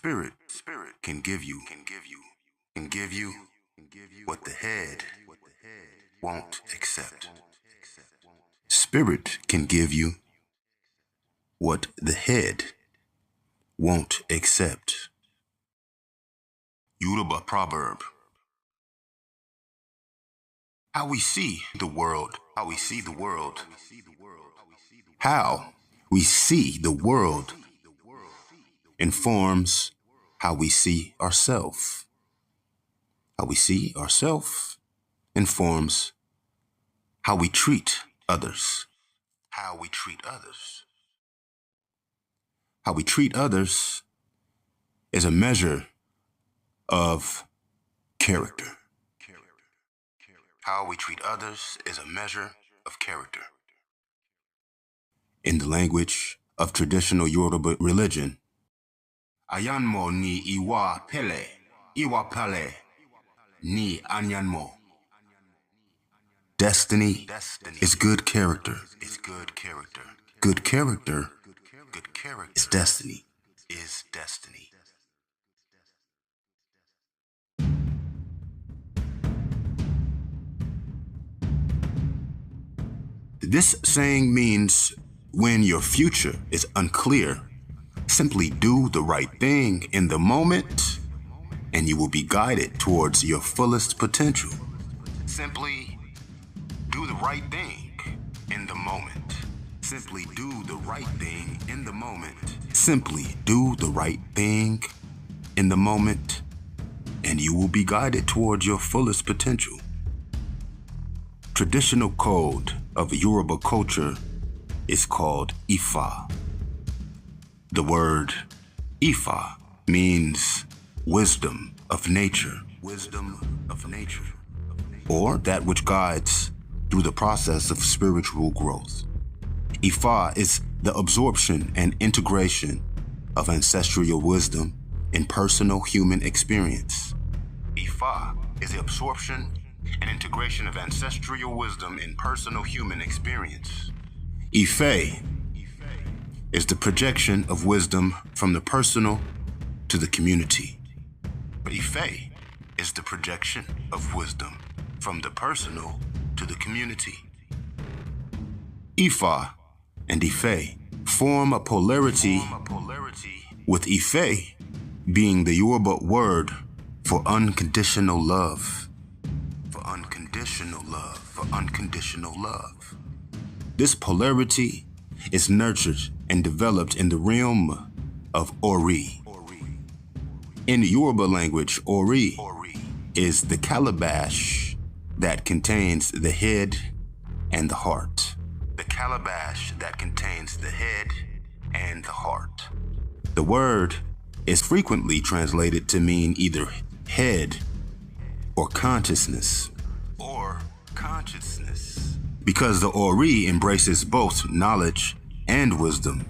Spirit can give you what the head won't accept. Spirit can give you what the head won't accept. Yoruba proverb. How we see the world, how we see the world, how we see the world informs how we see ourselves. How we see ourselves informs how we treat others. How we treat others. How we treat others is a measure of character. How we treat others is a measure of character. In the language of traditional Yoruba religion, Ayanmo ni iwa pele ni anyanmo. Destiny is good character. Good character is destiny. This saying means when your future is unclear, simply do the right thing in the moment and you will be guided towards your fullest potential. Simply do the right thing in the moment. Simply do the right thing in the moment. Simply do the right thing in the moment and you will be guided towards your fullest potential. Traditional code of Yoruba culture is called Ifa. The word Ifa means wisdom of nature, or that which guides through the process of spiritual growth. Ifa is the absorption and integration of ancestral wisdom in personal human experience. Ifa is the absorption and integration of ancestral wisdom in personal human experience. Ife is the projection of wisdom from the personal to the community. But Ife is the projection of wisdom from the personal to the community. Ifa and Ife form a polarity, with Ife being the Yoruba word for unconditional love. Unconditional love. This polarity is nurtured and developed in the realm of ORI. In Yoruba language, ORI is the calabash that contains the head and the heart. The calabash that contains the head and the heart. The word is frequently translated to mean either head or consciousness. Because the ORI embraces both knowledge and wisdom,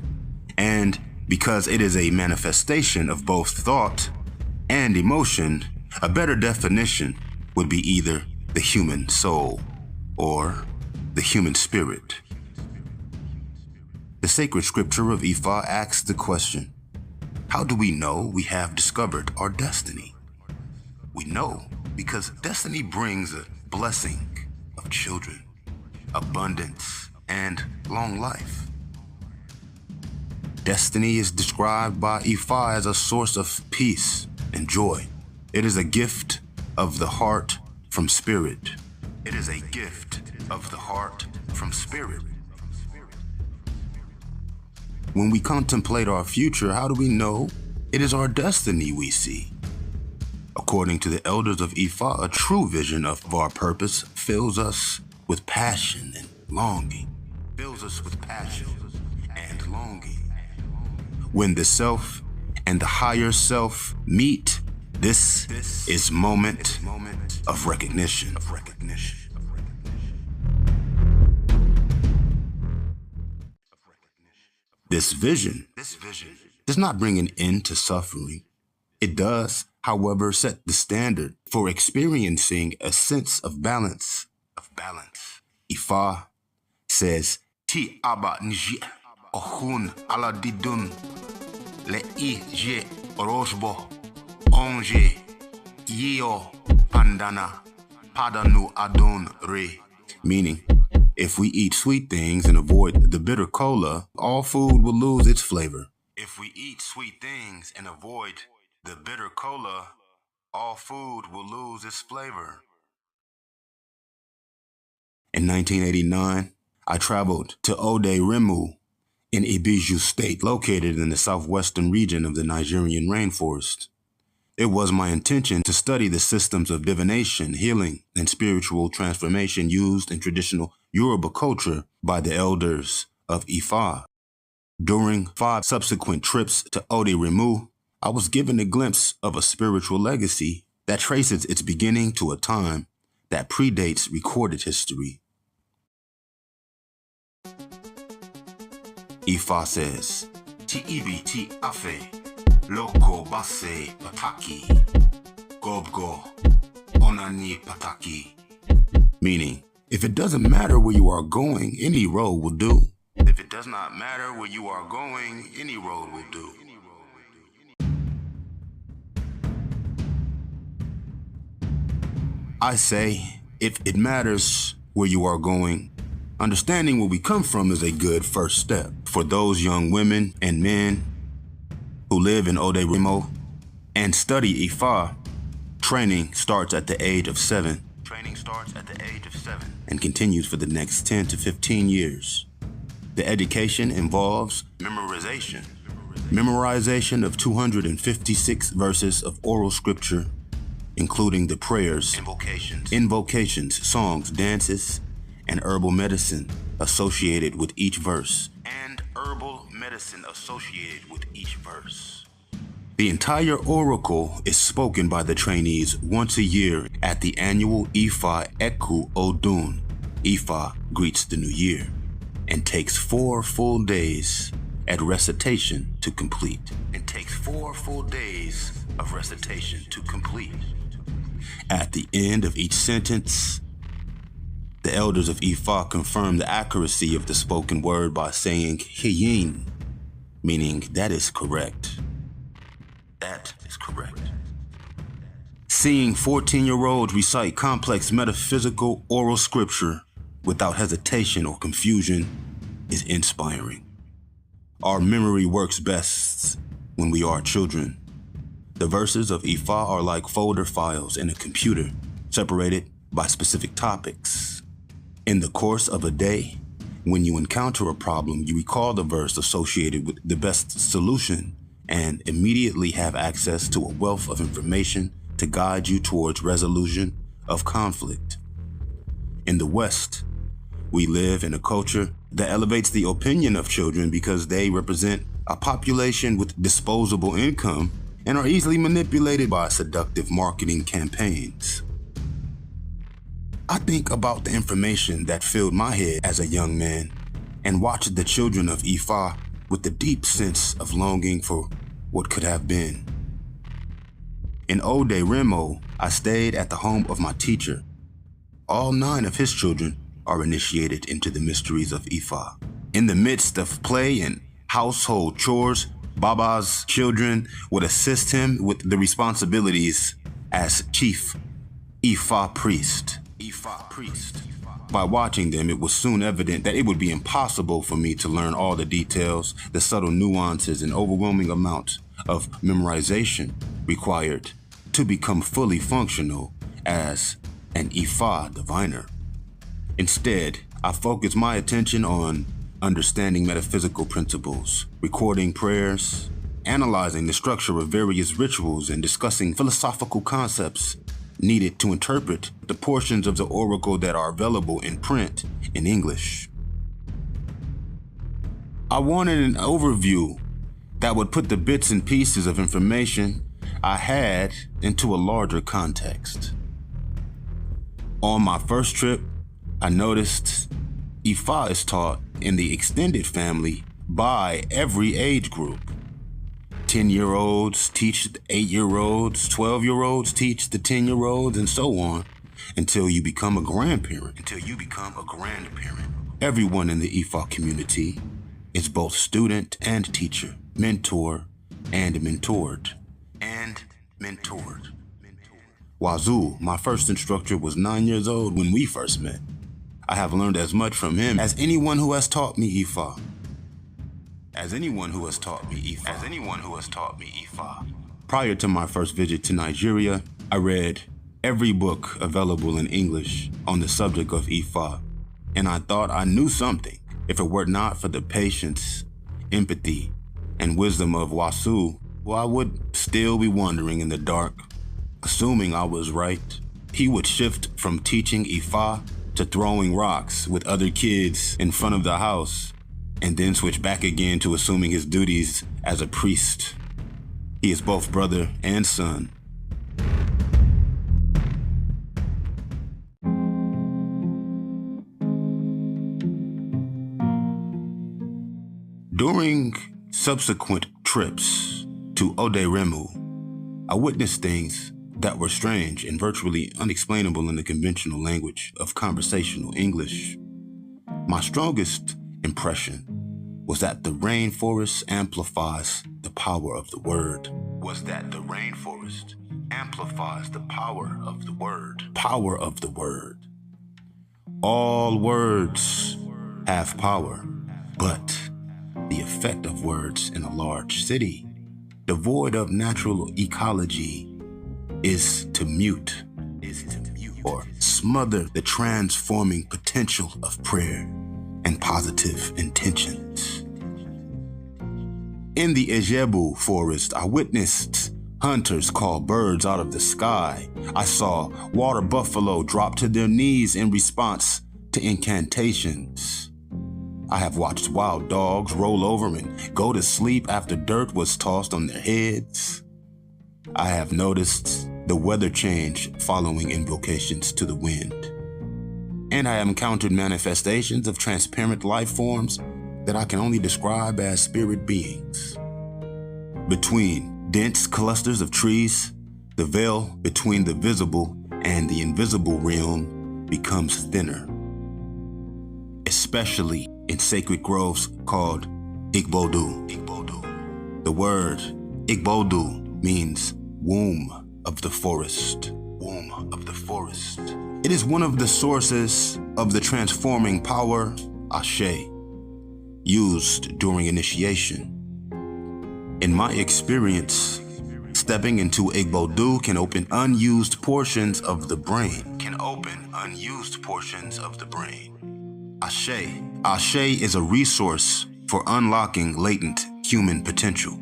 and because it is a manifestation of both thought and emotion, a better definition would be either the human soul or the human spirit. The sacred scripture of Ifa asks the question, how do we know we have discovered our destiny? We know because destiny brings a blessing of children, abundance, and long life. Destiny is described by Ifa as a source of peace and joy. It is a gift of the heart from spirit. It is a gift of the heart from spirit. When we contemplate our future, how do we know it is our destiny we see? According to the elders of Ifa, a true vision of our purpose fills us with passion and longing. When the self and the higher self meet, this is moment of recognition. This vision does not bring an end to suffering. It does, however, set the standard for experiencing a sense of balance. Ifa says, Ti aba nji ohun aladidun le i je Orosbo, Onje, Yio, Pandana, Padanu Adon Re. Meaning, if we eat sweet things and avoid the bitter cola, all food will lose its flavor. If we eat sweet things and avoid the bitter cola, all food will lose its flavor. In 1989, I traveled to Ode Remu in Ibiju State, located in the southwestern region of the Nigerian rainforest. It was my intention to study the systems of divination, healing, and spiritual transformation used in traditional Yoruba culture by the elders of Ifa. During 5 subsequent trips to Ode Remu, I was given a glimpse of a spiritual legacy that traces its beginning to a time that predates recorded history. Ifa says, Ti ibi ti afe, loko base pataki, gobgo, onani pataki. Meaning, if it doesn't matter where you are going, any road will do. If it does not matter where you are going, any road will do. I say, if it matters where you are going, understanding where we come from is a good first step. For those young women and men who live in Ode Remo and study Ifa, training starts at the age of 7. Training starts at the age of 7 and continues for the next 10 to 15 years. The education involves memorization of 256 verses of oral scripture, including the prayers, invocations, songs, dances, and herbal medicine associated with each verse. The entire oracle is spoken by the trainees once a year at the annual Ifa Eku Odun. Ifa greets the new year and takes 4 full days at recitation to complete. At the end of each sentence, the elders of Ifa confirm the accuracy of the spoken word by saying Hiyin, meaning that is correct. That is correct. Seeing 14-year-olds recite complex metaphysical oral scripture without hesitation or confusion is inspiring. Our memory works best when we are children. The verses of Ifa are like folder files in a computer, separated by specific topics. In the course of a day, when you encounter a problem, you recall the verse associated with the best solution and immediately have access to a wealth of information to guide you towards resolution of conflict. In the West, we live in a culture that elevates the opinion of children because they represent a population with disposable income and are easily manipulated by seductive marketing campaigns. I think about the information that filled my head as a young man and watched the children of Ifa with a deep sense of longing for what could have been. In Ode Remo, I stayed at the home of my teacher. All 9 of his children are initiated into the mysteries of Ifa. In the midst of play and household chores, Baba's children would assist him with the responsibilities as chief Ifa priest. By watching them, it was soon evident that it would be impossible for me to learn all the details, the subtle nuances, and overwhelming amount of memorization required to become fully functional as an Ifa diviner. Instead, I focused my attention on understanding metaphysical principles, recording prayers, analyzing the structure of various rituals, and discussing philosophical concepts needed to interpret the portions of the oracle that are available in print in English. I wanted an overview that would put the bits and pieces of information I had into a larger context. On my first trip, I noticed Ifa is taught in the extended family by every age group. 10-year-olds teach the 8-year-olds, 12-year-olds teach the 10-year-olds, and so on until you become a grandparent. Everyone in the Ifa community is both student and teacher, mentor and mentored. and mentored. Wazoo, my first instructor, was 9 years old when we first met. I have learned as much from him as anyone who has taught me Ifa. Prior to my first visit to Nigeria, I read every book available in English on the subject of Ifa, and I thought I knew something. If it were not for the patience, empathy, and wisdom of Wasu, well, I would still be wandering in the dark. Assuming I was right, he would shift from teaching Ifa to throwing rocks with other kids in front of the house, and then switch back again to assuming his duties as a priest. He is both brother and son. During subsequent trips to Oderemu, I witnessed things that were strange and virtually unexplainable in the conventional language of conversational English. My strongest impression was that the rainforest amplifies the power of the word. Power of the word. All words have power, but the effect of words in a large city, devoid of natural ecology, is to mute or smother the transforming potential of prayer and positive intentions. In the Ijebu forest, I witnessed hunters call birds out of the sky. I saw water buffalo drop to their knees in response to incantations. I have watched wild dogs roll over and go to sleep after dirt was tossed on their heads. I have noticed the weather change following invocations to the wind. And I have encountered manifestations of transparent life forms that I can only describe as spirit beings. Between dense clusters of trees, the veil between the visible and the invisible realm becomes thinner, especially in sacred groves called Igbodu. The word Igbodu means womb of the forest. It is one of the sources of the transforming power, Ashe, used during initiation. In my experience, stepping into Igbodu can open unused portions of the brain. Ashe is a resource for unlocking latent human potential.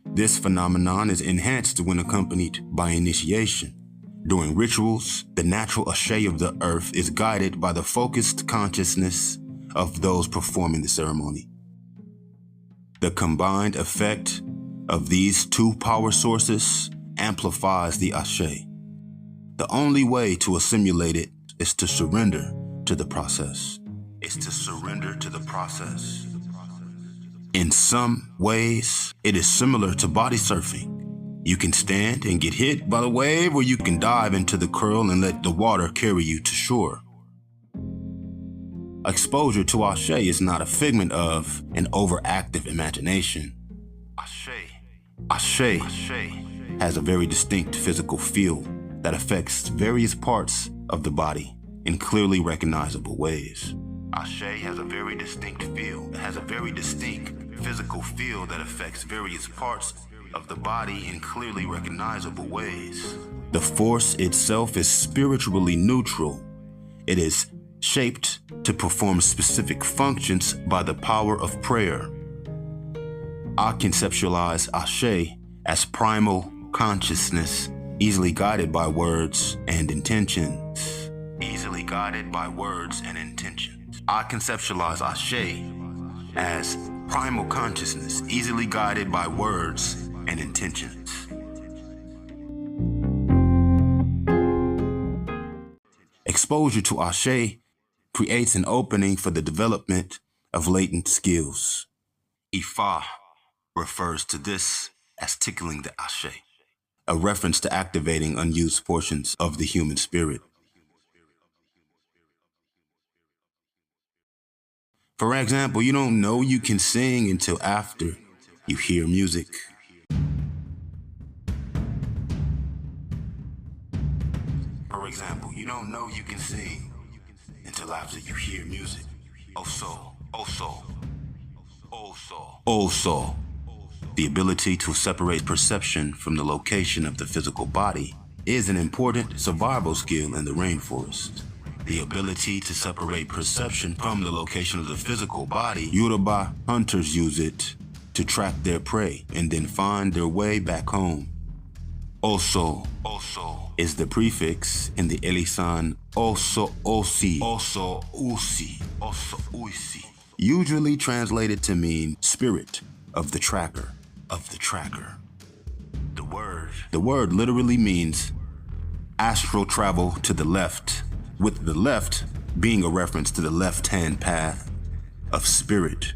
This phenomenon is enhanced when accompanied by initiation. During rituals, the natural Ashe of the earth is guided by the focused consciousness of those performing the ceremony. The combined effect of these two power sources amplifies the Ashe. The only way to assimilate it is to surrender to the process. In some ways, it is similar to body surfing. You can stand and get hit by the wave, or you can dive into the curl and let the water carry you to shore. Exposure to Ashe is not a figment of an overactive imagination. Ashe has a very distinct physical feel that affects various parts of the body in clearly recognizable ways. Ashe has a very distinct physical feel that affects various parts of the body in clearly recognizable ways. The force itself is spiritually neutral. It is shaped to perform specific functions by the power of prayer. I conceptualize Ashe as primal consciousness, easily guided by words and intentions. I conceptualize Ashe as primal consciousness, easily guided by words and intentions. Exposure to Ashe creates an opening for the development of latent skills. Ifa refers to this as tickling the Ashe, a reference to activating unused portions of the human spirit. For example, you don't know you can sing until after you hear music. don't know you can sing until after you hear music. Oh soul, oh soul, oh soul, oh soul. The ability to separate perception from the location of the physical body is an important survival skill in the rainforest. The ability to separate perception from the location of the physical body, Yoruba hunters use it to track their prey and then find their way back home. Oso is the prefix in the Elisan oso-osi, usually translated to mean spirit of the tracker, The word literally means astral travel to the left, with the left being a reference to the left-hand path of spirit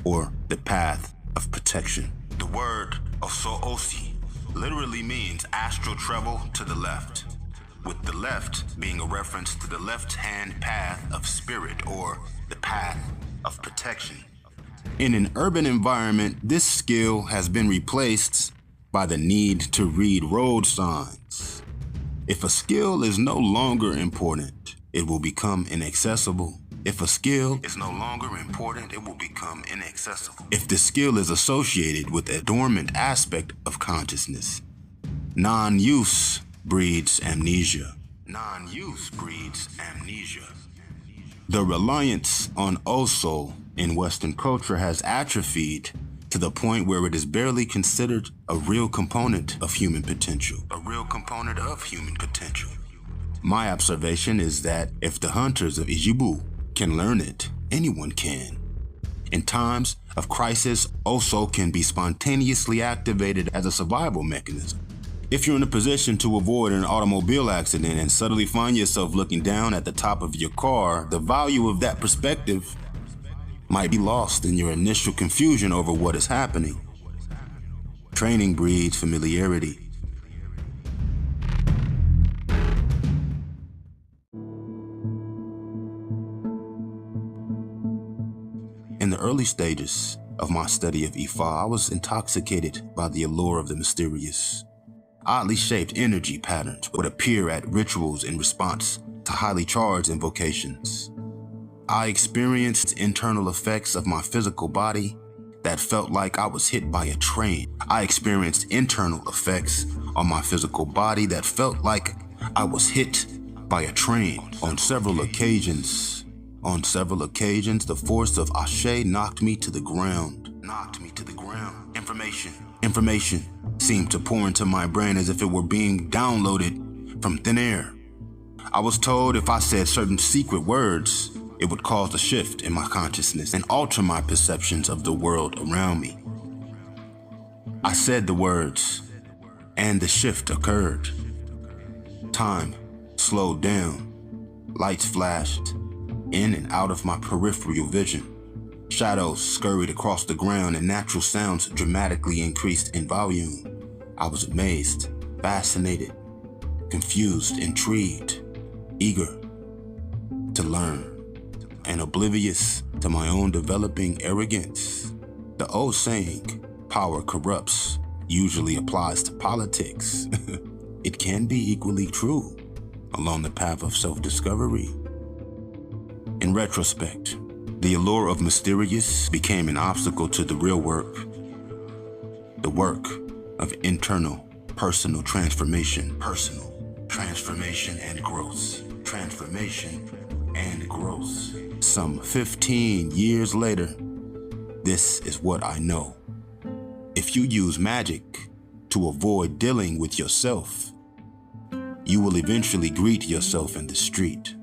or the path of protection. The word oso-osi literally means astral travel to the left, with the left being a reference to the left-hand path of spirit or the path of protection. In an urban environment, this skill has been replaced by the need to read road signs. If a skill is no longer important, it will become inaccessible. If a skill is no longer important, it will become inaccessible. If the skill is associated with a dormant aspect of consciousness, non-use breeds amnesia. The reliance on Oso in Western culture has atrophied to the point where it is barely considered a real component of human potential. My observation is that if the hunters of Ijibu can learn it, anyone can. In times of crisis, Oso can be spontaneously activated as a survival mechanism. If you're in a position to avoid an automobile accident and suddenly find yourself looking down at the top of your car, the value of that perspective might be lost in your initial confusion over what is happening. Training breeds familiarity. In the early stages of my study of Ifa, I was intoxicated by the allure of the mysterious. Oddly shaped energy patterns would appear at rituals in response to highly charged invocations. I experienced internal effects of my physical body that felt like I was hit by a train. On several occasions, the force of Ashe knocked me to the ground. Information seemed to pour into my brain as if it were being downloaded from thin air. I was told if I said certain secret words, it would cause a shift in my consciousness and alter my perceptions of the world around me. I said the words, and the shift occurred. Time slowed down. Lights flashed in and out of my peripheral vision. Shadows scurried across the ground and natural sounds dramatically increased in volume. I was amazed, fascinated, confused, intrigued, eager to learn, and oblivious to my own developing arrogance. The old saying, power corrupts, usually applies to politics. It can be equally true along the path of self-discovery. In retrospect, the allure of mysterious became an obstacle to the real work, the work of internal, personal transformation and growth. Some 15 years later, this is what I know. If you use magic to avoid dealing with yourself, you will eventually greet yourself in the street.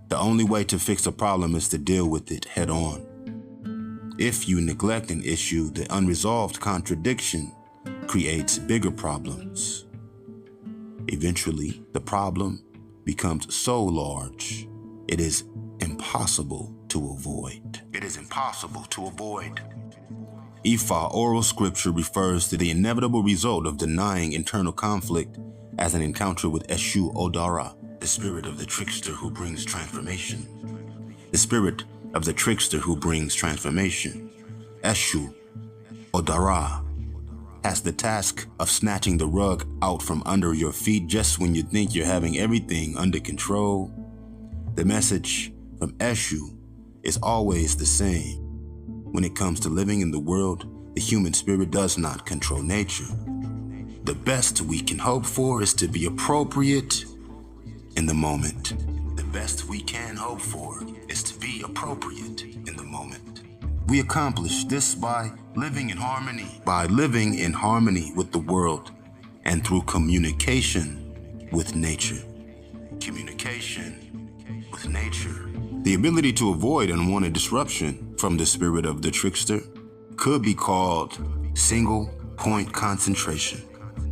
The only way to fix a problem is to deal with it head on. If you neglect an issue, the unresolved contradiction creates bigger problems. Eventually, the problem becomes so large, it is impossible to avoid. Ifa oral scripture refers to the inevitable result of denying internal conflict as an encounter with Eshu Odara, the spirit of the trickster who brings transformation. Eshu Odara. has the task of snatching the rug out from under your feet just when you think you're having everything under control. The message from Eshu is always the same. When it comes to living in the world, the human spirit does not control nature. The best we can hope for is to be appropriate in the moment. The best we can hope for is to be appropriate in the moment. We accomplish this by living in harmony. By living in harmony with the world and through communication with nature. Communication with nature. The ability to avoid unwanted disruption from the spirit of the trickster could be called single point concentration.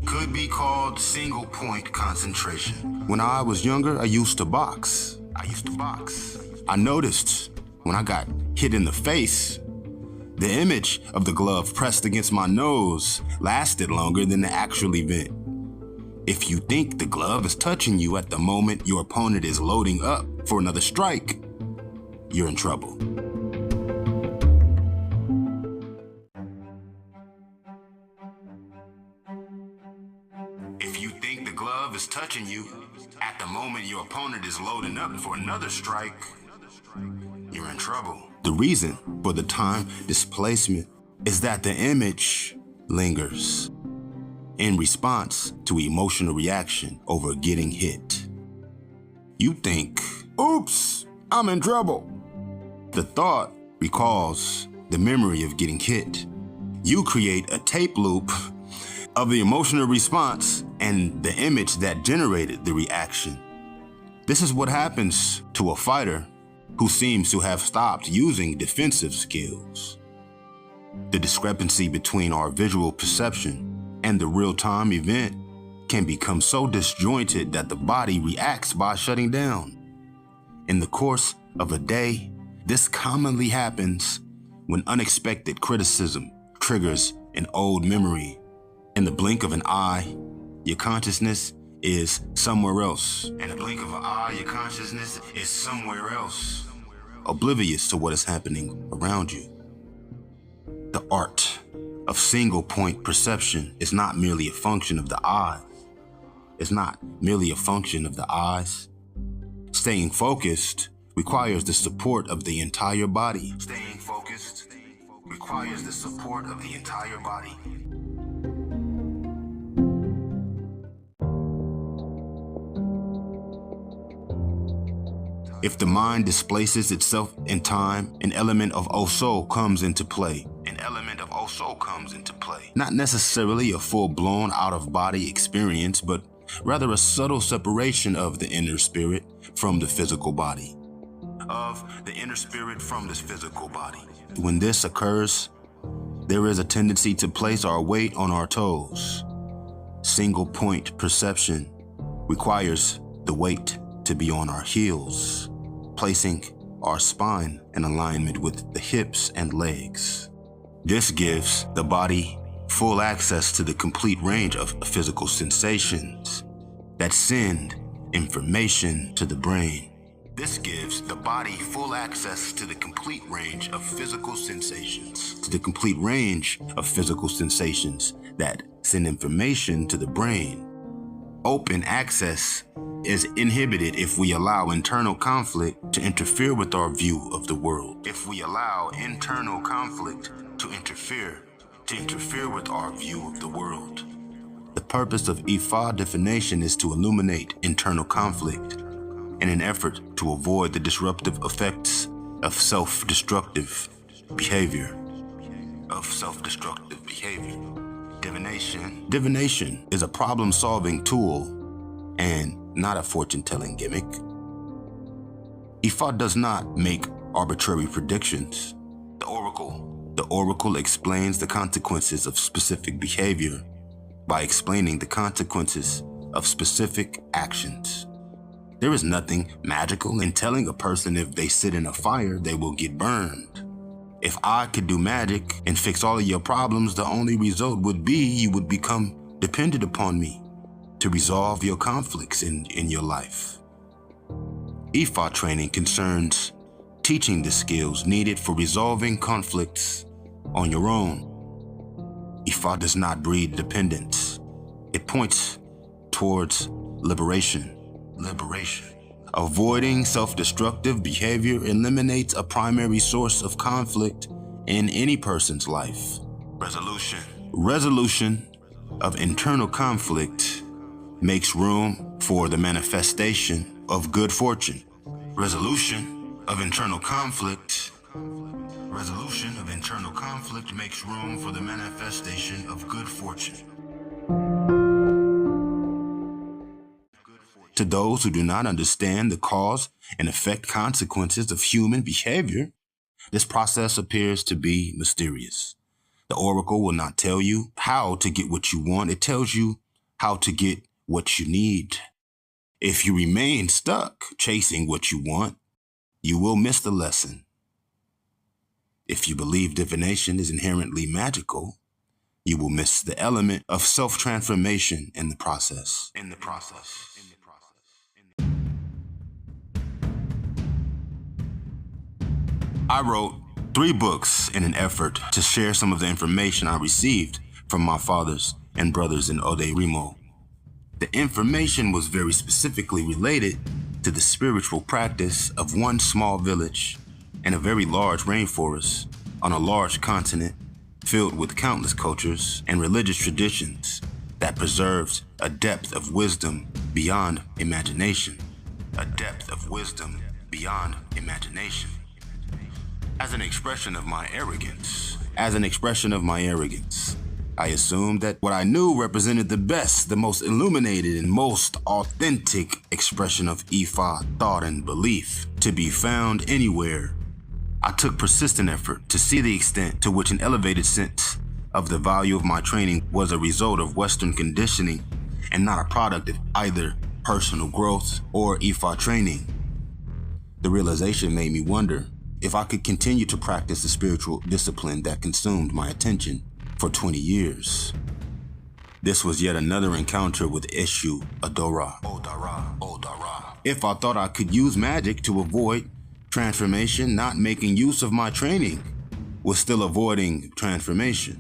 Could be called single point concentration. When I was younger, I used to box. I noticed when I got hit in the face, the image of the glove pressed against my nose lasted longer than the actual event. If you think the glove is touching you at the moment your opponent is loading up for another strike, you're in trouble. If you think the glove is touching you at the moment your opponent is loading up for another strike, you're in trouble. The reason for the time displacement is that the image lingers in response to emotional reaction over getting hit. You think, oops, I'm in trouble. The thought recalls the memory of getting hit. You create a tape loop of the emotional response and the image that generated the reaction. This is what happens to a fighter who seems to have stopped using defensive skills. The discrepancy between our visual perception and the real-time event can become so disjointed that the body reacts by shutting down. In the course of a day, this commonly happens when unexpected criticism triggers an old memory. In the blink of an eye, your consciousness is somewhere else. In the blink of an eye, your consciousness is somewhere else, oblivious to what is happening around you. The art of single-point perception is not merely a function of the eye. It's not merely a function of the eyes. Staying focused requires the support of the entire body. Staying focused requires the support of the entire body. If the mind displaces itself in time, an element of Oso comes into play. Not necessarily a full-blown out-of-body experience, but rather a subtle separation of the inner spirit from the physical body. When this occurs, there is a tendency to place our weight on our toes. Single-point perception requires the weight to be on our heels, placing our spine in alignment with the hips and legs. This gives the body full access to the complete range of physical sensations that send information to the brain. This gives the body full access to the complete range of physical sensations, that send information to the brain. Open access is inhibited if we allow internal conflict to interfere with our view of the world. The purpose of Ifa divination is to illuminate internal conflict in an effort to avoid the disruptive effects of self-destructive behavior. Divination is a problem-solving tool and not a fortune-telling gimmick. Ifa does not make arbitrary predictions. The oracle explains the consequences of specific behavior by explaining the consequences of specific actions. There is nothing magical in telling a person if they sit in a fire, they will get burned. If I could do magic and fix all of your problems, the only result would be you would become dependent upon me to resolve your conflicts in your life. Ifa training concerns teaching the skills needed for resolving conflicts on your own. Ifa does not breed dependence. It points towards liberation. Avoiding self-destructive behavior eliminates a primary source of conflict in any person's life. Resolution of internal conflict makes room for the manifestation of good fortune. Resolution of internal conflict makes room for the manifestation of good fortune. To those who do not understand the cause and effect consequences of human behavior, this process appears to be mysterious. The oracle will not tell you how to get what you want. It tells you how to get what you need. If you remain stuck chasing what you want, you will miss the lesson. If you believe divination is inherently magical, you will miss the element of self-transformation in the process. I wrote 3 books in an effort to share some of the information I received from my fathers and brothers in ORI. The information was very specifically related to the spiritual practice of one small village in a very large rainforest on a large continent filled with countless cultures and religious traditions that preserves a depth of wisdom beyond imagination. As an expression of my arrogance, I assumed that what I knew represented the best, the most illuminated, and most authentic expression of Ifa thought and belief to be found anywhere. I took persistent effort to see the extent to which an elevated sense of the value of my training was a result of Western conditioning and not a product of either personal growth or Ifa training. The realization made me wonder if I could continue to practice the spiritual discipline that consumed my attention for 20 years. This was yet another encounter with Eshu Odara. If I thought I could use magic to avoid transformation, not making use of my training was still avoiding transformation.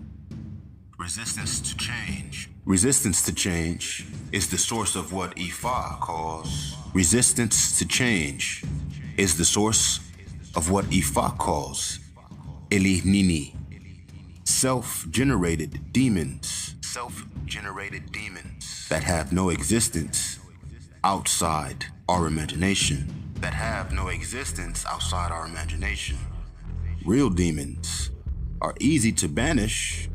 Resistance to change is the source of what Ifa calls. Elinini, self-generated demons that have no existence outside our imagination. Real demons are easy to banish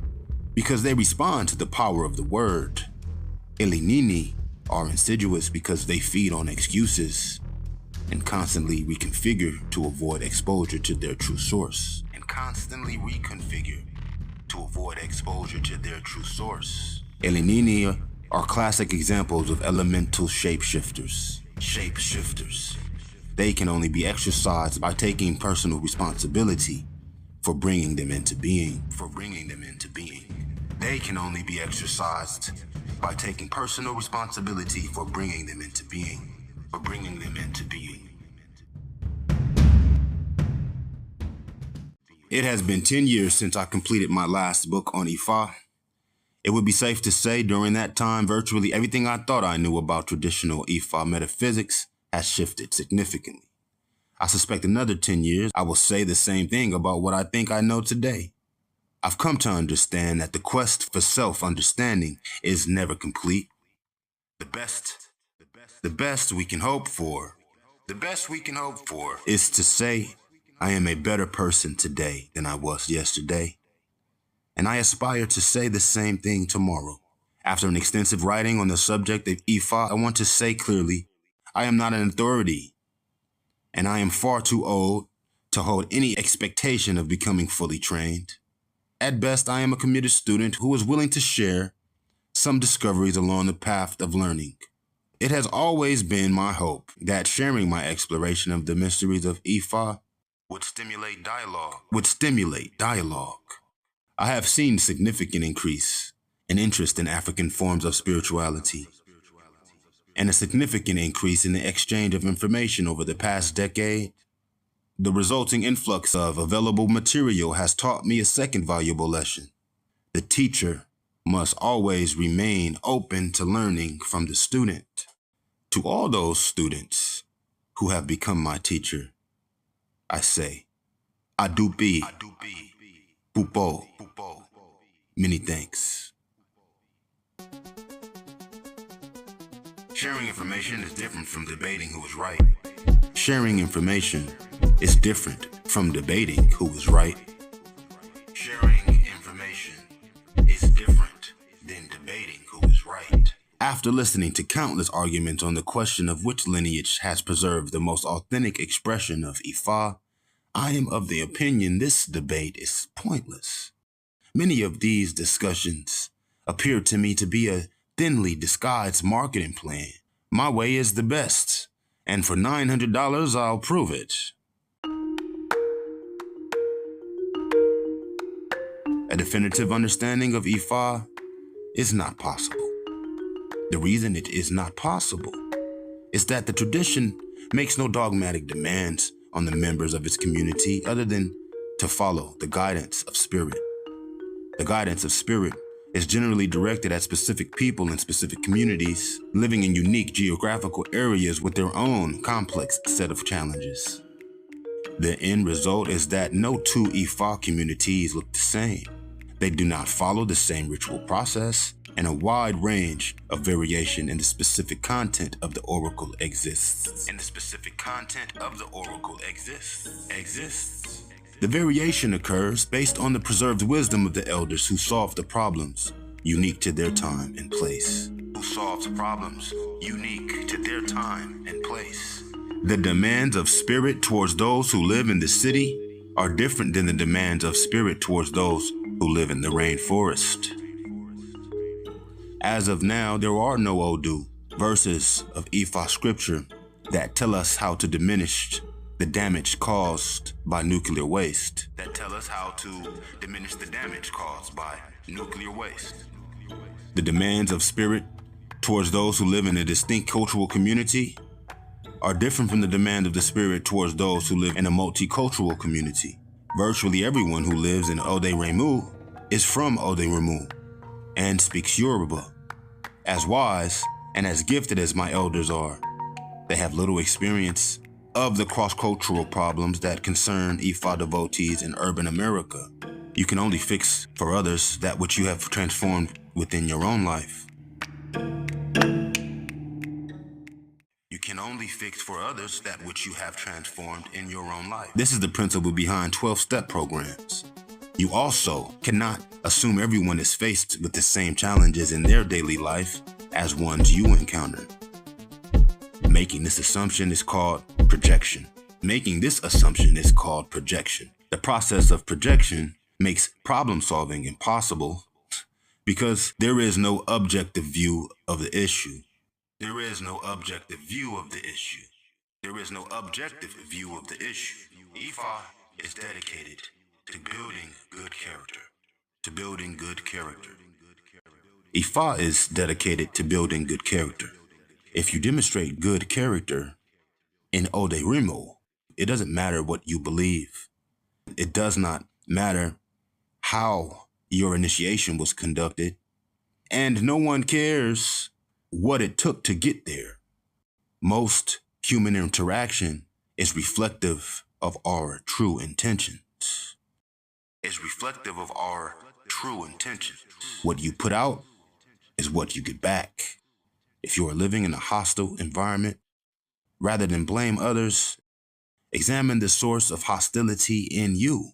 because they respond to the power of the word. Elinini are insidious because they feed on excuses and constantly reconfigure to avoid exposure to their true source. Elinini are classic examples of elemental shapeshifters. They can only be exercised by taking personal responsibility for bringing them into being. It has been 10 years since I completed my last book on Ifa. It would be safe to say during that time, virtually everything I thought I knew about traditional Ifa metaphysics has shifted significantly. I suspect another 10 years, I will say the same thing about what I think I know today. I've come to understand that the quest for self-understanding is never complete. The best we can hope for is to say, I am a better person today than I was yesterday. And I aspire to say the same thing tomorrow. After an extensive writing on the subject of Ifa, I want to say clearly, I am not an authority, and I am far too old to hold any expectation of becoming fully trained. At best, I am a committed student who is willing to share some discoveries along the path of learning. It has always been my hope that sharing my exploration of the mysteries of Ifa would stimulate dialogue. I have seen significant increase in interest in African forms of spirituality, and a significant increase in the exchange of information over the past decade. The resulting influx of available material has taught me a second valuable lesson. The teacher must always remain open to learning from the student. To all those students who have become my teacher, I say, Adupi, Pupo, many thanks. Sharing information is different from debating who is right. Sharing information is different from debating who is right. Sharing information is different than debating who is right. After listening to countless arguments on the question of which lineage has preserved the most authentic expression of Ifa, I am of the opinion this debate is pointless. Many of these discussions appear to me to be a thinly disguised marketing plan. My way is the best, and for $900, I'll prove it. A definitive understanding of Ifa is not possible. The reason it is not possible is that the tradition makes no dogmatic demands on the members of its community other than to follow the guidance of spirit. The guidance of spirit is generally directed at specific people in specific communities living in unique geographical areas with their own complex set of challenges. The end result is that no two Ifa communities look the same. They do not follow the same ritual process, and a wide range of variation in the specific content of the oracle exists. The variation occurs based on the preserved wisdom of the elders who solved the problems unique to their time and place. The demands of spirit towards those who live in the city are different than the demands of spirit towards those who live in the rainforest. As of now, there are no Odu verses of Ifa scripture that tell us how to diminish the damage caused by nuclear waste. The demands of spirit towards those who live in a distinct cultural community are different from the demand of the spirit towards those who live in a multicultural community. Virtually everyone who lives in Ode Remu is from Ode Remu and speaks Yoruba. As wise and as gifted as my elders are, they have little experience of the cross-cultural problems that concern Ifa devotees in urban America. You can only fix for others that which you have transformed within your own life. This is the principle behind 12-step programs. You also cannot assume everyone is faced with the same challenges in their daily life as ones you encounter. Making this assumption is called projection. The process of projection makes problem solving impossible because there is no objective view of the issue. Ifa is dedicated to building good character. Ifa is dedicated to building good character. If you demonstrate good character in Ode Remo, it doesn't matter what you believe. It does not matter how your initiation was conducted, and no one cares what it took to get there. Most human interaction is reflective of our true intentions. What you put out is what you get back. If you are living in a hostile environment, rather than blame others, examine the source of hostility in you.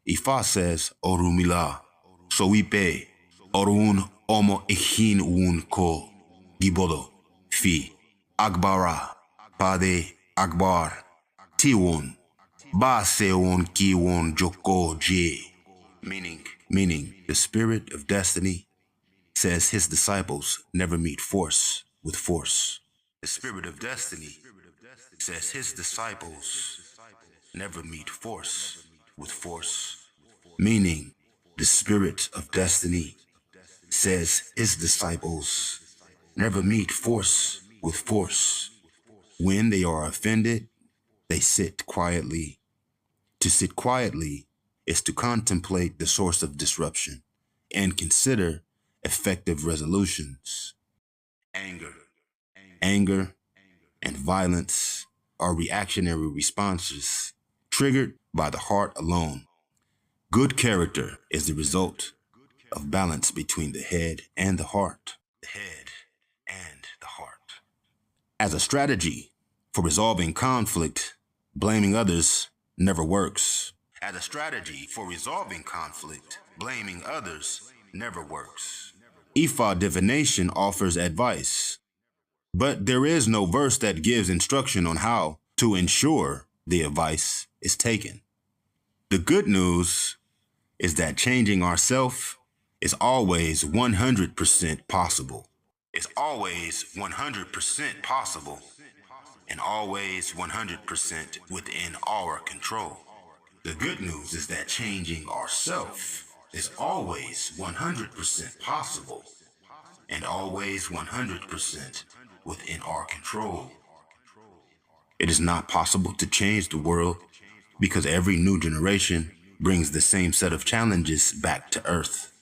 Ifa says, Orumila, Sowipe, Orun Omo Echin Un Ko, Gibodo, Fi, Agbara, Pade, Akbar, Tiwon, Baseon Kiwon Joko Je. Meaning, the spirit of destiny says his disciples never meet force with force. Meaning, the spirit of destiny says his disciples never meet force with force. When they are offended, they sit quietly. To sit quietly is to contemplate the source of disruption and consider effective resolutions. Anger and violence are reactionary responses triggered by the heart alone. Good character is the result of balance between the head and the heart. As a strategy for resolving conflict, blaming others never works. Ifa divination offers advice, but there is no verse that gives instruction on how to ensure the advice is taken. The good news is that changing ourselves is always 100% possible. It's always 100% possible and always 100% within our control. The good news is that changing ourselves is always 100% possible and always 100% within our control. It is not possible to change the world because every new generation brings the same set of challenges back to Earth.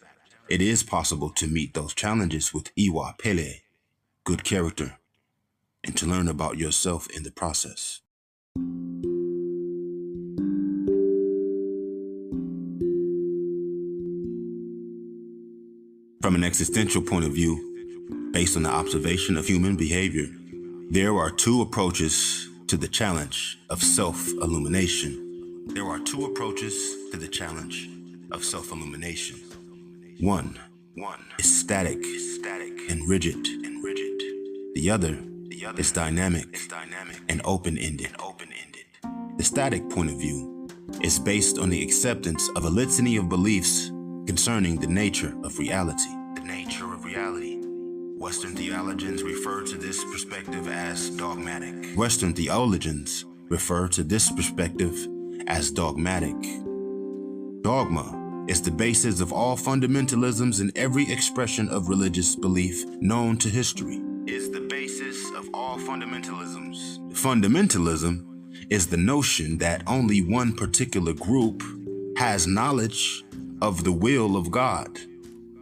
It is possible to meet those challenges with Iwa Pele, good character, and to learn about yourself in the process. From an existential point of view, based on the observation of human behavior, there are two approaches to the challenge of self-illumination. One is static and rigid. The other is dynamic and open-ended. The static point of view is based on the acceptance of a litany of beliefs concerning the nature of reality. Western theologians refer to this perspective as dogmatic. Dogma is the basis of all fundamentalisms and every expression of religious belief known to history. Fundamentalism is the notion that only one particular group has knowledge of the will of God.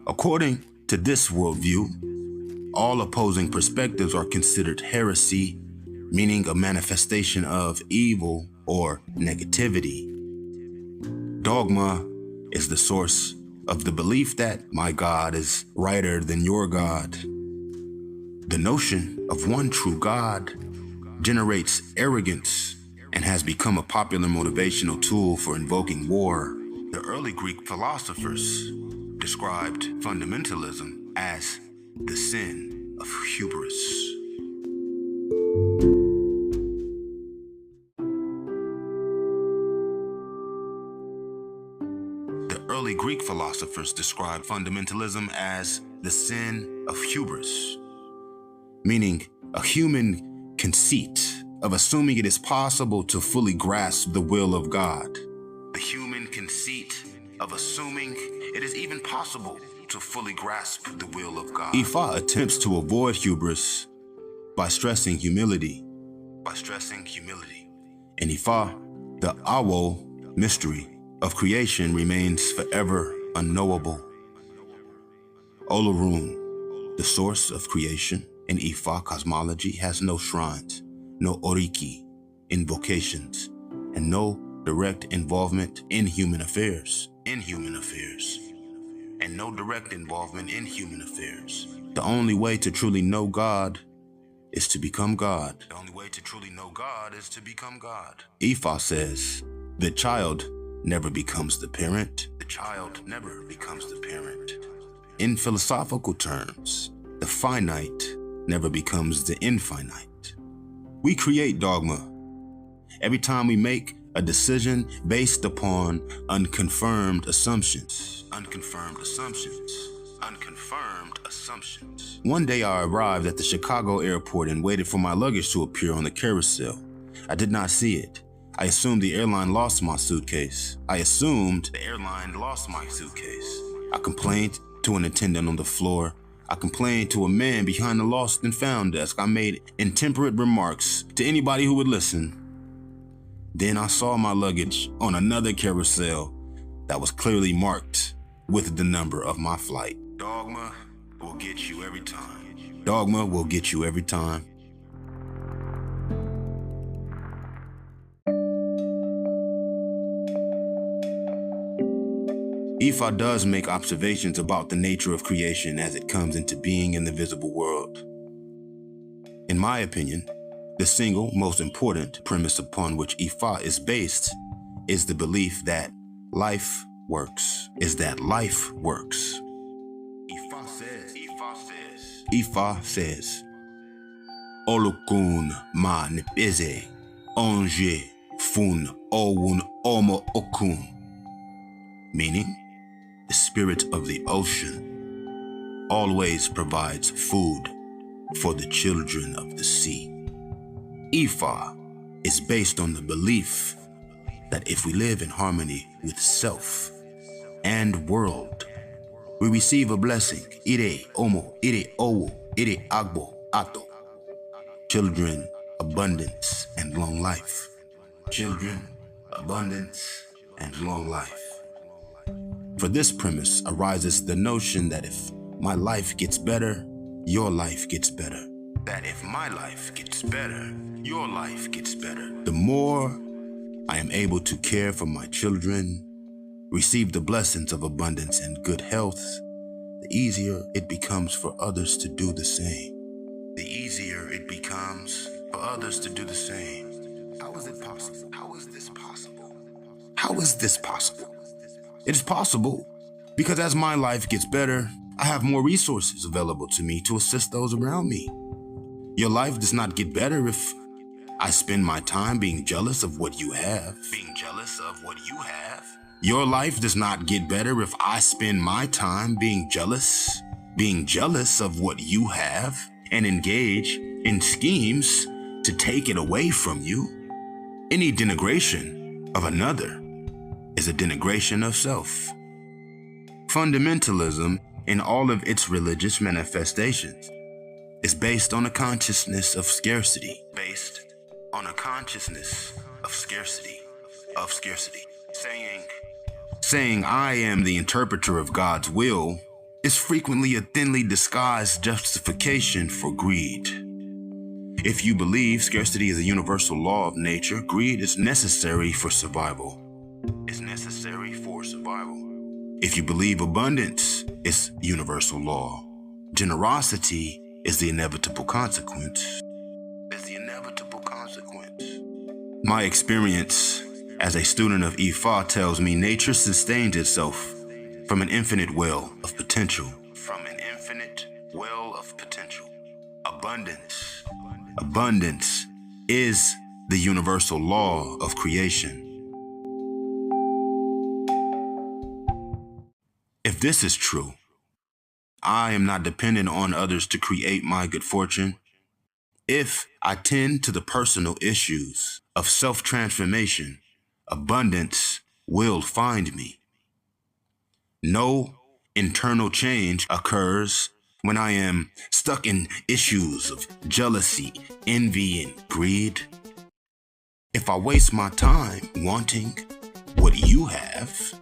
According to this worldview, all opposing perspectives are considered heresy, meaning a manifestation of evil or negativity. Dogma is the source of the belief that my God is righter than your God. The notion of one true God generates arrogance and has become a popular motivational tool for invoking war. The early Greek philosophers described fundamentalism as the sin of hubris. Meaning a human conceit of assuming it is possible to fully grasp the will of God. The human conceit of assuming it is even possible to fully grasp the will of God. Ifa attempts to avoid hubris by stressing humility. In Ifa, the Awo mystery of creation remains forever unknowable. Olodumare, the source of creation in Ifa cosmology, has no shrines, no oriki, invocations, and no direct involvement in human affairs. The only way to truly know God is to become God. Ifa says, the child never becomes the parent. In philosophical terms, the finite never becomes the infinite. We create dogma every time we make a decision based upon unconfirmed assumptions. One day I arrived at the Chicago airport and waited for my luggage to appear on the carousel. I did not see it. I assumed the airline lost my suitcase. I complained to an attendant on the floor. I complained to a man behind the lost and found desk. I made intemperate remarks to anybody who would listen. Then I saw my luggage on another carousel. that was clearly marked with the number of my flight. Dogma will get you every time. Dogma will get you every time. Ifa does make observations about the nature of creation as it comes into being in the visible world. In my opinion, the single most important premise upon which Ifa is based is the belief that life works. Ifa says, Olukun ma nipeze, onje fun owun omo okun, meaning the spirit of the ocean always provides food for the children of the sea. Ifa is based on the belief that if we live in harmony with self and world, we receive a blessing. Ire omo, ire owo, ire agbo, ato. Children, abundance, and long life. Children, abundance, and long life. For this premise arises the notion that if my life gets better, your life gets better. That if my life gets better, your life gets better. The more I am able to care for my children, receive the blessings of abundance and good health, the easier it becomes for others to do the same. The easier it becomes for others to do the same. How is it possible? How is this possible? How is this possible? It is possible because as my life gets better, I have more resources available to me to assist those around me. Your life does not get better if I spend my time being jealous of what you have. Your life does not get better if I spend my time being jealous of what you have and engage in schemes to take it away from you. Any denigration of another is a denigration of self. Fundamentalism, in all of its religious manifestations, is based on a consciousness of scarcity. Saying I am the interpreter of God's will is frequently a thinly disguised justification for greed. If you believe scarcity is a universal law of nature, greed is necessary for survival. If you believe abundance is universal law, generosity is the inevitable consequence. My experience as a student of Ifa tells me nature sustains itself from an infinite well of potential. Abundance is the universal law of creation. If this is true, I am not dependent on others to create my good fortune. If I tend to the personal issues of self-transformation, abundance will find me. No internal change occurs when I am stuck in issues of jealousy, envy, and greed. If I waste my time wanting what you have,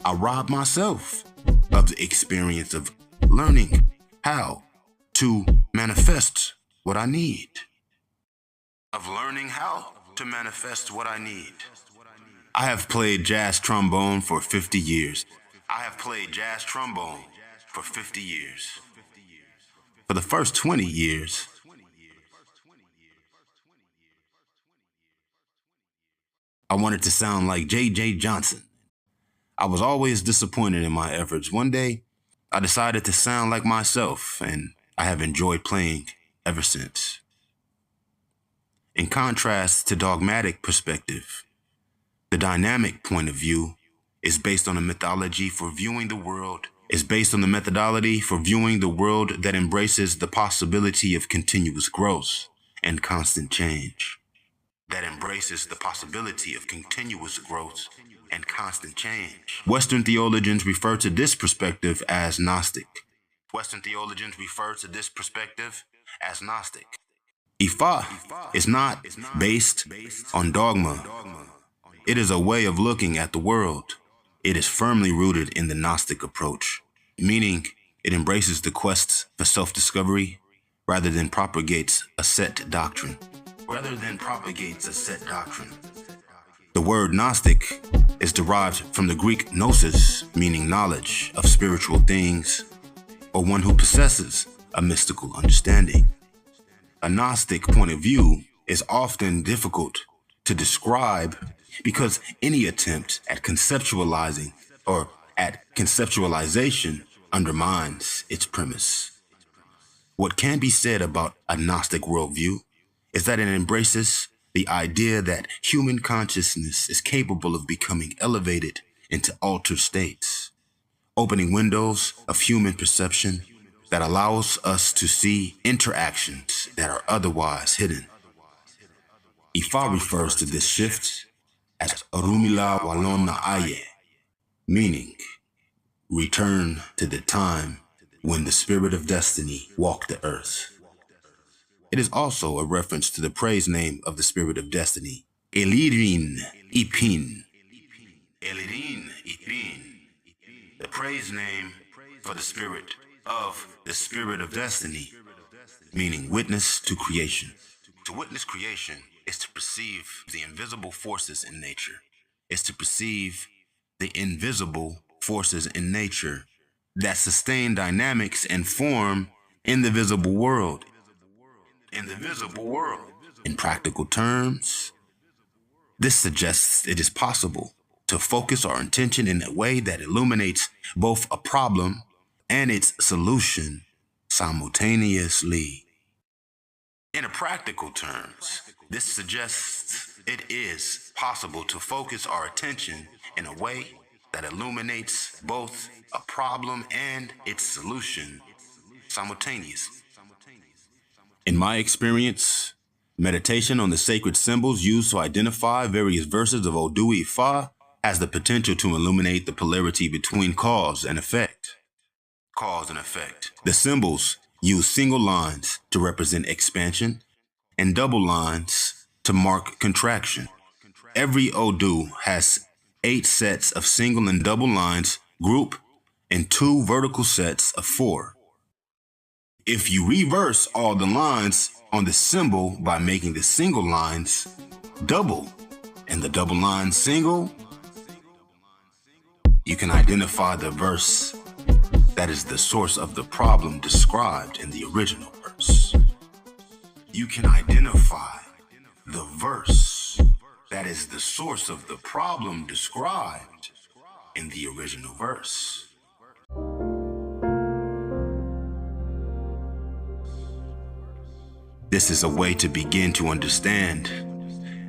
I rob myself of the experience of learning how to manifest what I need. I have played jazz trombone for 50 years. For the first 20 years, I wanted to sound like J.J. Johnson. I was always disappointed in my efforts. One day, I decided to sound like myself, and I have enjoyed playing ever since. In contrast to dogmatic perspective, the dynamic point of view is based on a methodology for viewing the world that embraces the possibility of continuous growth and constant change. Western theologians refer to this perspective as Gnostic. Ifa is not based on dogma. It is a way of looking at the world. It is firmly rooted in the Gnostic approach, meaning it embraces the quest for self-discovery rather than propagates a set doctrine. The word Gnostic is derived from the Greek gnosis, meaning knowledge of spiritual things, or one who possesses a mystical understanding. A Gnostic point of view is often difficult to describe because any attempt at conceptualizing or at conceptualization undermines its premise. What can be said about a Gnostic worldview is that it embraces the idea that human consciousness is capable of becoming elevated into altered states, opening windows of human perception that allows us to see interactions that are otherwise hidden. Ifa refers to this shift as Orumila Walona Aye, meaning return to the time when the spirit of destiny walked the earth. It is also a reference to the praise name of the spirit of destiny, Elirin Ipin. Elirin Ipin, the praise name for the spirit of destiny, meaning witness to creation. To witness creation is to perceive the invisible forces in nature. That sustain dynamics and form in the visible world. In practical terms, this suggests it is possible to focus our intention in a way that illuminates both a problem and its solution simultaneously. In practical terms, this suggests it is possible to focus our attention in a way that illuminates both a problem and its solution simultaneously. In my experience, meditation on the sacred symbols used to identify various verses of Odu Ifa has the potential to illuminate the polarity between cause and effect. The symbols use single lines to represent expansion and double lines to mark contraction. Every Odu has 8 sets of single and double lines grouped in 2 vertical sets of 4. If you reverse all the lines on the symbol by making the single lines double and the double lines single, you can identify the verse that is the source of the problem described in the original verse. You can identify the verse that is the source of the problem described in the original verse. This is a way to begin to understand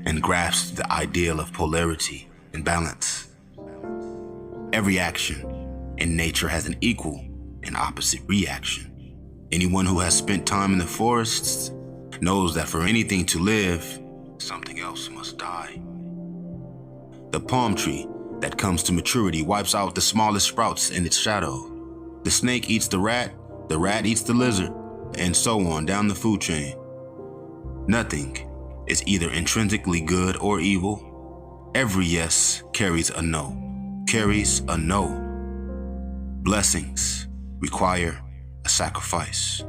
and grasp the ideal of polarity and balance. Every action in nature has an equal and opposite reaction. Anyone who has spent time in the forests knows that for anything to live, something else must die. The palm tree that comes to maturity wipes out the smallest sprouts in its shadow. The snake eats the rat eats the lizard, and so on down the food chain. Nothing is either intrinsically good or evil. Every yes carries a no. Blessings require a sacrifice.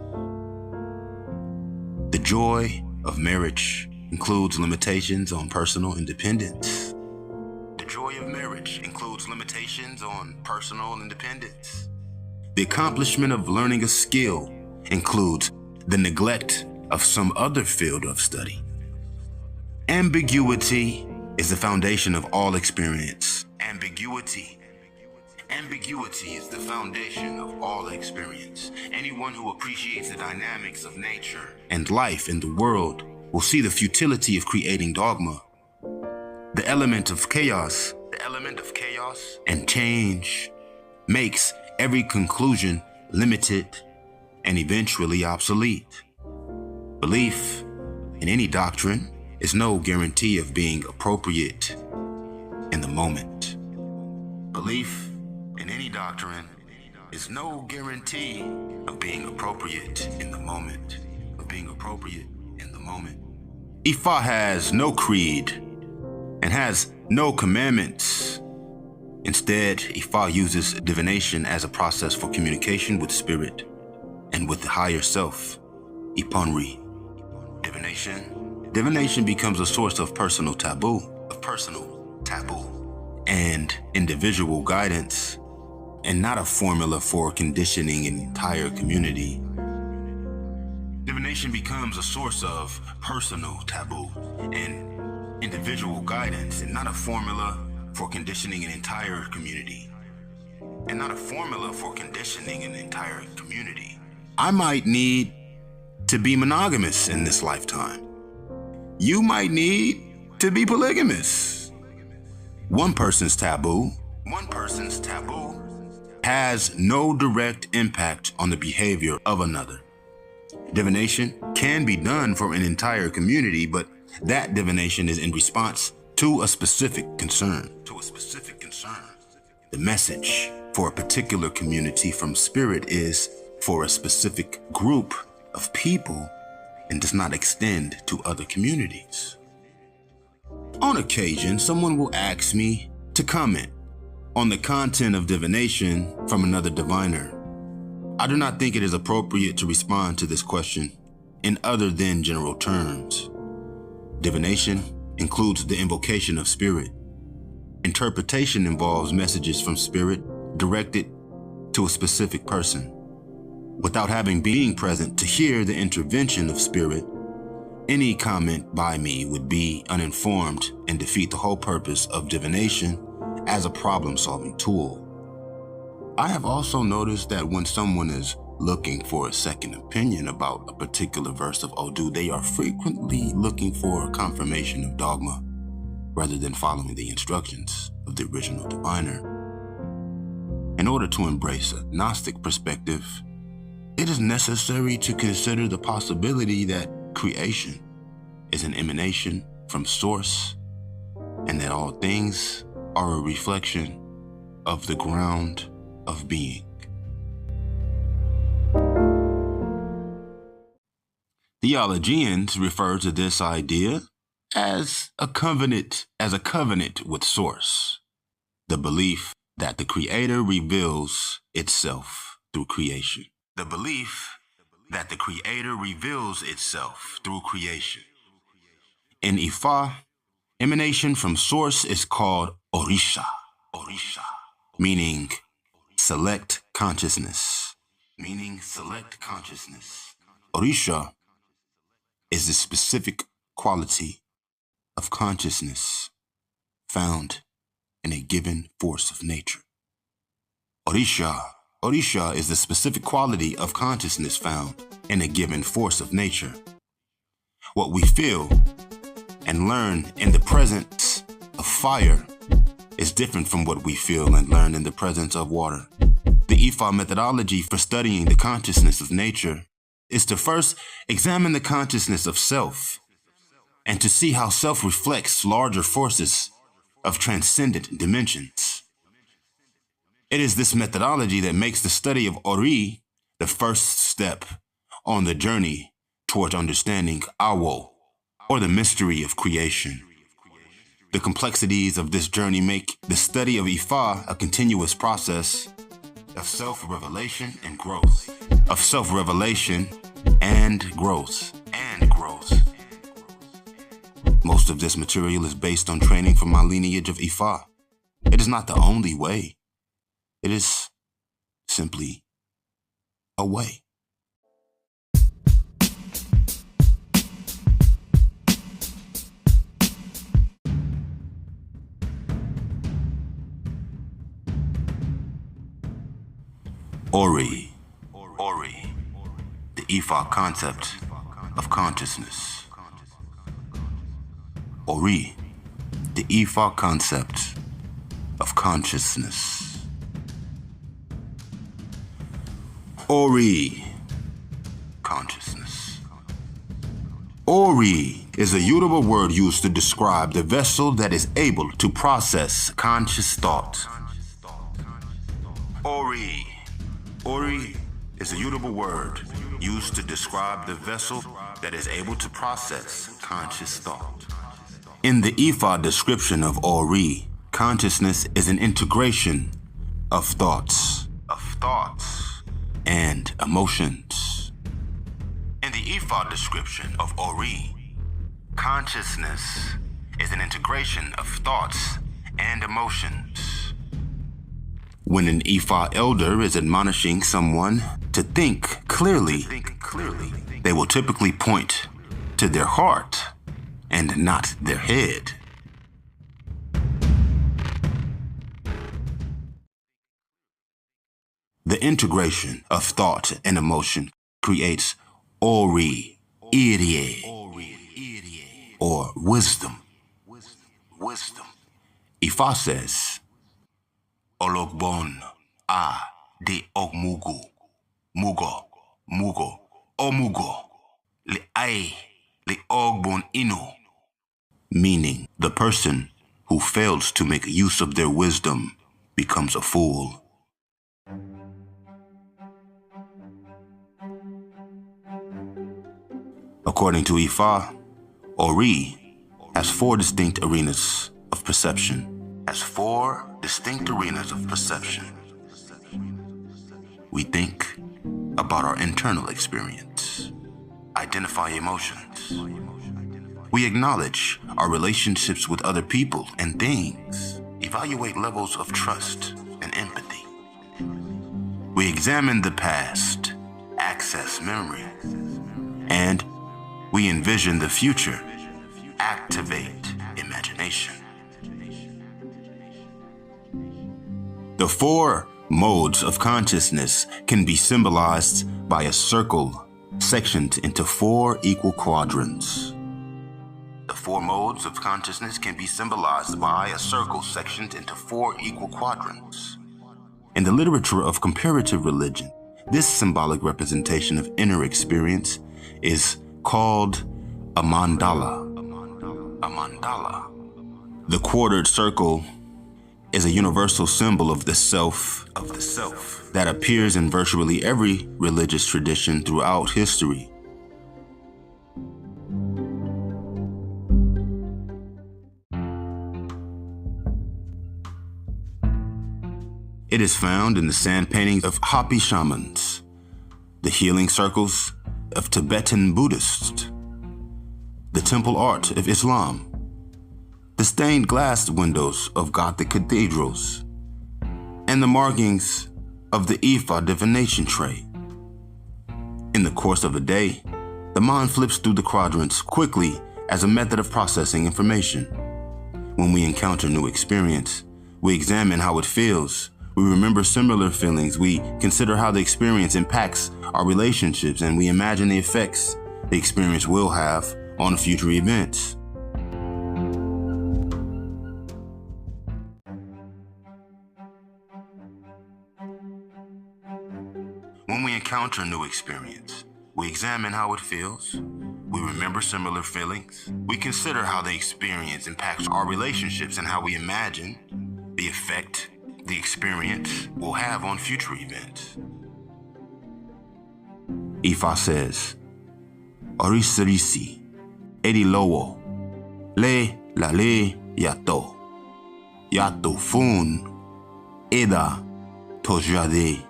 The joy of marriage includes limitations on personal independence. The accomplishment of learning a skill includes the neglect of some other field of study. Ambiguity is the foundation of all experience. Ambiguity is the foundation of all experience. Anyone who appreciates the dynamics of nature and life in the world will see the futility of creating dogma. The element of chaos and change makes every conclusion limited and eventually obsolete. Belief in any doctrine is no guarantee of being appropriate in the moment. Belief in any doctrine is no guarantee of being appropriate in the moment. Ifa has no creed and has no commandments. Instead, Ifa uses divination as a process for communication with spirit and with the higher self, Iponri. Divination becomes a source of personal taboo, and individual guidance, and not a formula for conditioning an entire community. Divination becomes a source of personal taboo and individual guidance, and not a formula for conditioning an entire community. I might need to be monogamous in this lifetime. You might need to be polygamous. One person's taboo has no direct impact on the behavior of another. Divination can be done for an entire community, but that divination is in response to a specific concern. The message for a particular community from spirit is for a specific group of people and does not extend to other communities. On occasion, someone will ask me to comment on the content of divination from another diviner. I do not think it is appropriate to respond to this question in other than general terms. Divination includes the invocation of spirit. Interpretation involves messages from spirit directed to a specific person. Without having being present to hear the intervention of spirit, any comment by me would be uninformed and defeat the whole purpose of divination as a problem-solving tool. I have also noticed that when someone is looking for a second opinion about a particular verse of Odu, they are frequently looking for confirmation of dogma rather than following the instructions of the original diviner. In order to embrace a Gnostic perspective, it is necessary to consider the possibility that creation is an emanation from source and that all things are a reflection of the ground of being. Theologians refer to this idea as a covenant with source, the belief that the Creator reveals itself through creation. In Ifa, emanation from source is called Orisha, meaning select consciousness. Orisha is the specific quality of consciousness found in a given force of nature. Orisha is the specific quality of consciousness found in a given force of nature. What we feel and learn in the presence of fire is different from what we feel and learn in the presence of water. The Ifa methodology for studying the consciousness of nature is to first examine the consciousness of self and to see how self reflects larger forces of transcendent dimensions. It is this methodology that makes the study of Ori the first step on the journey towards understanding Awo, or the mystery of creation. The complexities of this journey make the study of Ifa a continuous process of self-revelation and growth. Most of this material is based on training from my lineage of Ifa. It is not the only way. It is simply a way. Ori, the Ifa concept of consciousness. Ori, the Ifa concept of consciousness. Ori, consciousness. Ori is a Yoruba word used to describe the vessel that is able to process conscious thought. Ori is a Yoruba word used to describe the vessel that is able to process conscious thought. In the Ifa description of Ori, Consciousness is an integration of thoughts and emotions. In the Ifa description of ORI, consciousness is an integration of thoughts and emotions. When an Ifa elder is admonishing someone to think clearly, they will typically point to their heart and not their head. The integration of thought and emotion creates ORI, or wisdom. Ifa says, Ologbon a de ogmugu, mugo, omugo, le ai, le ogbon ino, meaning the person who fails to make use of their wisdom becomes a fool. According to Ifa, ORI has four distinct arenas of perception. We think about our internal experience, identify emotions. We acknowledge our relationships with other people and things, evaluate levels of trust and empathy. We examine the past, access memory, and we envision the future, activate imagination. The four modes of consciousness can be symbolized by a circle sectioned into four equal quadrants. The four modes of consciousness can be symbolized by a circle sectioned into four equal quadrants. In the literature of comparative religion, this symbolic representation of inner experience is called a mandala. The quartered circle is a universal symbol of the self that appears in virtually every religious tradition throughout history. It is found in the sand paintings of Hopi shamans, the healing circles of Tibetan Buddhists, the temple art of Islam, the stained glass windows of Gothic cathedrals, and the markings of the Ifa divination tray. In the course of a day, the mind flips through the quadrants quickly as a method of processing information. When we encounter new experience, we examine how it feels. We remember similar feelings. We consider how the experience impacts our relationships, and we imagine the effects the experience will have on future events. When we encounter new experience, we examine how it feels. We remember similar feelings. We consider how the experience impacts our relationships and how we imagine the effect the experience will have on future events. Ifa says, Orisirisi, Edilowo, Le Yato, Yato Fun, Eda, Tojade,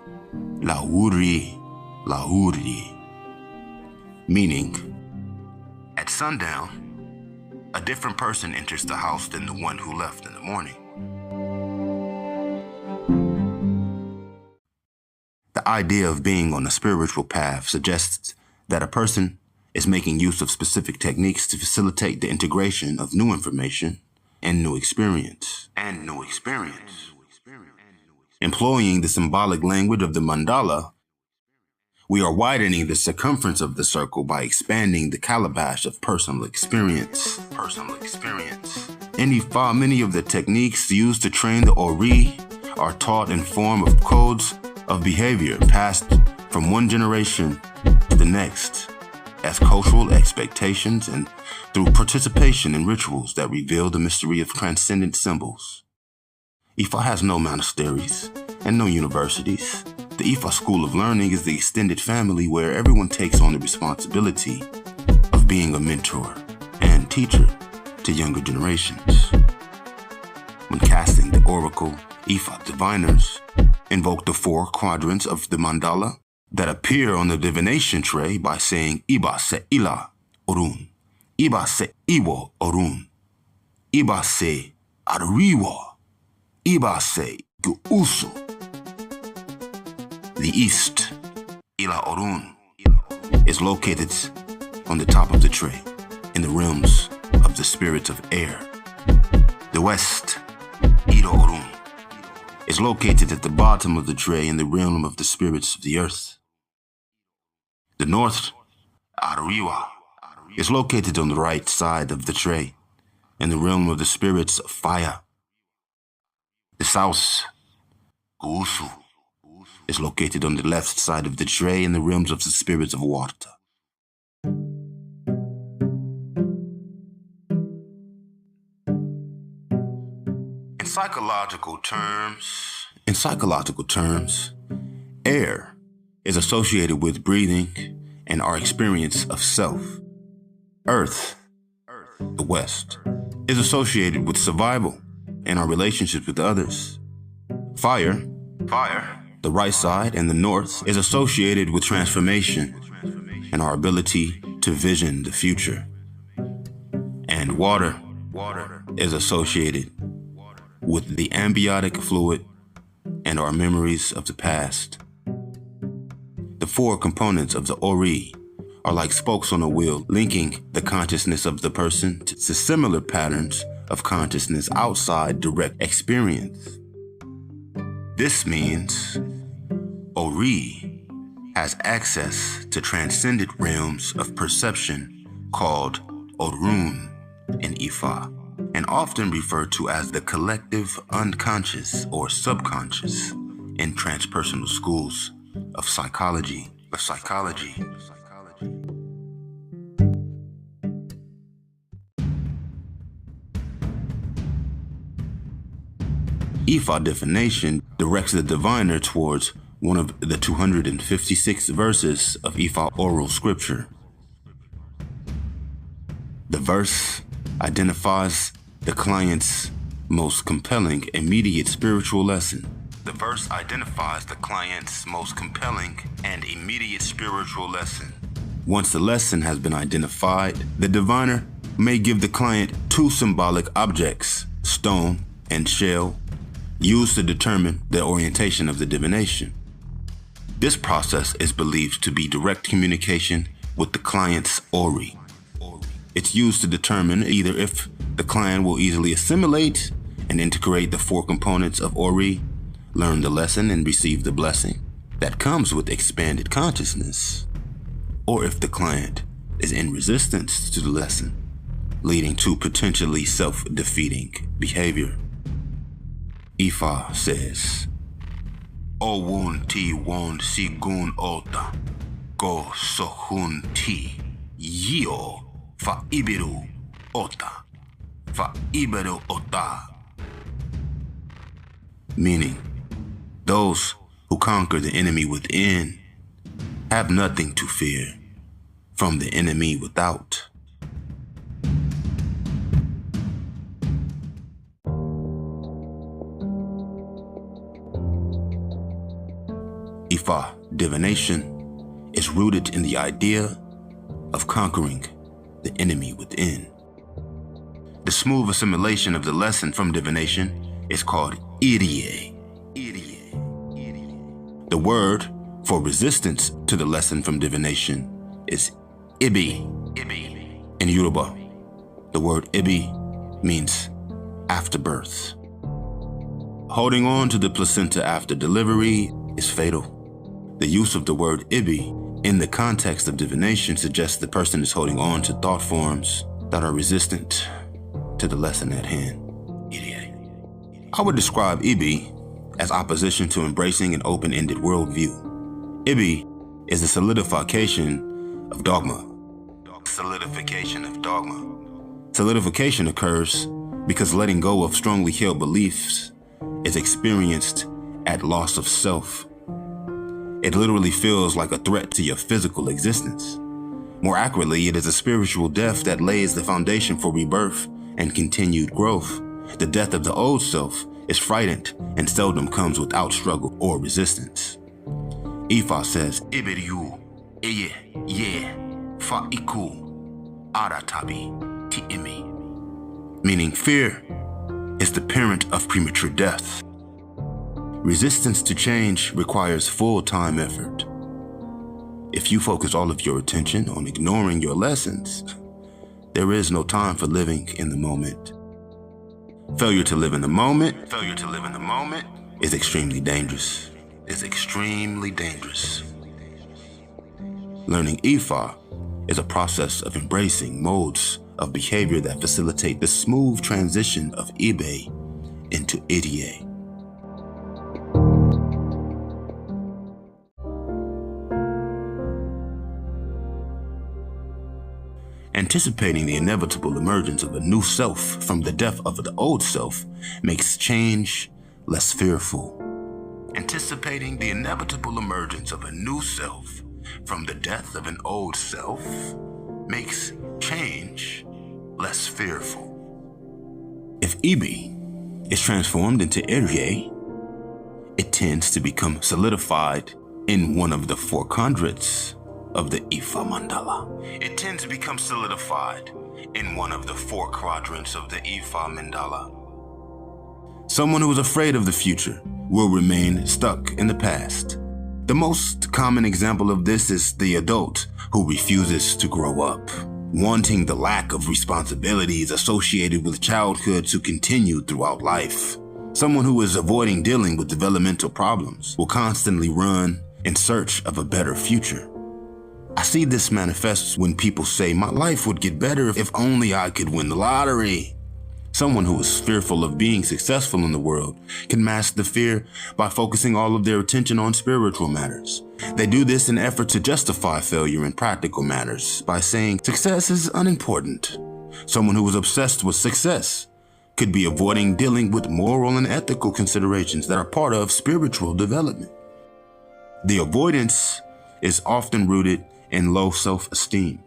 Lauri, meaning, at sundown, a different person enters the house than the one who left in the morning. The idea of being on a spiritual path suggests that a person is making use of specific techniques to facilitate the integration of new information and new experience. Employing the symbolic language of the mandala, we are widening the circumference of the circle by expanding the calabash of personal experience. In Ifa, many of the techniques used to train the ORI are taught in form of codes of behavior passed from one generation to the next as cultural expectations and through participation in rituals that reveal the mystery of transcendent symbols. Ifa has no monasteries and no universities. The Ifa School of Learning is the extended family where everyone takes on the responsibility of being a mentor and teacher to younger generations. When casting the oracle, Ifa diviners invoke the 4 quadrants of the mandala that appear on the divination tray by saying Iba se ila orun, Iba se iwo orun, Iba se arriwa, Iba se guuso. The east, Ila Orun, is located on the top of the tray in the realms of the spirits of air. The west, Ida Orun, is located at the bottom of the tray in the realm of the spirits of the earth. The north, Ariwa, is located on the right side of the tray in the realm of the spirits of fire. The south, Guusu, is located on the left side of the tray in the realms of the spirits of water. In psychological terms, air is associated with breathing and our experience of self. Earth, the west, is associated with survival and our relationships with others. Fire, the right side and the north, is associated with transformation and our ability to vision the future. And water is associated with the amniotic fluid and our memories of the past. The 4 components of the ORI are like spokes on a wheel, linking the consciousness of the person to similar patterns of consciousness outside direct experience. This means ORI has access to transcendent realms of perception called Orun in Ifa, and often referred to as the collective unconscious or subconscious in transpersonal schools of psychology. Ifa divination directs the diviner towards one of the 256 verses of Ifa oral scripture. The verse identifies the client's most compelling immediate spiritual lesson. Once the lesson has been identified, the diviner may give the client 2 symbolic objects, stone and shell, used to determine the orientation of the divination. This process is believed to be direct communication with the client's ORI. It's used to determine either if the client will easily assimilate and integrate the 4 components of ORI, learn the lesson and receive the blessing that comes with expanded consciousness, or if the client is in resistance to the lesson, leading to potentially self-defeating behavior. Ifa says, Owun ti won sigun ota, go sohun ti, yio fa ibiru ota, meaning, those who conquer the enemy within have nothing to fear from the enemy without. Ifa divination is rooted in the idea of conquering the enemy within. The smooth assimilation of the lesson from divination is called irie. The word for resistance to the lesson from divination is ibi. In Yoruba, the word ibi means afterbirth. Holding on to the placenta after delivery is fatal. The use of the word ibi in the context of divination suggests the person is holding on to thought forms that are resistant to the lesson at hand. I would describe ibi as opposition to embracing an open-ended worldview. Ibi is the solidification of dogma. Solidification occurs because letting go of strongly held beliefs is experienced at loss of self. It literally feels like a threat to your physical existence. More accurately, it is a spiritual death that lays the foundation for rebirth and continued growth. The death of the old self is frightened and seldom comes without struggle or resistance. Ifa says, Iberiu, eye, ye, fa iku, aratabi, ti imi. Meaning fear is the parent of premature death. Resistance to change requires full-time effort. If you focus all of your attention on ignoring your lessons, there is no time for living in the moment. Failure to live in the moment is extremely dangerous. Learning Ifa is a process of embracing modes of behavior that facilitate the smooth transition of Ibe into Irie. Anticipating the inevitable emergence of a new self from the death of the old self makes change less fearful. Anticipating the inevitable emergence of a new self from the death of an old self makes change less fearful. If Ibi is transformed into Irie, it tends to become solidified in one of the four quadrants of the Ifa mandala. Someone who is afraid of the future will remain stuck in the past. The most common example of this is the adult who refuses to grow up, wanting the lack of responsibilities associated with childhood to continue throughout life. Someone who is avoiding dealing with developmental problems will constantly run in search of a better future. I see this manifests when people say, my life would get better if only I could win the lottery. Someone who is fearful of being successful in the world can mask the fear by focusing all of their attention on spiritual matters. They do this in an effort to justify failure in practical matters by saying success is unimportant. Someone who is obsessed with success could be avoiding dealing with moral and ethical considerations that are part of spiritual development. The avoidance is often rooted in low self-esteem.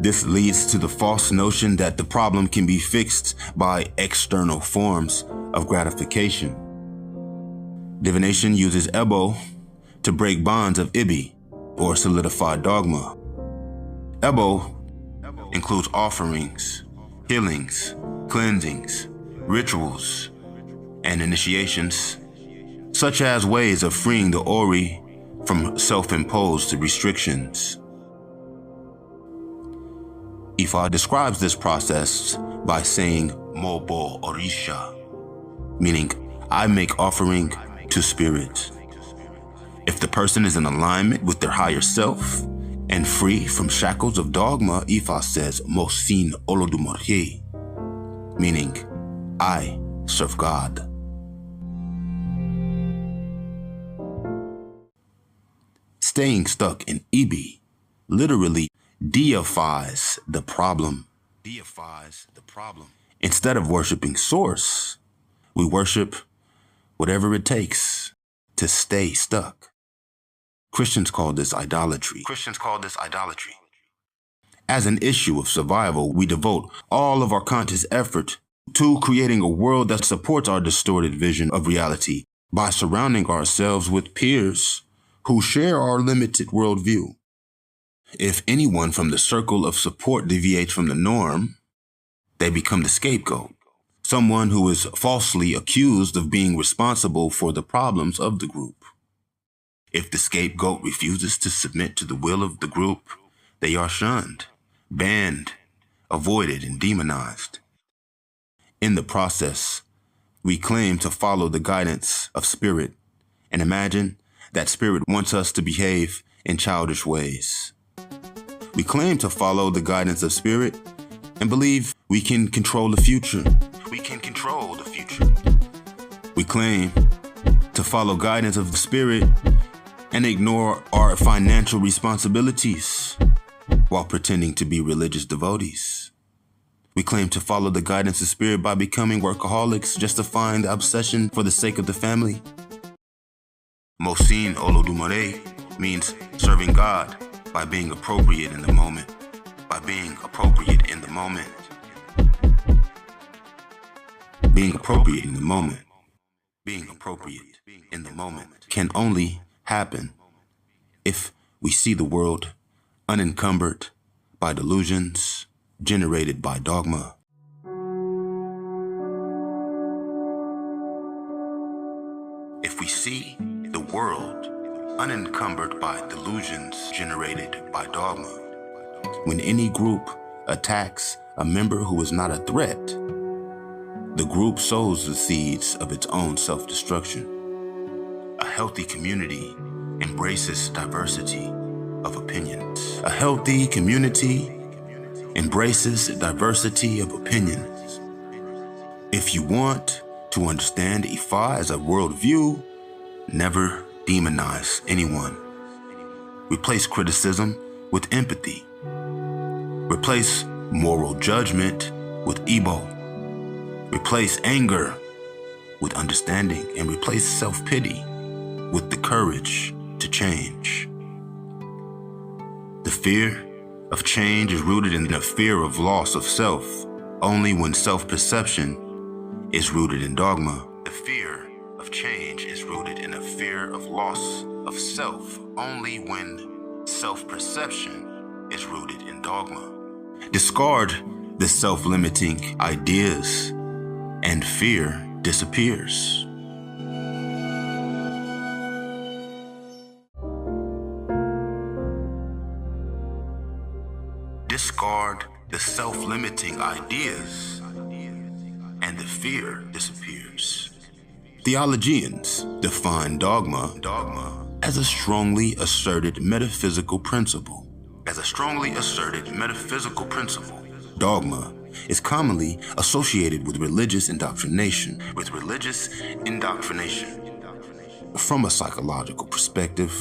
This leads to the false notion that the problem can be fixed by external forms of gratification. Divination uses Ebo to break bonds of Ibi, or solidify dogma. Ebo includes offerings, healings, cleansings, rituals, and initiations, such as ways of freeing the ORI from self-imposed restrictions. Ifa describes this process by saying Mobo Orisha, meaning I make offering to spirit. If the person is in alignment with their higher self and free from shackles of dogma, Ifa says Mosin Olodumare, meaning I serve God. Staying stuck in Ibi literally deifies the problem. Instead of worshiping Source, we worship whatever it takes to stay stuck. Christians call this idolatry. As an issue of survival, we devote all of our conscious effort to creating a world that supports our distorted vision of reality by surrounding ourselves with peers who share our limited worldview. If anyone from the circle of support deviates from the norm, they become the scapegoat, someone who is falsely accused of being responsible for the problems of the group. If the scapegoat refuses to submit to the will of the group, they are shunned, banned, avoided, and demonized. In the process, we claim to follow the guidance of Spirit and imagine that Spirit wants us to behave in childish ways. We claim to follow the guidance of Spirit and believe we can control the future. We claim to follow guidance of the Spirit and ignore our financial responsibilities while pretending to be religious devotees. We claim to follow the guidance of Spirit by becoming workaholics, justifying the obsession for the sake of the family. Mosin Olodumare means serving God by being appropriate in the moment. being appropriate in the moment. Being appropriate in the moment can only happen if we see the world unencumbered by delusions generated by dogma. If we see the world unencumbered by delusions generated by dogma, when any group attacks a member who is not a threat, the group sows the seeds of its own self-destruction. A healthy community embraces diversity of opinions. A healthy community embraces diversity of opinions. If you want to understand Ifa as a worldview, never demonize anyone. Replace criticism with empathy. Replace moral judgment with Igbo. Replace anger with understanding, and replace self-pity with the courage to change. The fear of change is rooted in a fear of loss of self. Only when self-perception is rooted in dogma. The fear of change is rooted in a fear of loss of self. Only when self-perception is rooted in dogma. Discard the self-limiting ideas and fear disappears. Discard the self-limiting ideas and the fear disappears. Theologians define dogma as a strongly asserted metaphysical principle. Dogma is commonly associated with religious indoctrination. From a psychological perspective,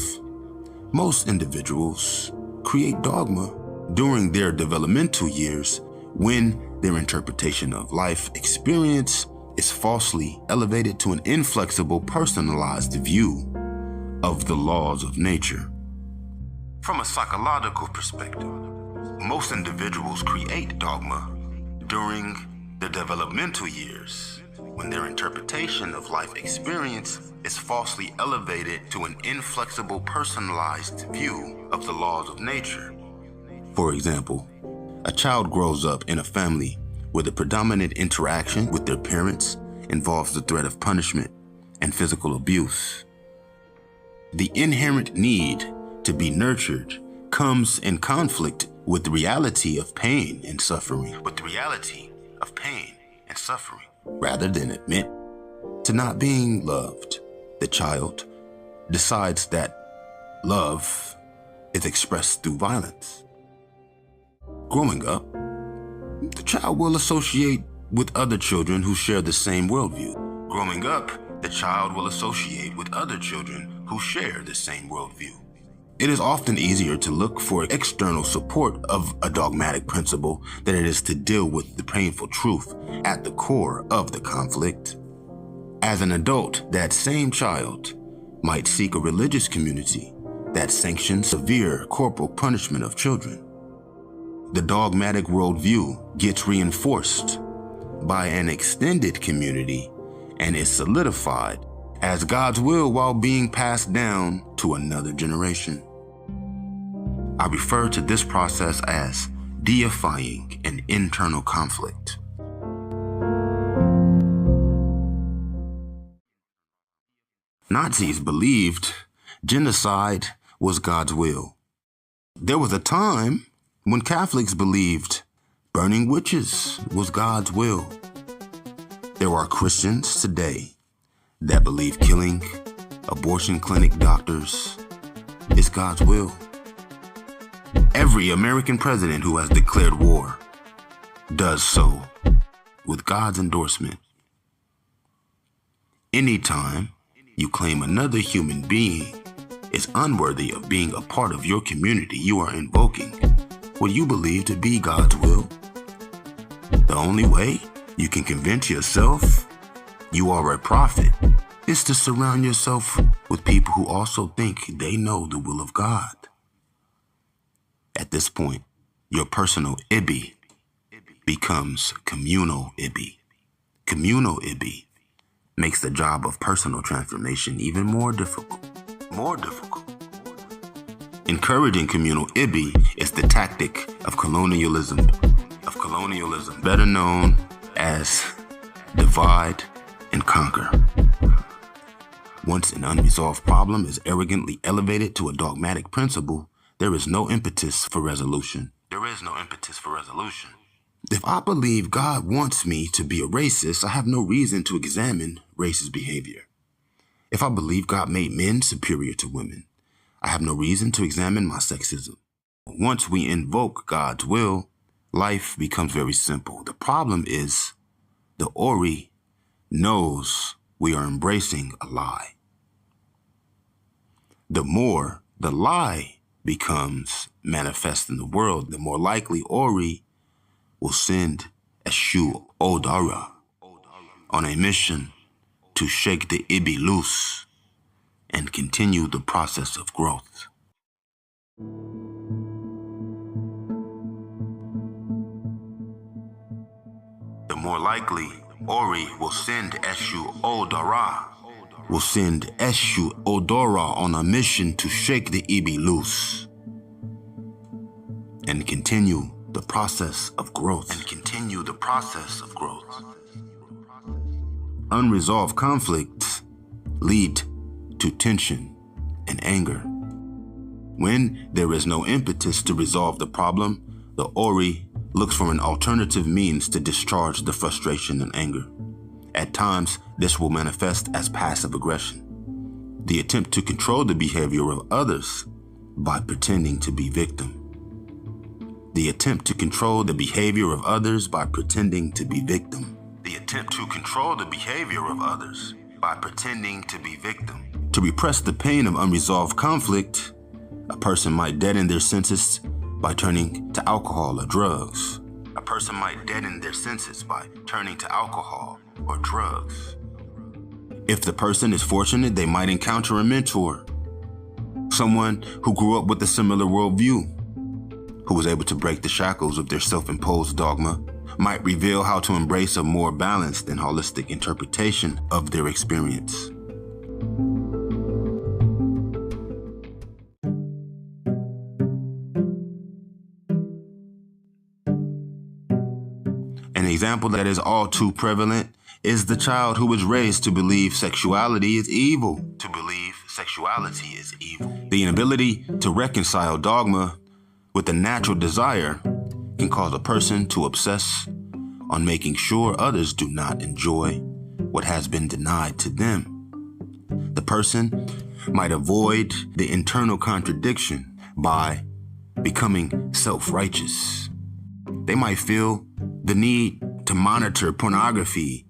most individuals create dogma during their developmental years when their interpretation of life experience is falsely elevated to an inflexible, personalized view of the laws of nature. From a psychological perspective, most individuals create dogma during their developmental years when their interpretation of life experience is falsely elevated to an inflexible, personalized view of the laws of nature. For example, a child grows up in a family where the predominant interaction with their parents involves the threat of punishment and physical abuse. The inherent need to be nurtured comes in conflict with the reality of pain and suffering. Rather than admit to not being loved, the child decides that love is expressed through violence. Growing up, the child will associate with other children who share the same worldview. It is often easier to look for external support of a dogmatic principle than it is to deal with the painful truth at the core of the conflict. As an adult, that same child might seek a religious community that sanctions severe corporal punishment of children. The dogmatic worldview gets reinforced by an extended community and is solidified as God's will while being passed down to another generation. I refer to this process as deifying an internal conflict. Nazis believed genocide was God's will. There was a time when Catholics believed burning witches was God's will. There are Christians today that believe killing abortion clinic doctors is God's will. Every American president who has declared war does so with God's endorsement. Anytime you claim another human being is unworthy of being a part of your community, you are invoking what you believe to be God's will. The only way you can convince yourself you are a prophet is to surround yourself with people who also think they know the will of God. At this point, your personal Ibi becomes communal Ibi. Communal Ibi makes the job of personal transformation even more difficult. Encouraging communal Ibi is the tactic of colonialism, better known as divide and conquer. Once an unresolved problem is arrogantly elevated to a dogmatic principle, there is no impetus for resolution. If I believe God wants me to be a racist, I have no reason to examine racist behavior. If I believe God made men superior to women, I have no reason to examine my sexism. Once we invoke God's will, life becomes very simple. The problem is the ORI knows we are embracing a lie. The more the lie becomes manifest in the world, the more likely ORI will send Eshu Odara on a mission to shake the Ibi loose and continue the process of growth. The more likely ORI will send Eshu Odara on a mission to shake the Ibi loose and continue the process of growth. Unresolved conflicts lead to tension and anger. When there is no impetus to resolve the problem, the ORI looks for an alternative means to discharge the frustration and anger. At times, this will manifest as passive aggression, the attempt to control the behavior of others by pretending to be victim. The attempt to control the behavior of others by pretending to be victim. To repress the pain of unresolved conflict, a person might deaden their senses by turning to alcohol or drugs. If the person is fortunate, they might encounter a mentor, someone who grew up with a similar worldview, who was able to break the shackles of their self-imposed dogma, might reveal how to embrace a more balanced and holistic interpretation of their experience. An example that is all too prevalent is the child who was raised to believe sexuality is evil. The inability to reconcile dogma with a natural desire can cause a person to obsess on making sure others do not enjoy what has been denied to them. The person might avoid the internal contradiction by becoming self-righteous. They might feel the need to monitor pornography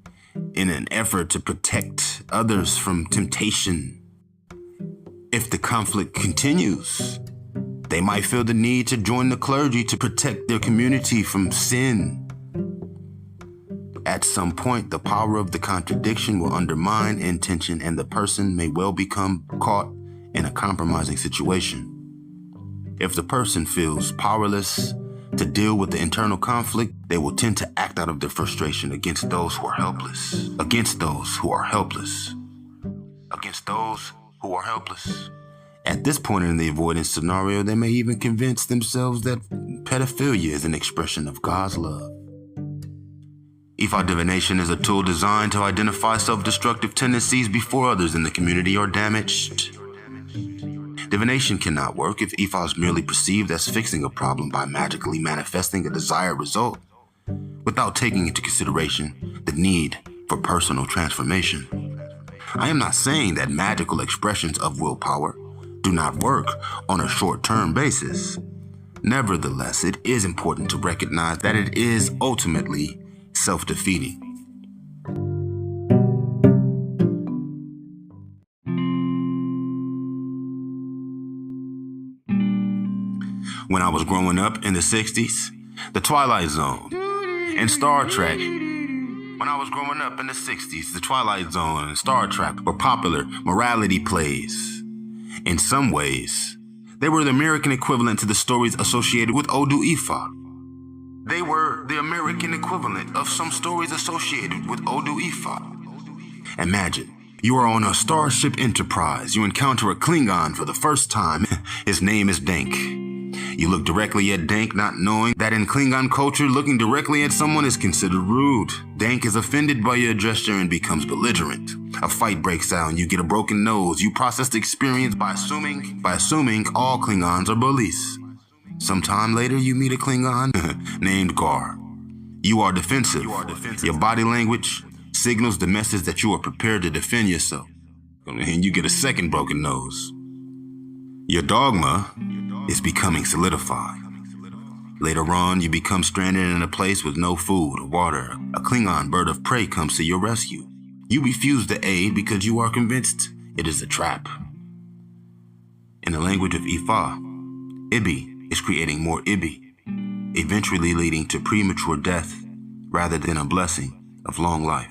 in an effort to protect others from temptation. If the conflict continues, they might feel the need to join the clergy to protect their community from sin. At some point, the power of the contradiction will undermine intention, and the person may well become caught in a compromising situation. If the person feels powerless to deal with the internal conflict, they will tend to act out of their frustration against those who are helpless. At this point in the avoidance scenario, they may even convince themselves that pedophilia is an expression of God's love. Ifa divination is a tool designed to identify self-destructive tendencies before others in the community are damaged. Divination cannot work if Ifa is merely perceived as fixing a problem by magically manifesting a desired result, without taking into consideration the need for personal transformation. I am not saying that magical expressions of willpower do not work on a short-term basis. Nevertheless, it is important to recognize that it is ultimately self-defeating. When I was growing up in the 60s, the Twilight Zone and Star Trek were popular morality plays. In some ways, they were the American equivalent to the stories associated with Odu Ifa. They were the American equivalent of some stories associated with Odu Ifa. Imagine, you are on a Starship Enterprise. You encounter a Klingon for the first time. His name is Dank. You look directly at Dank, not knowing that in Klingon culture, looking directly at someone is considered rude. Dank is offended by your gesture and becomes belligerent. A fight breaks out and you get a broken nose. You process the experience by assuming all Klingons are bullies. Sometime later, you meet a Klingon named Gar. You are defensive. Your body language signals the message that you are prepared to defend yourself. And you get a second broken nose. Your dogma is becoming solidified. Later on, you become stranded in a place with no food or water. A Klingon bird of prey comes to your rescue. You refuse to aid because you are convinced it is a trap. In the language of Ifa, Ibi is creating more Ibi, eventually leading to premature death rather than a blessing of long life.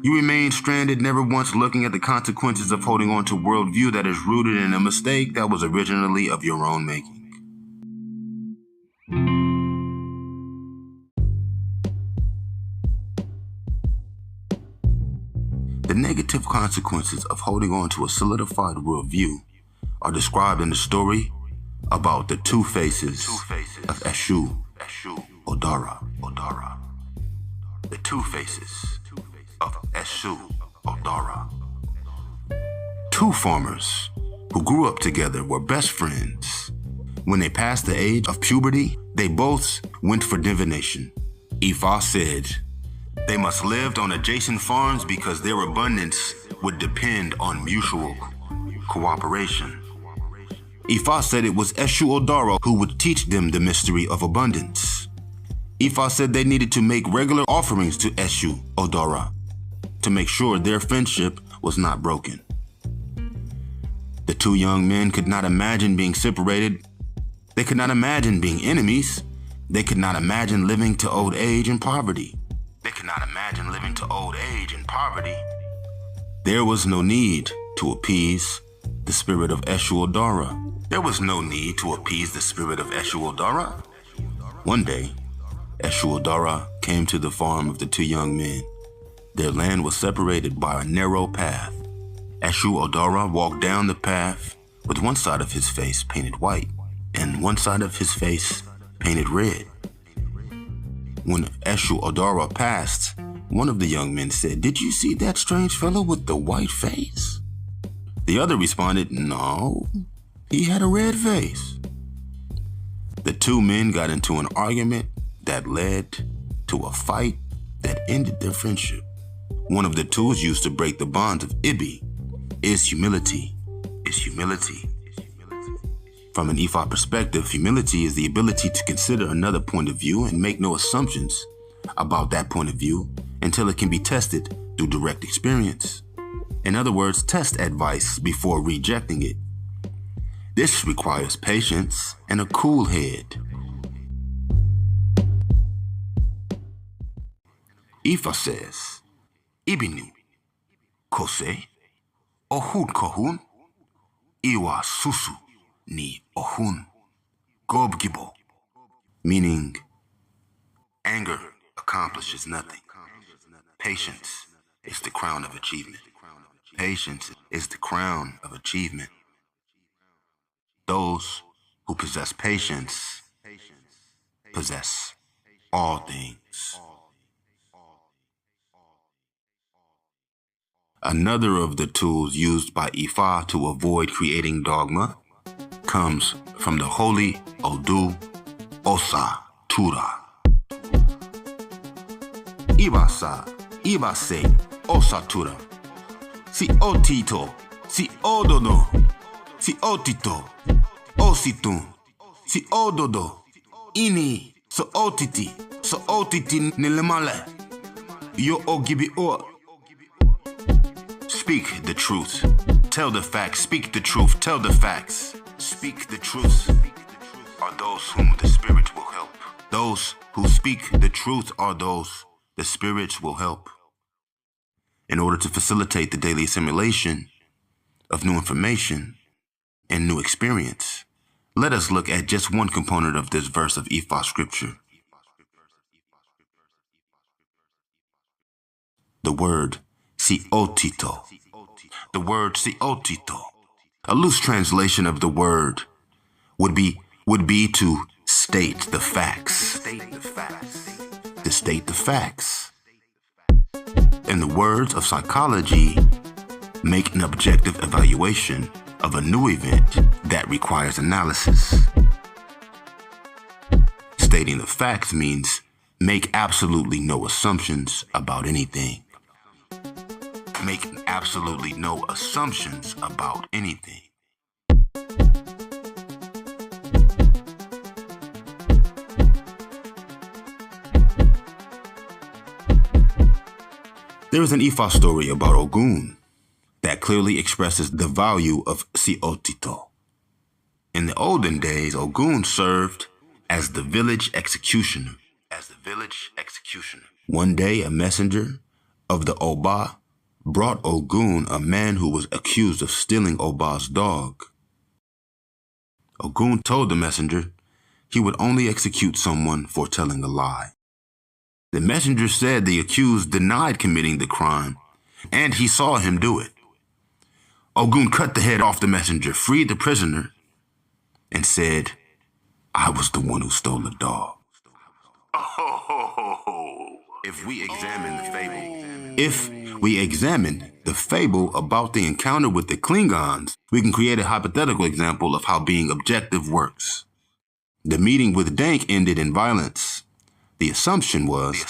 You remain stranded, never once looking at the consequences of holding on to a worldview that is rooted in a mistake that was originally of your own making. The negative consequences of holding on to a solidified worldview are described in the story about the two faces of Eshu Odara. The two faces of Eshu Odara. Two farmers who grew up together were best friends. When they passed the age of puberty, they both went for divination. Ifa said they must live on adjacent farms because their abundance would depend on mutual cooperation. Ifa said it was Eshu Odara who would teach them the mystery of abundance. Ifa said they needed to make regular offerings to Eshu Odara to make sure their friendship was not broken. The two young men could not imagine being separated. They could not imagine being enemies. They could not imagine living to old age in poverty. There was no need to appease the spirit of Eshu Odara. One day, Eshu Odara came to the farm of the two young men. Their land was separated by a narrow path. Eshu Odara walked down the path with one side of his face painted white and one side of his face painted red. When Eshu Odara passed, one of the young men said, "Did you see that strange fellow with the white face?" The other responded, "No, he had a red face." The two men got into an argument that led to a fight that ended their friendship. One of the tools used to break the bonds of Ibi is humility. From an Ifa perspective, humility is the ability to consider another point of view and make no assumptions about that point of view until it can be tested through direct experience. In other words, test advice before rejecting it. This requires patience and a cool head. Ifa says, "Ibinu, kose, ohun kohun, iwa susu ni ohun, gobgibo," meaning anger accomplishes nothing. Patience is the crown of achievement. Those who possess patience possess all things. Another of the tools used by Ifa to avoid creating dogma comes from the holy Odu Osa Tura. Ibase Osa Tura. Si otito, si ododo, si otito, ositun, si ododo, ini, so otiti nilemale, yo ogibi o. Speak the truth. Tell the facts. Speak the truth. Tell the facts. Speak the truth are those whom the Spirit will help. Those who speak the truth are those the Spirit will help. In order to facilitate the daily assimilation of new information and new experience, Let us look at just one component of this verse of Ifa scripture. The word siotito. The word siotito. A loose translation of the word would be to state the facts. To state the facts. In the words of psychology, make an objective evaluation of a new event that requires analysis. Stating the facts means make absolutely no assumptions about anything. Make absolutely no assumptions about anything. There is an Ifa story about Ogun that clearly expresses the value of siotito. In the olden days, Ogun served as the village executioner. One day, a messenger of the Oba brought Ogun a man who was accused of stealing Oba's dog. Ogun told the messenger he would only execute someone for telling a lie. The messenger said the accused denied committing the crime, and he saw him do it. Ogun cut the head off the messenger, freed the prisoner, and said, "I was the one who stole the dog." If we examine the fable about the encounter with the Klingons, we can create a hypothetical example of how being objective works. The meeting with Dank ended in violence. The assumption was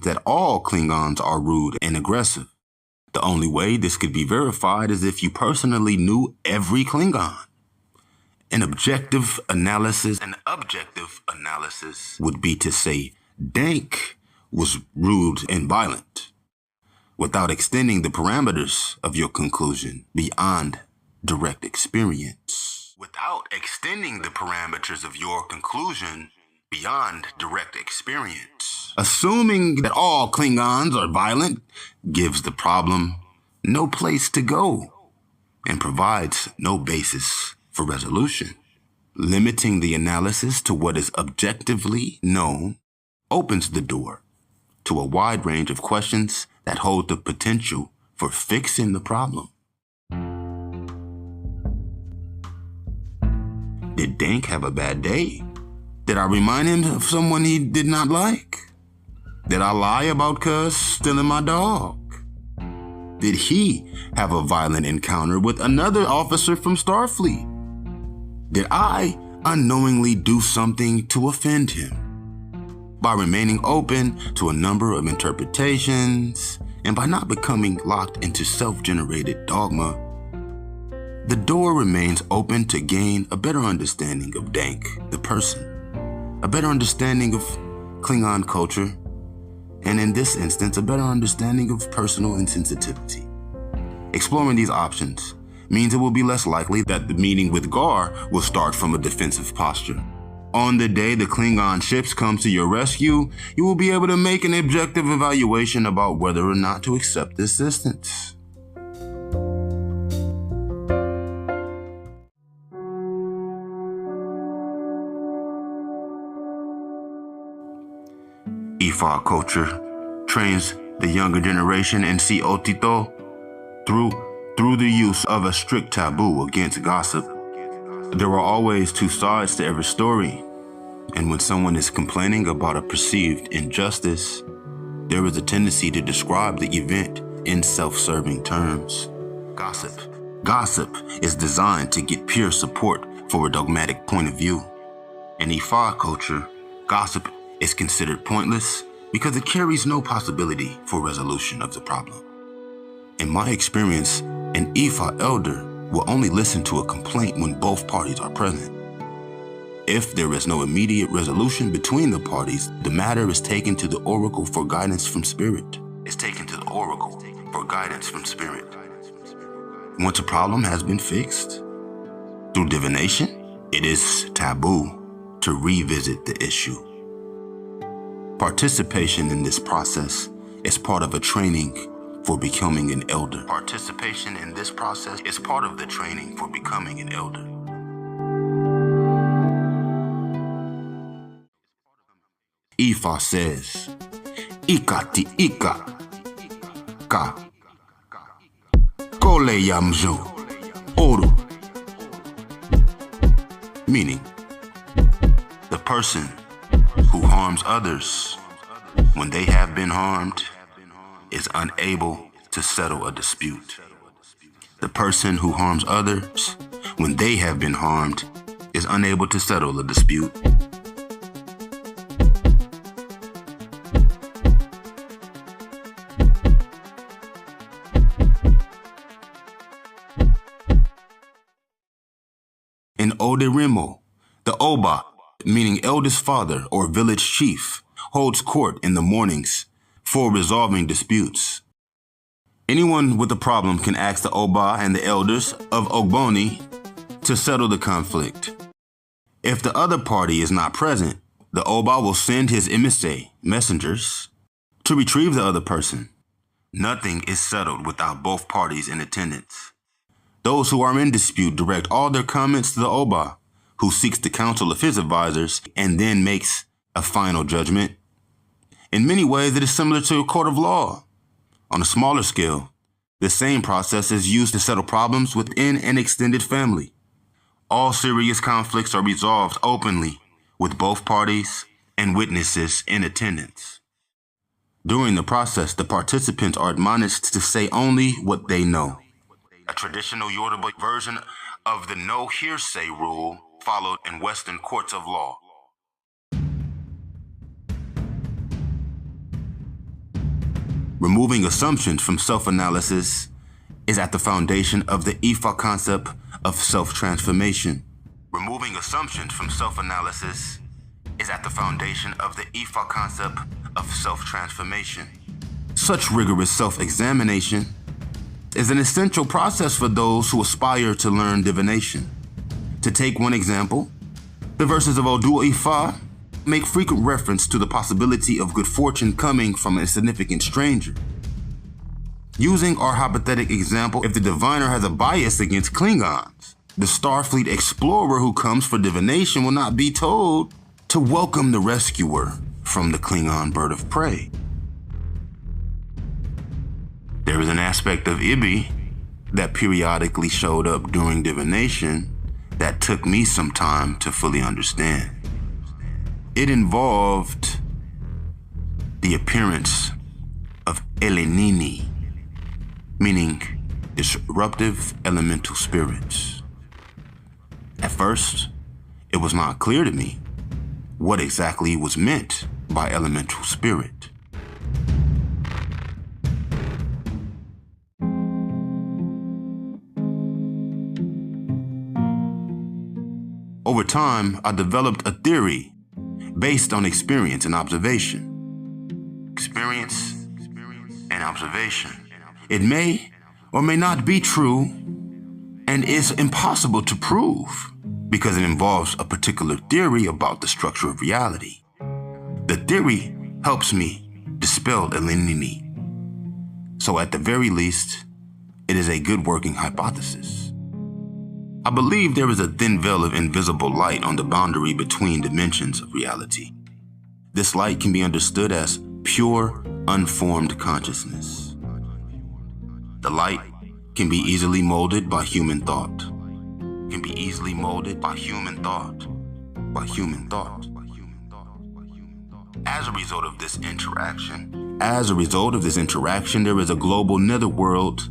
that all Klingons are rude and aggressive. The only way this could be verified is if you personally knew every Klingon. An objective analysis would be to say Dank was rude and violent, without extending the parameters of your conclusion beyond direct experience. Assuming that all Klingons are violent gives the problem no place to go and provides no basis for resolution. Limiting the analysis to what is objectively known opens the door to a wide range of questions that hold the potential for fixing the problem. Did Dank have a bad day? Did I remind him of someone he did not like? Did I lie about Cuz stealing my dog? Did he have a violent encounter with another officer from Starfleet? Did I unknowingly do something to offend him? By remaining open to a number of interpretations and by not becoming locked into self-generated dogma, the door remains open to gain a better understanding of Dank, the person, a better understanding of Klingon culture, and in this instance, a better understanding of personal insensitivity. Exploring these options means it will be less likely that the meeting with Gar will start from a defensive posture. On the day the Klingon ships come to your rescue, you will be able to make an objective evaluation about whether or not to accept assistance. Ifa culture trains the younger generation in siotito through the use of a strict taboo against gossip. There are always two sides to every story, and when someone is complaining about a perceived injustice, there is a tendency to describe the event in self-serving terms. Gossip is designed to get peer support for a dogmatic point of view. In Ifa culture, gossip is considered pointless because it carries no possibility for resolution of the problem. In my experience, an Ifa elder will only listen to a complaint when both parties are present. If there is no immediate resolution between the parties, the matter is taken to the oracle for guidance from spirit. Once a problem has been fixed, through divination, it is taboo to revisit the issue. Participation in this process is part of a training for becoming an elder. Participation in this process is part of the training for becoming an elder. Ifa says, Ikati Ika Ka Cali'sKALYPZO ORI, meaning the person who harms others when they have been harmed is unable to settle a dispute. The person who harms others when they have been harmed is unable to settle a dispute. In Oderimo, the Oba, meaning eldest father or village chief, holds court in the mornings for resolving disputes. Anyone with a problem can ask the Oba and the elders of Ogboni to settle the conflict. If the other party is not present, the Oba will send his emissary, messengers, to retrieve the other person. Nothing is settled without both parties in attendance. Those who are in dispute direct all their comments to the Oba, who seeks the counsel of his advisors and then makes a final judgment. In many ways, it is similar to a court of law. On a smaller scale, the same process is used to settle problems within an extended family. All serious conflicts are resolved openly with both parties and witnesses in attendance. During the process, the participants are admonished to say only what they know. A traditional Yoruba version of the no hearsay rule followed in Western courts of law. Removing assumptions from self-analysis is at the foundation of the Ifa concept of self-transformation. Removing assumptions from self-analysis is at the foundation of the Ifa concept of self-transformation. Such rigorous self-examination is an essential process for those who aspire to learn divination. To take one example, the verses of Odu Ifa make frequent reference to the possibility of good fortune coming from a significant stranger. Using our hypothetical example, if the diviner has a bias against Klingons, the Starfleet explorer who comes for divination will not be told to welcome the rescuer from the Klingon bird of prey. There is an aspect of Ibi that periodically showed up during divination that took me some time to fully understand. It involved the appearance of Elenini, meaning disruptive elemental spirits. At first, it was not clear to me what exactly was meant by elemental spirit. Over time, I developed a theory based on experience and observation. Experience and observation. It may or may not be true and is impossible to prove because it involves a particular theory about the structure of reality. The theory helps me dispel Elenini. So at the very least, it is a good working hypothesis. I believe there is a thin veil of invisible light on the boundary between dimensions of reality. This light can be understood as pure, unformed consciousness. The light can be easily molded by human thought. Can be easily molded by human thought. By human thought. As a result of this interaction, there is a global netherworld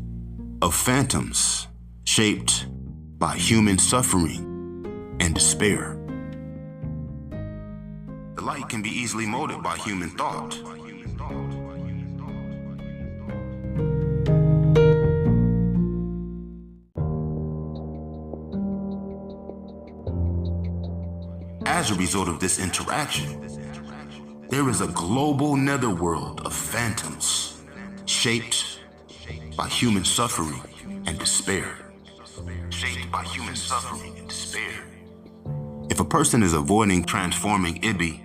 of phantoms shaped by human suffering and despair. The light can be easily molded by human thought. As a result of this interaction, there is a global netherworld of phantoms shaped by human suffering and despair. Shaped by human suffering and despair. If a person is avoiding transforming Ibi,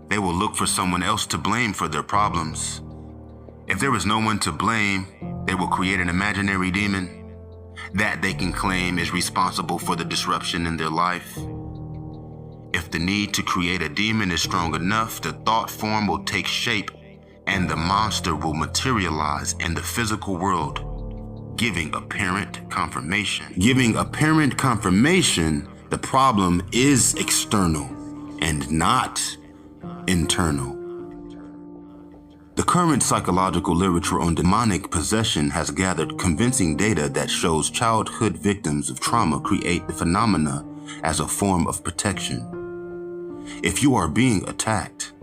they will look for someone else to blame for their problems. If there is no one to blame, they will create an imaginary demon that they can claim is responsible for the disruption in their life. If the need to create a demon is strong enough, the thought form will take shape and the monster will materialize in the physical world, giving apparent confirmation. Giving apparent confirmation, the problem is external and not internal. The current psychological literature on demonic possession has gathered convincing data that shows childhood victims of trauma create the phenomena as a form of protection. If you are being attacked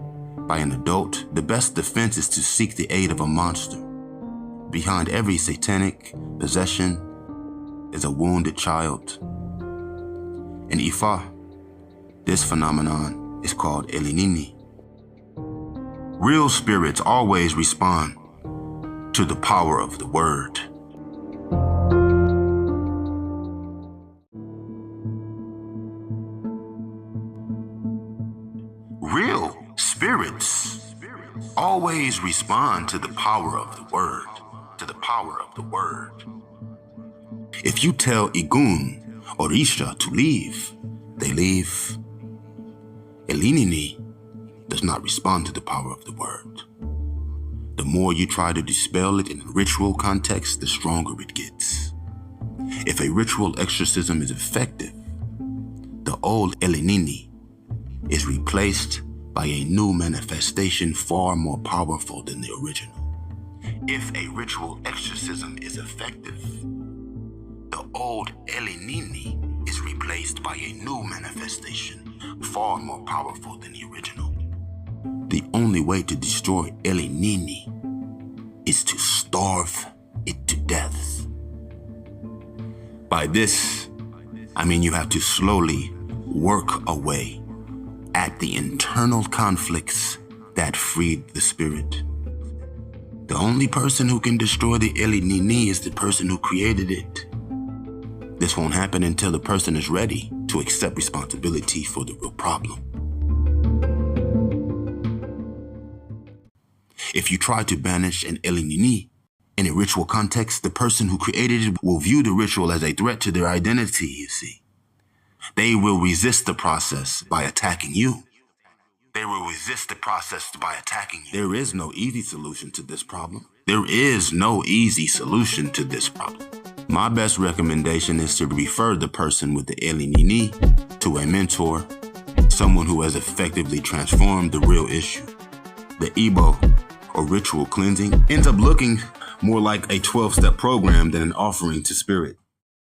by an adult, the best defense is to seek the aid of a monster. Behind every satanic possession is a wounded child. In Ifa, this phenomenon is called Elinini. Real spirits always respond to the power of the word. Real spirits always respond to the power of the word, to the power of the word. If you tell Igun or Isha to leave, they leave. Elinini does not respond to the power of the word. The more you try to dispel it in a ritual context, the stronger it gets. If a ritual exorcism is effective, the old Elinini is replaced by a new manifestation far more powerful than the original. If a ritual exorcism is effective, the old Elinini is replaced by a new manifestation far more powerful than the original. The only way to destroy Elinini is to starve it to death. By this, I mean you have to slowly work away at the internal conflicts that freed the spirit. The only person who can destroy the Elinini is the person who created it. This won't happen until the person is ready to accept responsibility for the real problem. If you try to banish an Elinini in a ritual context, the person who created it will view the ritual as a threat to their identity, you see. They will resist the process by attacking you. They will resist the process by attacking you. There is no easy solution to this problem. There is no easy solution to this problem. My best recommendation is to refer the person with the Elinini to a mentor, someone who has effectively transformed the real issue. The Igbo, or ritual cleansing, ends up looking more like a 12-step program than an offering to spirit.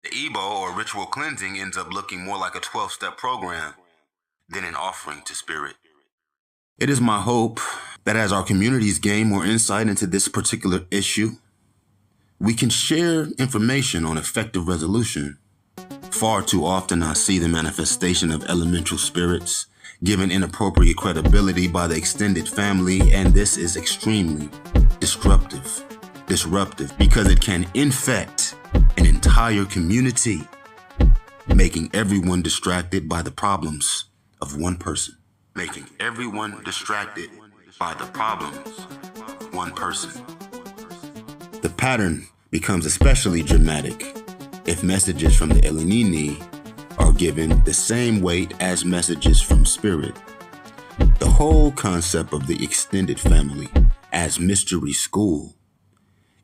The Igbo, or ritual cleansing, ends up looking more like a 12-step program than an offering to spirit. It is my hope that as our communities gain more insight into this particular issue, we can share information on effective resolution. Far too often I see the manifestation of elemental spirits given inappropriate credibility by the extended family, and this is extremely disruptive because it can infect an entire community, making everyone distracted by the problems of one person. Making everyone distracted by the problems of one person. The pattern becomes especially dramatic if messages from the Elinini are given the same weight as messages from spirit. The whole concept of the extended family as mystery school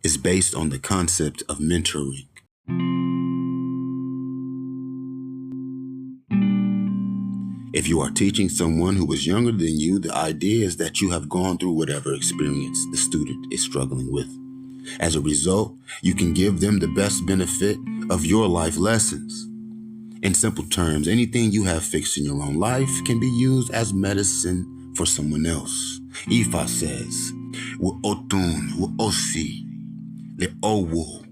is based on the concept of mentoring. If you are teaching someone who is younger than you, the idea is that you have gone through whatever experience the student is struggling with. As a result, you can give them the best benefit of your life lessons. In simple terms, anything you have fixed in your own life can be used as medicine for someone else. Ifa says, "Otun, osi, le owo,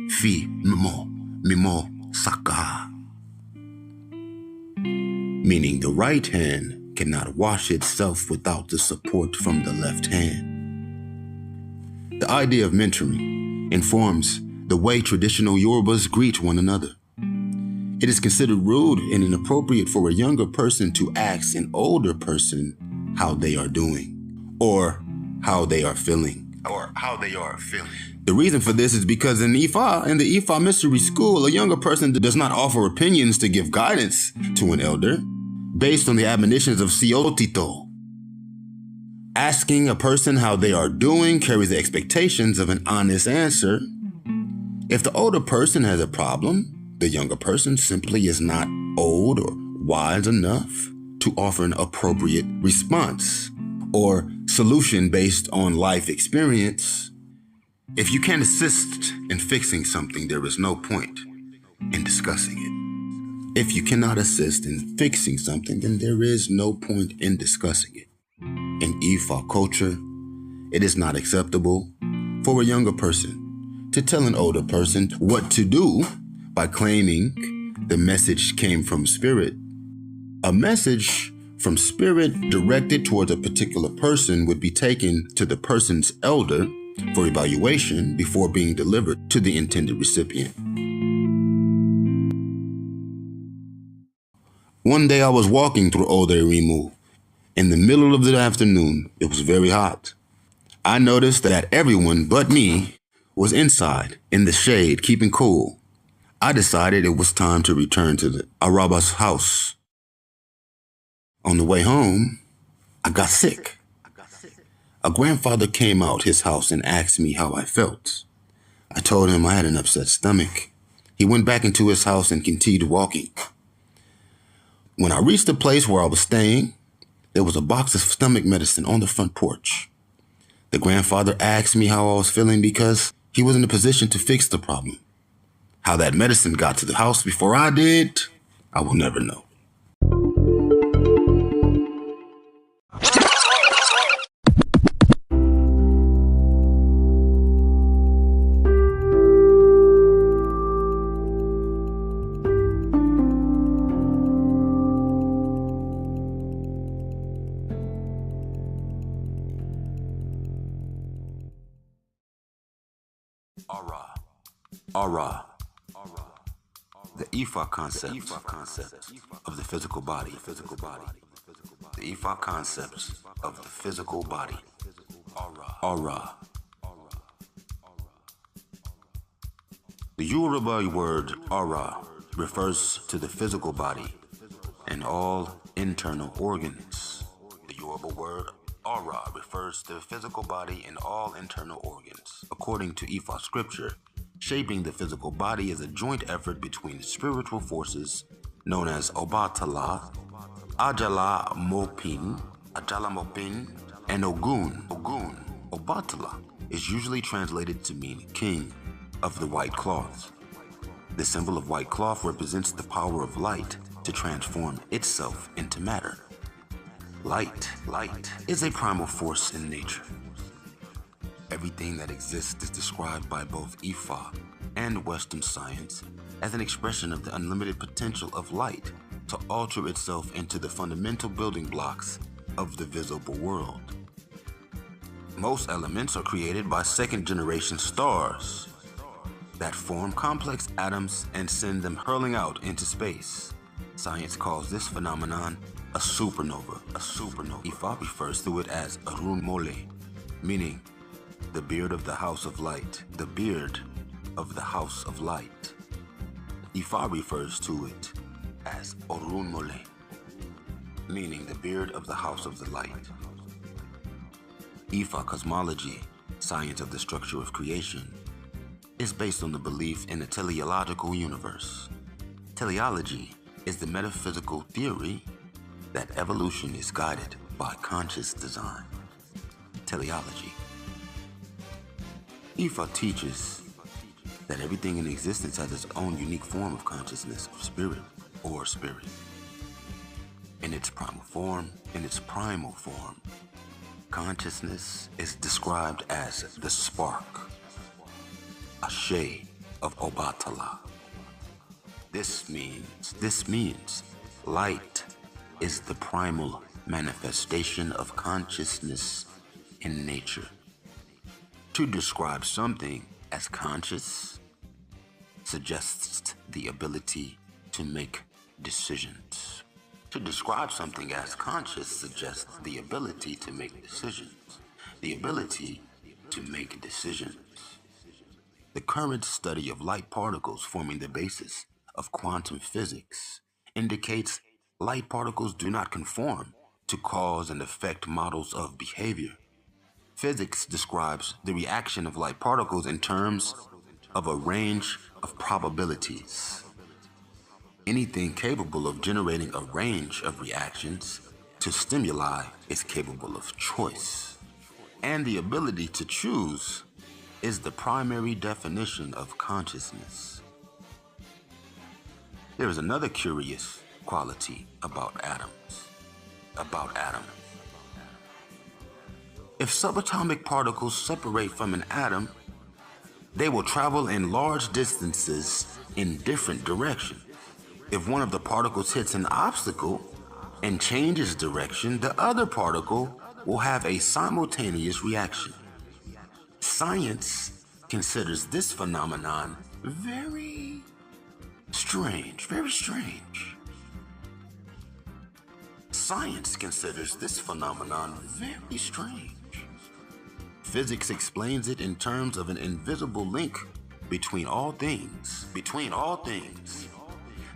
fi mimo saka." Meaning the right hand cannot wash itself without the support from the left hand. The idea of mentoring informs the way traditional Yorubas greet one another. It is considered rude and inappropriate for a younger person to ask an older person how they are doing, or how they are feeling. The reason for this is because in the Ifa mystery school, a younger person does not offer opinions to give guidance to an elder, based on the admonitions of Siotito. Asking a person how they are doing carries the expectations of an honest answer. If the older person has a problem, the younger person simply is not old or wise enough to offer an appropriate response or solution based on life experience. If you can't assist in fixing something, there is no point in discussing it. If you cannot assist in fixing something, then there is no point in discussing it. In Ifa culture, it is not acceptable for a younger person to tell an older person what to do by claiming the message came from spirit. A message from spirit directed towards a particular person would be taken to the person's elder for evaluation before being delivered to the intended recipient. One day I was walking through ORI. In the middle of the afternoon, it was very hot. I noticed that everyone but me was inside, in the shade, keeping cool. I decided it was time to return to the Araba's house. On the way home, I got sick. A grandfather came out his house and asked me how I felt. I told him I had an upset stomach. He went back into his house and continued walking. When I reached the place where I was staying, there was a box of stomach medicine on the front porch. The grandfather asked me how I was feeling because he was in a position to fix the problem. How that medicine got to the house before I did, I will never know. ORI. The Ifa concept of the physical body. The Ifa concepts of the physical body. ORI. The Yoruba word ORI refers to the physical body and all internal organs. The Yoruba word ORI refers to the physical body and all internal organs. According to Ifa scripture, shaping the physical body is a joint effort between spiritual forces known as Obatala, Ajala Mopin, and Ogun. Obatala is usually translated to mean king of the white cloth. The symbol of white cloth represents the power of light to transform itself into matter. Light is a primal force in nature. Everything that exists is described by both Ifa and Western science as an expression of the unlimited potential of light to alter itself into the fundamental building blocks of the visible world. Most elements are created by second-generation stars that form complex atoms and send them hurling out into space. Science calls this phenomenon a supernova. Ifa refers to it as Orunmole, meaning the beard of the house of light. The beard of the house of light. Ifa refers to it as Orunmole, meaning the beard of the house of the light. Ifa cosmology, science of the structure of creation, is based on the belief in a teleological universe. Teleology is the metaphysical theory that evolution is guided by conscious design. Teleology. Ifa teaches that everything in existence has its own unique form of consciousness, of spirit, or spirit. In its primal form, consciousness is described as the spark, a shade of Obatala. This means light is the primal manifestation of consciousness in nature. To describe something as conscious suggests the ability to make decisions. To describe something as conscious suggests the ability to make decisions. The ability to make decisions. The current study of light particles forming the basis of quantum physics indicates light particles do not conform to cause and effect models of behavior. Physics describes the reaction of light particles in terms of a range of probabilities. Anything capable of generating a range of reactions to stimuli is capable of choice. And the ability to choose is the primary definition of consciousness. There is another curious quality about atoms. If subatomic particles separate from an atom, they will travel in large distances in different directions. If one of the particles hits an obstacle and changes direction, the other particle will have a simultaneous reaction. Science considers this phenomenon very strange. Science considers this phenomenon very strange. Physics explains it in terms of an invisible link between all things.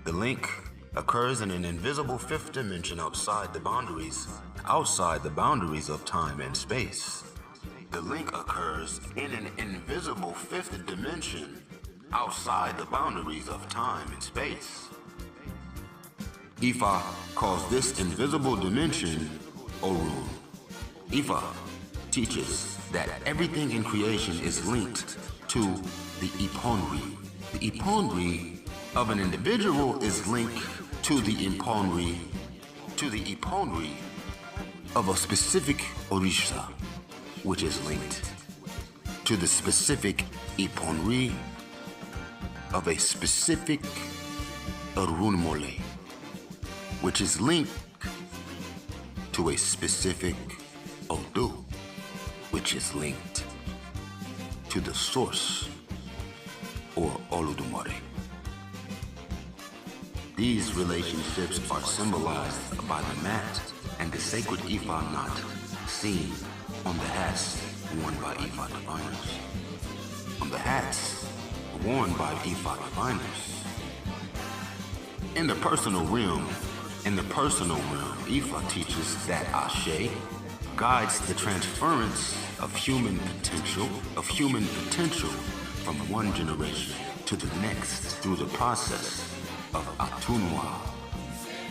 The link occurs in an invisible fifth dimension outside the boundaries of time and space. The link occurs in an invisible fifth dimension outside the boundaries of time and space. Ifa calls this invisible dimension ORI. Ifa teaches that everything in creation is linked to the Iponri. The Iponri of an individual is linked to the Iponri of a specific Orisha, which is linked to the specific Iponri of a specific Olodumare, which is linked to a specific Odu, which is linked to the source, or Olodumare. These relationships are symbolized by the mat and the sacred Ifa knot seen on the hats worn by Ifa diviners. On the hats worn by Ifa diviners. In the personal realm, Ifa teaches that Ashe guides the transference of human potential from one generation to the next through the process of Atunwa,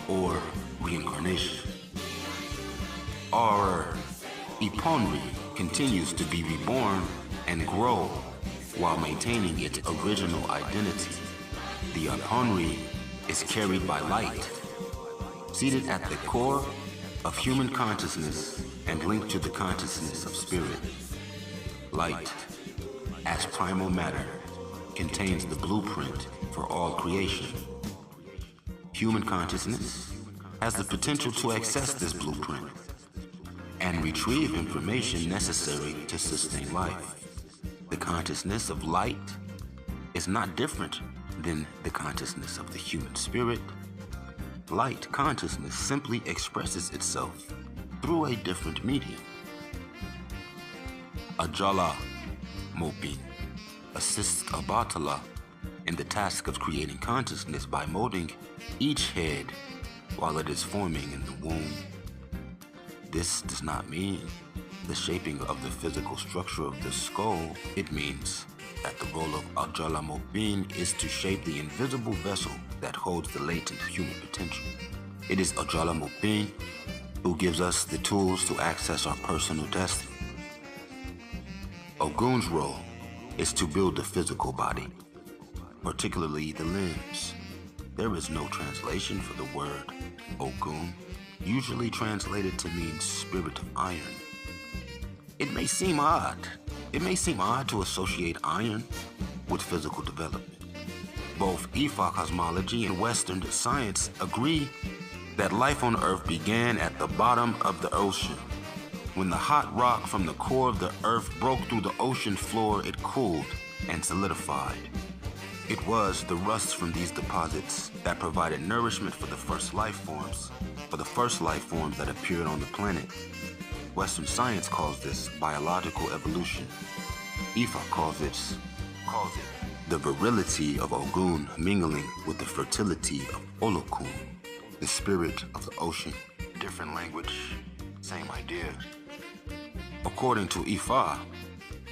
or reincarnation. Our Iponri continues to be reborn and grow while maintaining its original identity. The Iponri is carried by light, seated at the core of human consciousness and linked to the consciousness of spirit. Light, as primal matter, contains the blueprint for all creation. Human consciousness has the potential to access this blueprint and retrieve information necessary to sustain life. The consciousness of light is not different than the consciousness of the human spirit. Light consciousness simply expresses itself through a different medium. Ajala Mopin assists Abatala in the task of creating consciousness by molding each head while it is forming in the womb. This does not mean the shaping of the physical structure of the skull. It means that the role of Ajala Mopin is to shape the invisible vessel that holds the latent human potential. It is Ajala Mopin who gives us the tools to access our personal destiny. Ogun's role is to build the physical body, particularly the limbs. There is no translation for the word Ogun, usually translated to mean spirit of iron. It may seem odd to associate iron with physical development. Both Ifa cosmology and Western science agree that life on Earth began at the bottom of the ocean. When the hot rock from the core of the Earth broke through the ocean floor, it cooled and solidified. It was the rust from these deposits that provided nourishment for the first life forms that appeared on the planet. Western science calls this biological evolution. Ifa calls it the virility of Ogun mingling with the fertility of Olokun. the spirit of the ocean. Different language, same idea. According to Ifa,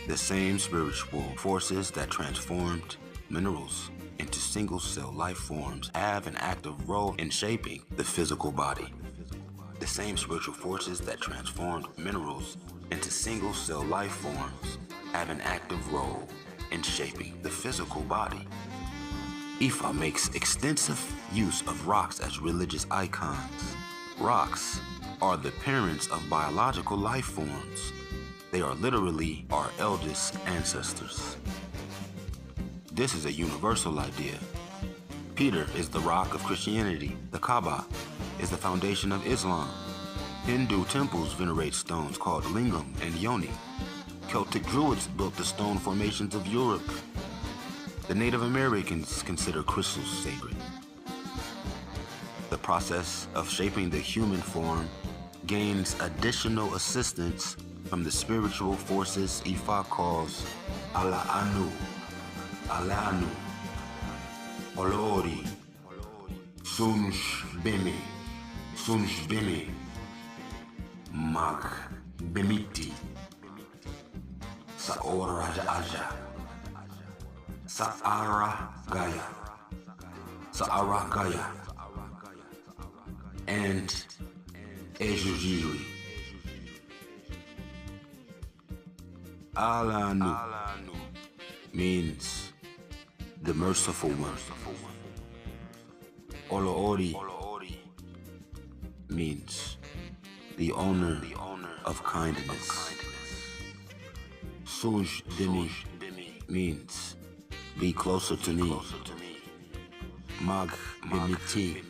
the same spiritual forces that transformed minerals into single-cell life forms have an active role in shaping the physical body. The same spiritual forces that transformed minerals into single-cell life forms have an active role in shaping the physical body. Ifa makes extensive use of rocks as religious icons. Rocks are the parents of biological life forms. They are literally our eldest ancestors. This is a universal idea. Peter is the rock of Christianity. The Kaaba is the foundation of Islam. Hindu temples venerate stones called lingam and yoni. Celtic Druids built the stone formations of Europe. The Native Americans consider crystals sacred. The process of shaping the human form gains additional assistance from the spiritual forces Ifa calls Ala-Anu, Ala-Anu, Olori, Sunsh-Beme, Sunsh-Beme, Mag-Bemiti, Saoraja-Aja, Sa'ara-Gaya, Sa'ara-Gaya, and Ejujiri. Ala-Anu means the merciful one. Olo-Ori means the owner of kindness. Suj-Demi means be closer to me. Mag-Bemiti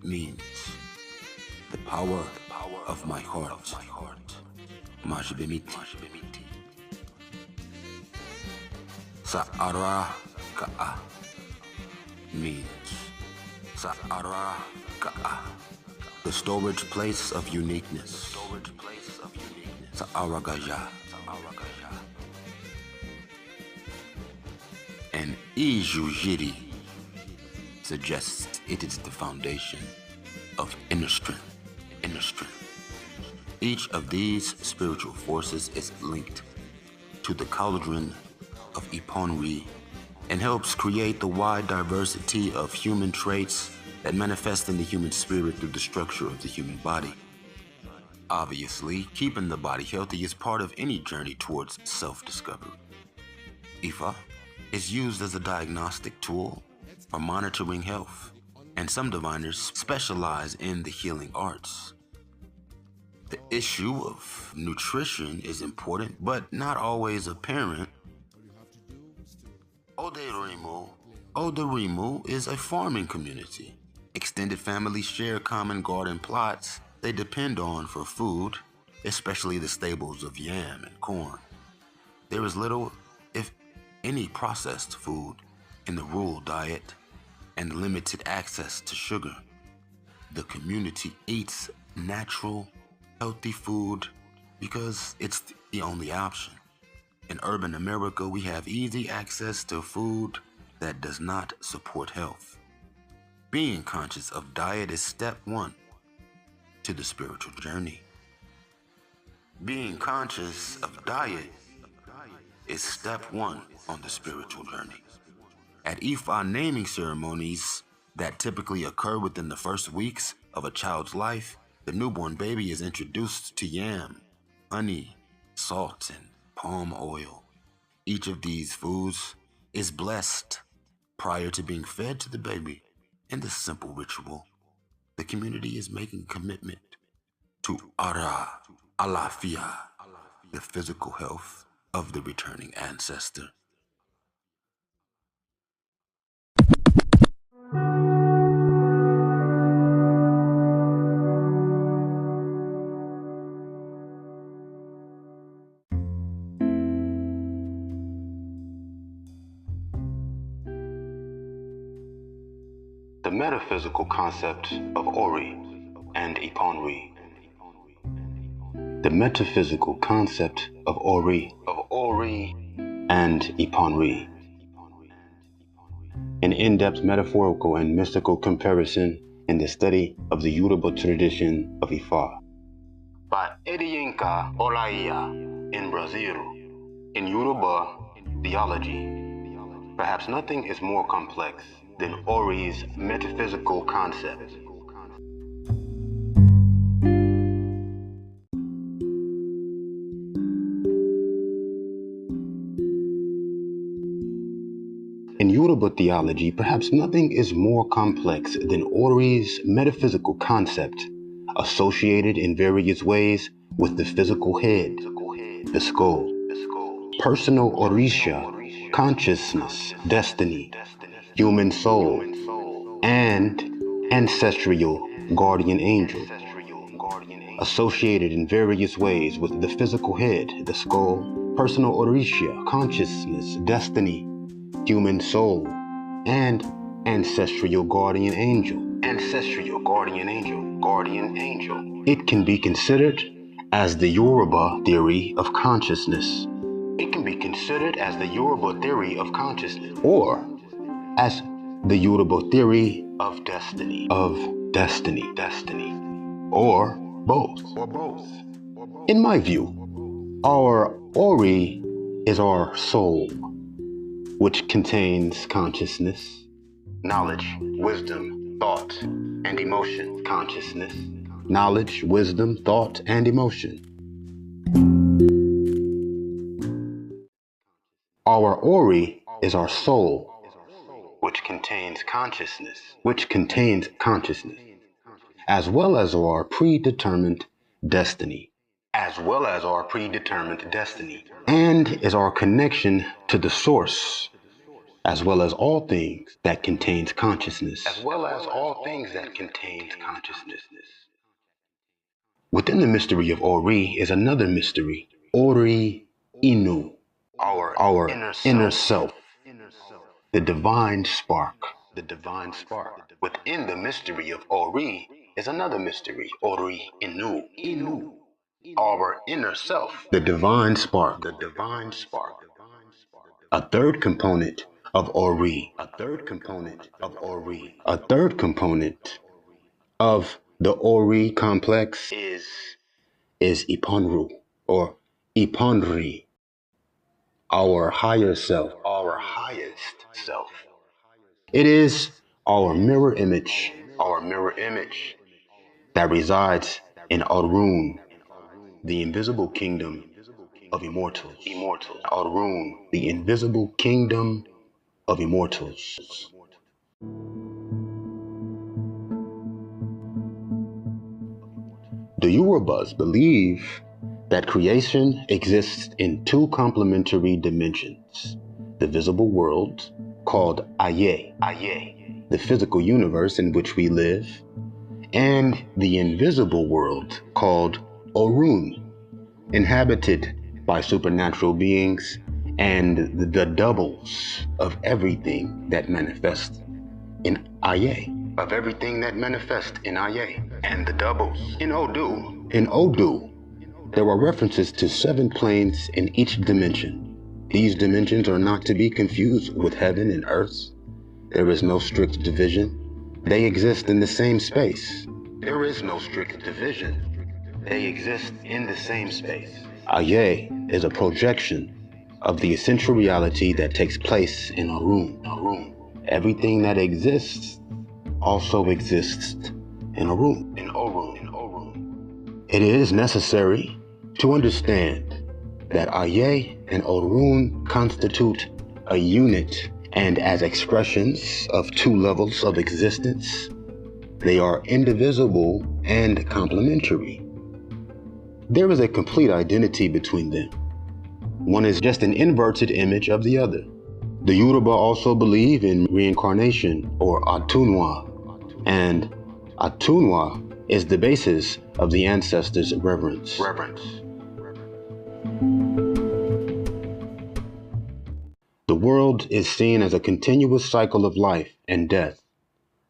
means the power of my heart. Maj-Bemiti. Sa'ara-Ka'a means Sa'ara-Ka'a, the storage place of uniqueness. Sa'ara-Gaya. And Ijujiri suggests it is the foundation of inner strength. Each of these spiritual forces is linked to the cauldron of Iponri and helps create the wide diversity of human traits that manifest in the human spirit through the structure of the human body. Obviously, keeping the body healthy is part of any journey towards self-discovery. Ifa is used as a diagnostic tool for monitoring health, and some diviners specialize in the healing arts. The issue of nutrition is important, but not always apparent. Olodumare is a farming community. Extended families share common garden plots they depend on for food, especially the staples of yam and corn. There is little, if any, processed food in the rural diet and limited access to sugar. The community eats natural, healthy food because it's the only option. In urban America, we have easy access to food that does not support health. Being conscious of diet is step one to the spiritual journey. Being conscious of diet is step one on the spiritual journey. At Ifa naming ceremonies that typically occur within the first weeks of a child's life, the newborn baby is introduced to yam, honey, salt, and palm oil. Each of these foods is blessed prior to being fed to the baby. In this simple ritual, the community is making a commitment to Ara Alafia, the physical health of the returning ancestor. The metaphysical concept of ORI and Iponri. The metaphysical concept of ORI and Iponri. An in-depth metaphorical and mystical comparison in the study of the Yoruba tradition of Ifa. By Ediyinka Olaiya in Brazil. In Yoruba theology, perhaps nothing is more complex than ORI's metaphysical concept. In Yoruba theology, perhaps nothing is more complex than ORI's metaphysical concept, associated in various ways with the physical head, the skull, personal orisha, consciousness, destiny, human soul, and ancestral guardian angel, associated in various ways with the physical head, the skull, personal orisha, consciousness, destiny, human soul, and ancestral guardian angel. Guardian angel. It can be considered as the Yoruba theory of consciousness. Or as the Yoruba theory of destiny. Or both. In my view, our Ori is our soul, which contains consciousness, knowledge, wisdom, thought, and emotion. Consciousness, knowledge, wisdom, thought, and emotion. Our Ori is our soul, which contains consciousness, as well as our predetermined destiny, and is our connection to the source, as well as all things that contains consciousness. Within the mystery of Ori is another mystery, Ori Inu, our inner self, the divine spark. Within the mystery of Ori is another mystery, Ori Inu, our inner self, the divine spark. A third component of Ori, a third component of the Ori complex is Iponru, or Iponri, our higher self, our highest self. It is our mirror image that resides in Arun, the invisible kingdom of immortals. Arun, the invisible kingdom of immortals. The Yorubas believe that creation exists in two complementary dimensions: the visible world, called Aye, the physical universe in which we live, and the invisible world, called Orun, inhabited by supernatural beings and the doubles of everything that manifests in Aye. And the doubles. In Odu, there are references to 7 planes in each dimension. These dimensions are not to be confused with heaven and earth. There is no strict division. They exist in the same space. Aye is a projection of the essential reality that takes place in Arun. Everything that exists also exists in Arun. It is necessary to understand that Aye and Orun constitute a unit, and as expressions of 2 levels of existence, they are indivisible and complementary. There is a complete identity between them. One is just an inverted image of the other. The Yoruba also believe in reincarnation, or Atunwa, and Atunwa is the basis of the ancestors' reverence. The world is seen as a continuous cycle of life and death,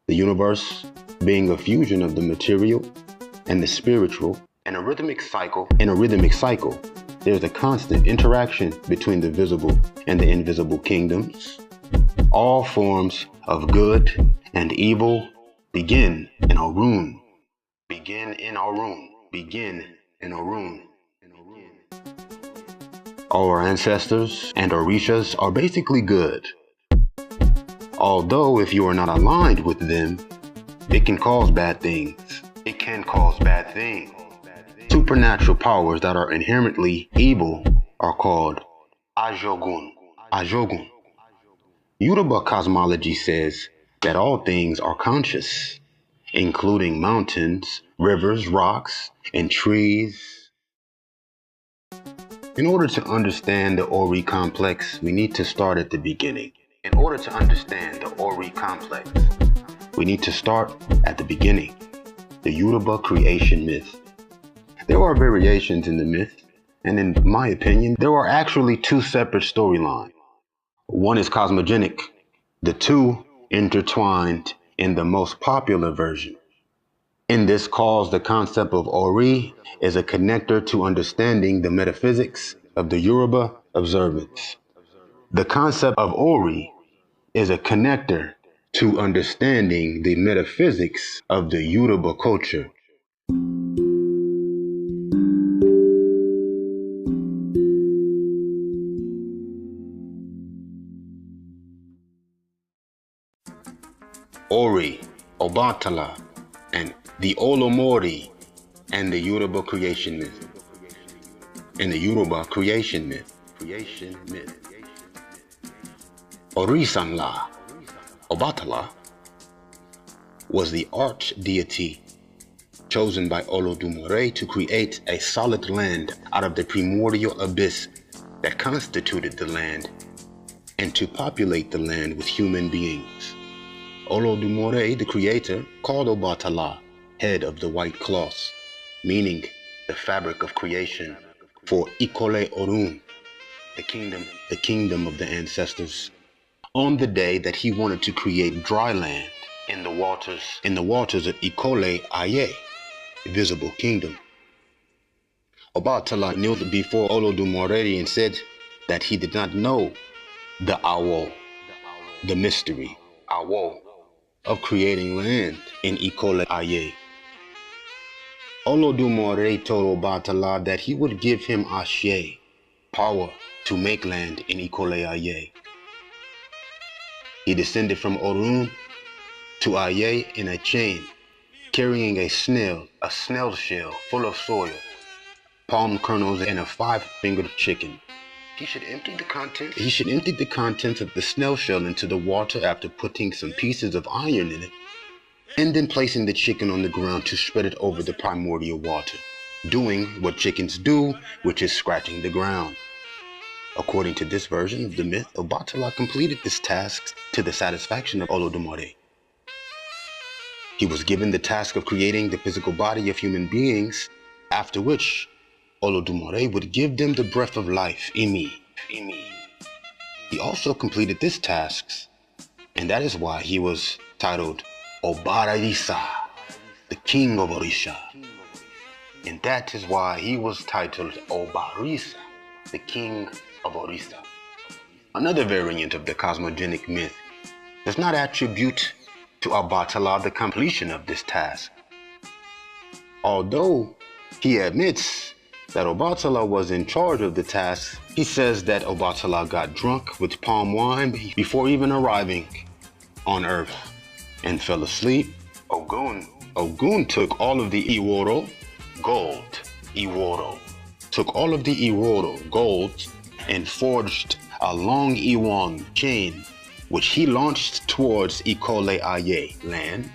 the universe being a fusion of the material and the spiritual. In a rhythmic cycle, there's a constant interaction between the visible and the invisible kingdoms. All forms of good and evil Begin in Orun. Begin in Orun. Begin in Orun. Our ancestors and orishas are basically good. Although if you are not aligned with them, it can cause bad things. It can cause bad things. Supernatural powers that are inherently evil are called Ajogun. Ajogun. Yoruba cosmology says that all things are conscious, including mountains, rivers, rocks, and trees. In order to understand the ORI complex, we need to start at the beginning. In order to understand the ORI complex, we need to start at the beginning, the Yoruba creation myth. There are variations in the myth, and in my opinion, there are actually two separate storylines. One is cosmogenic, the two intertwined in the most popular version. In this cause, the concept of ORI is a connector to understanding the metaphysics of the Yoruba observance. The concept of ORI is a connector to understanding the metaphysics of the Yoruba culture. ORI, Obatala, and the Olodumare, and the Yoruba creation myth. In the Yoruba creation myth. Orisanla, Obatala, was the arch deity chosen by Olodumare to create a solid land out of the primordial abyss that constituted the land, and to populate the land with human beings. Olodumare, the creator, called Obatala head of the white cloth, meaning the fabric of creation, for Ikole Orun, the kingdom of the ancestors, on the day that he wanted to create dry land in the waters of Ikole Aye, visible kingdom. Obatala kneeled before Olodumare and said that he did not know the awo, the mystery, awo, of creating land in Ikole Aye. Olodumare told Obatala that he would give him Ashe, power to make land in Ikole Aye. He descended from Orun to Aye in a chain, carrying a snail shell full of soil, palm kernels, and a 5-fingered chicken. He should empty the contents of the snail shell into the water after putting some pieces of iron in it, and then placing the chicken on the ground to spread it over the primordial water, doing what chickens do, which is scratching the ground. According to this version of the myth, Obatala completed this task to the satisfaction of Olodumare. He was given the task of creating the physical body of human beings, after which Olodumare would give them the breath of life, Imi. He also completed this task, and that is why he was titled Obarisa, the king of Orisha. And that is why he was titled Obarisa, the king of Orisha. Another variant of the cosmogenic myth does not attribute to Obatala the completion of this task. Although he admits that Obatala was in charge of the task, he says that Obatala got drunk with palm wine before even arriving on Earth and fell asleep. Ogun took all of the Iworo gold, and forged a long Iwon chain, which he launched towards Ikole Aye land.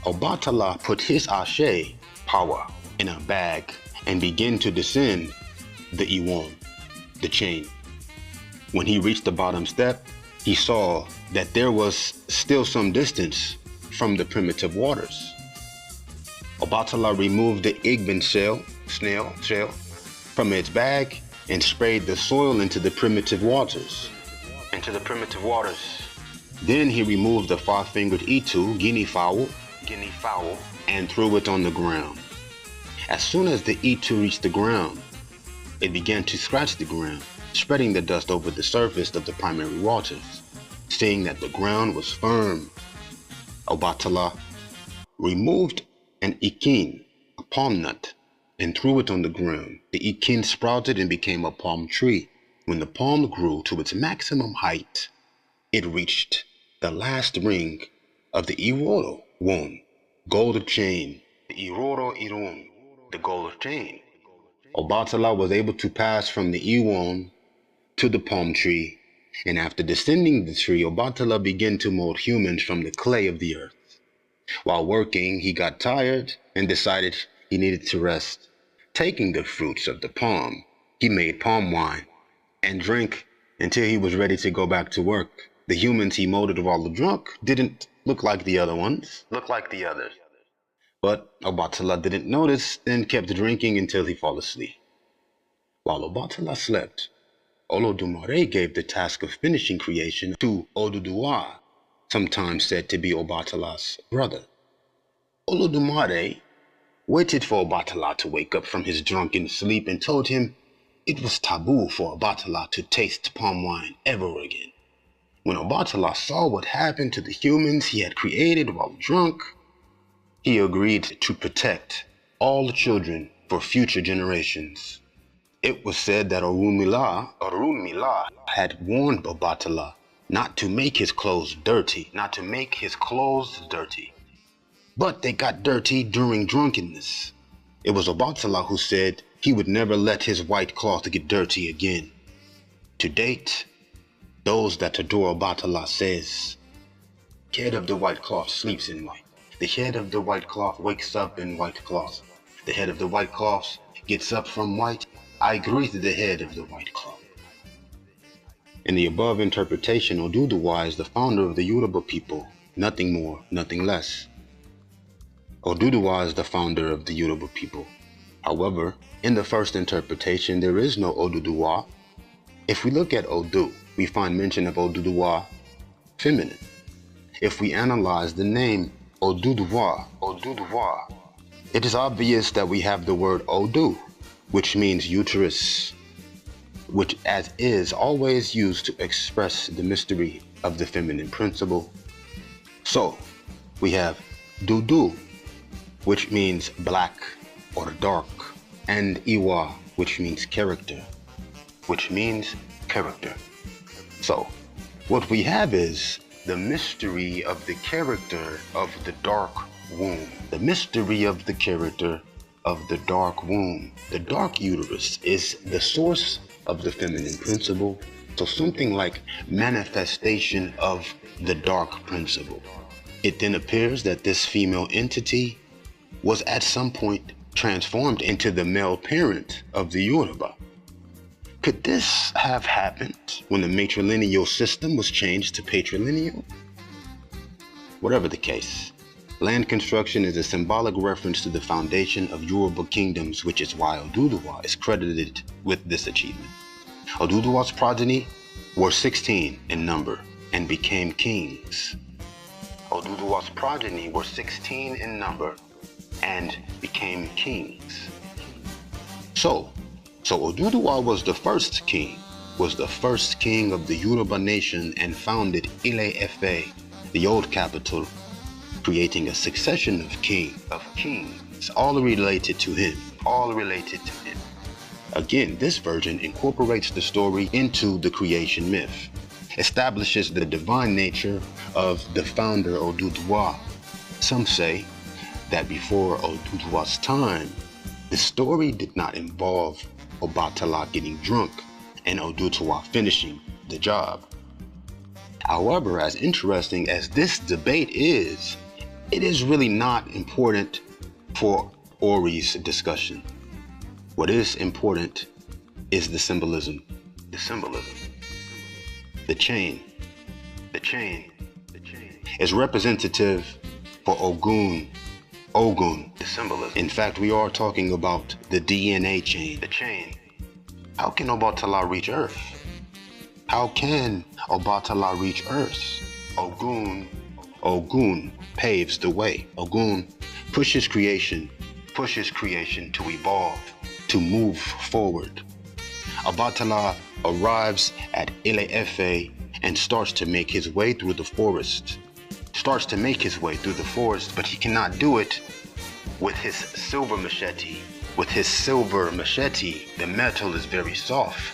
Obatala put his Ashe, power, in a bag and began to descend the Iwon, the chain. When he reached the bottom step, he saw that there was still some distance from the primitive waters. Obatala removed the Igben snail shell from its bag and sprayed the soil into the primitive waters. Then he removed the 5-fingered Itu, guinea fowl, and threw it on the ground. As soon as the Itu reached the ground, it began to scratch the ground, spreading the dust over the surface of the primary waters. Seeing that the ground was firm, Obatala removed an ikin, a palm nut, and threw it on the ground. The ikin sprouted and became a palm tree. When the palm grew to its maximum height, it reached the last ring of the Iroro womb, gold chain, the Iroro Irun, the gold chain. Obatala was able to pass from the Iwon to the palm tree, and after descending the tree, Obatala began to mold humans from the clay of the earth. While working, he got tired and decided he needed to rest. Taking the fruits of the palm, he made palm wine and drank until he was ready to go back to work. The humans he molded while drunk didn't look like the other ones, But Obatala didn't notice and kept drinking until he fell asleep. While Obatala slept, Olodumare gave the task of finishing creation to Oduduwa, sometimes said to be Obatala's brother. Olodumare waited for Obatala to wake up from his drunken sleep and told him it was taboo for Obatala to taste palm wine ever again. When Obatala saw what happened to the humans he had created while drunk, he agreed to protect all the children for future generations. It was said that Orunmila had warned Obatala not to make his clothes dirty, But they got dirty during drunkenness. It was Obatala who said he would never let his white cloth get dirty again. To date, those that adore Obatala says, the head of the white cloth sleeps in white. The head of the white cloth wakes up in white cloth. The head of the white cloth gets up from white. I greet the head of the white cloth. In the above interpretation, Oduduwa is the founder of the Yoruba people, nothing more, nothing less. Oduduwa is the founder of the Yoruba people. However, in the first interpretation, there is no Oduduwa. If we look at Odu, we find mention of Oduduwa feminine. If we analyze the name Oduduwa, it is obvious that we have the word Odu, which means uterus, which as is always used to express the mystery of the feminine principle. So, we have Dudu, which means black or dark, and Iwa, which means character. So, what we have is the mystery of the character of the dark womb. The mystery of the character of the dark womb. The dark uterus is the source of the feminine principle, so something like manifestation of the dark principle. It then appears that this female entity was at some point transformed into the male parent of the Yoruba. Could this have happened when the matrilineal system was changed to patrilineal? Whatever the case, land construction is a symbolic reference to the foundation of Yoruba kingdoms, which is why Oduduwa is credited with this achievement. Oduduwa's progeny were 16 in number and became kings. So Oduduwa was the first king of the Yoruba nation and founded Ile-Ife, the old capital, creating a succession of kings, all related to him. Again, this version incorporates the story into the creation myth, establishes the divine nature of the founder Oduduwa. Some say that before Oduduwa's time, the story did not involve Obatala getting drunk and Oduduwa finishing the job. However, as interesting as this debate is, it is really not important for ORI's discussion. What is important is the symbolism. The chain is representative for Ogun, the symbolism. In fact, we are talking about the DNA chain. The chain. How can Obatala reach Earth? Ogun paves the way. Ogun pushes creation to evolve, to move forward. Obatala arrives at Ile-Ife and starts to make his way through the forest starts to make his way through the forest, but he cannot do it with his silver machete. With his silver machete, the metal is very soft.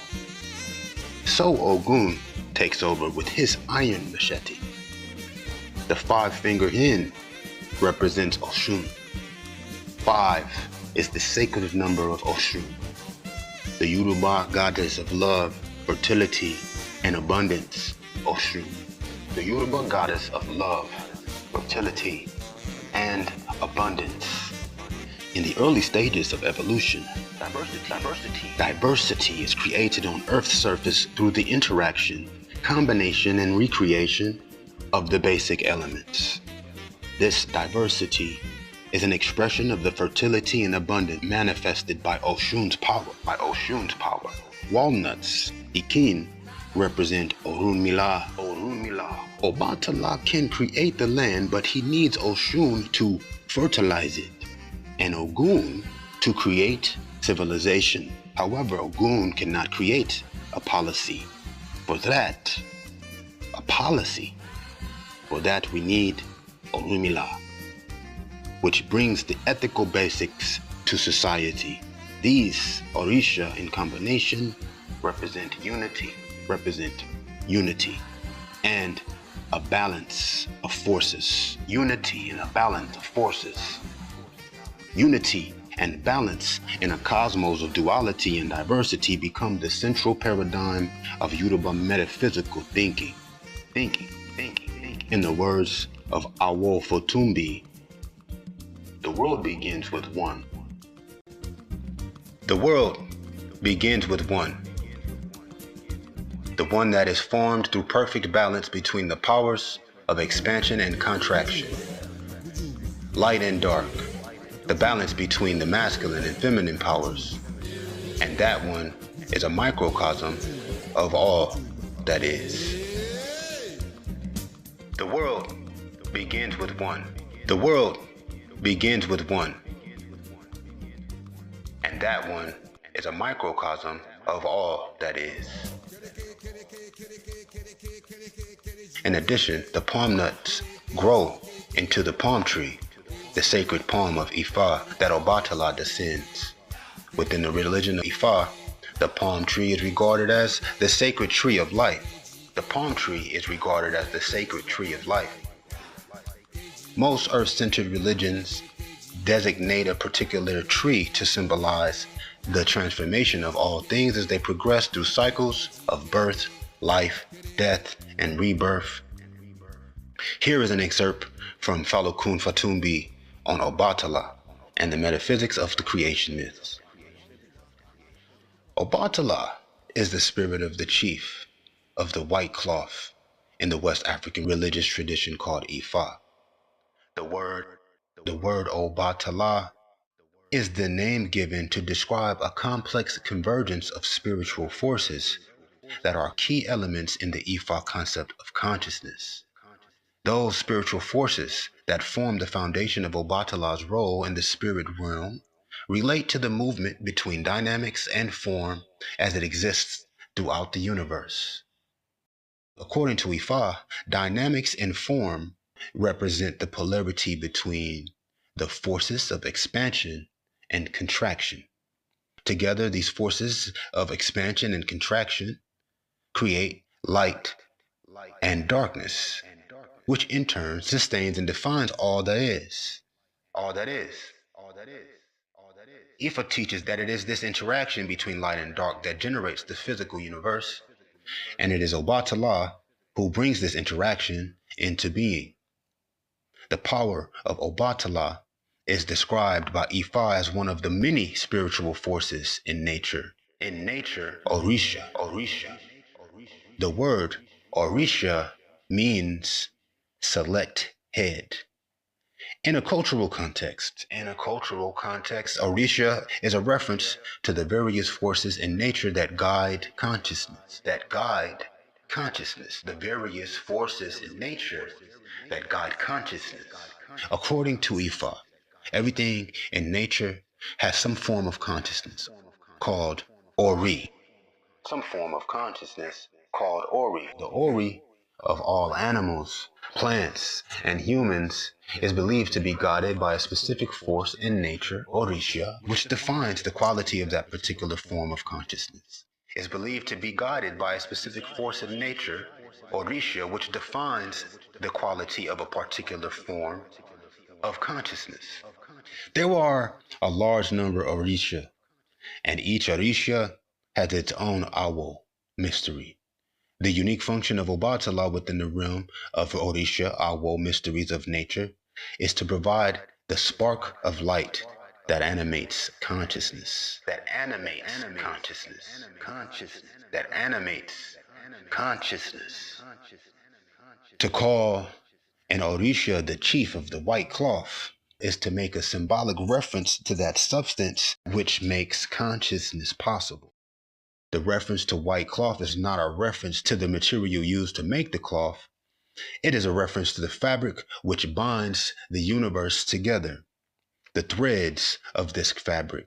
So Ogun takes over with his iron machete. The 5-finger hin represents Oshun. 5 is the sacred number of Oshun, the Yoruba goddess of love, fertility, and abundance. Oshun, the Yoruba goddess of love, fertility, and abundance. In the early stages of evolution, diversity is created on Earth's surface through the interaction, combination, and recreation of the basic elements. This diversity is an expression of the fertility and abundance manifested by Oshun's power. Walnuts, Ikin, represent Orunmila. Obatala can create the land, but he needs Oshun to fertilize it, and Ogun to create civilization. However, Ogun cannot create a policy. For that we need Orunmila, which brings the ethical basics to society. These Orisha in combination represent unity, and a balance of forces. Unity and a balance of forces. Unity and balance in a cosmos of duality and diversity become the central paradigm of Yoruba metaphysical thinking. In the words of Awo Fotumbi, the world begins with one. The world begins with one. The one that is formed through perfect balance between the powers of expansion and contraction, light and dark, the balance between the masculine and feminine powers, and that one is a microcosm of all that is. The world begins with one. The world begins with one, and that one is a microcosm of all that is. In addition, the palm nuts grow into the palm tree, the sacred palm of Ifa that Obatala descends. Within the religion of Ifa, the palm tree is regarded as the sacred tree of life. The palm tree is regarded as the sacred tree of life. Most earth-centered religions designate a particular tree to symbolize the transformation of all things as they progress through cycles of birth, life, death, and rebirth. Here is an excerpt from Falokun Fatumbi on Obatala and the metaphysics of the creation myths. Obatala is the spirit of the chief of the white cloth in the West African religious tradition called Ifa. The word Obatala is the name given to describe a complex convergence of spiritual forces that are key elements in the Ifa concept of consciousness. Those spiritual forces that form the foundation of Obatala's role in the spirit realm relate to the movement between dynamics and form as it exists throughout the universe. According to Ifa, dynamics and form represent the polarity between the forces of expansion and contraction. Together, these forces of expansion and contraction create light and darkness, which in turn sustains and defines all that is. Ifa teaches that it is this interaction between light and dark that generates the physical universe, and it is Obatala who brings this interaction into being. The power of Obatala is described by Ifa as one of the many spiritual forces in nature. Orisha. The word Orisha means select head. In a cultural context, Orisha is a reference to the various forces in nature that guide consciousness. The various forces in nature that guide consciousness. According to Ifa, everything in nature has some form of consciousness called ORI. The ORI of all animals, plants, and humans is believed to be guided by a specific force in nature, Orisha, which defines the quality of that particular form of consciousness. Is believed to be guided by a specific force in nature, Orisha, which defines the quality of a particular form of consciousness. There are a large number of Orisha, and each Orisha has its own Awo mystery. The unique function of Obatala within the realm of Orisha, Awo mysteries of nature, is to provide the spark of light that animates consciousness. That animates consciousness. That animates consciousness. To call an Orisha the chief of the white cloth is to make a symbolic reference to that substance which makes consciousness possible. The reference to white cloth is not a reference to the material used to make the cloth. It is a reference to the fabric which binds the universe together. The threads of this fabric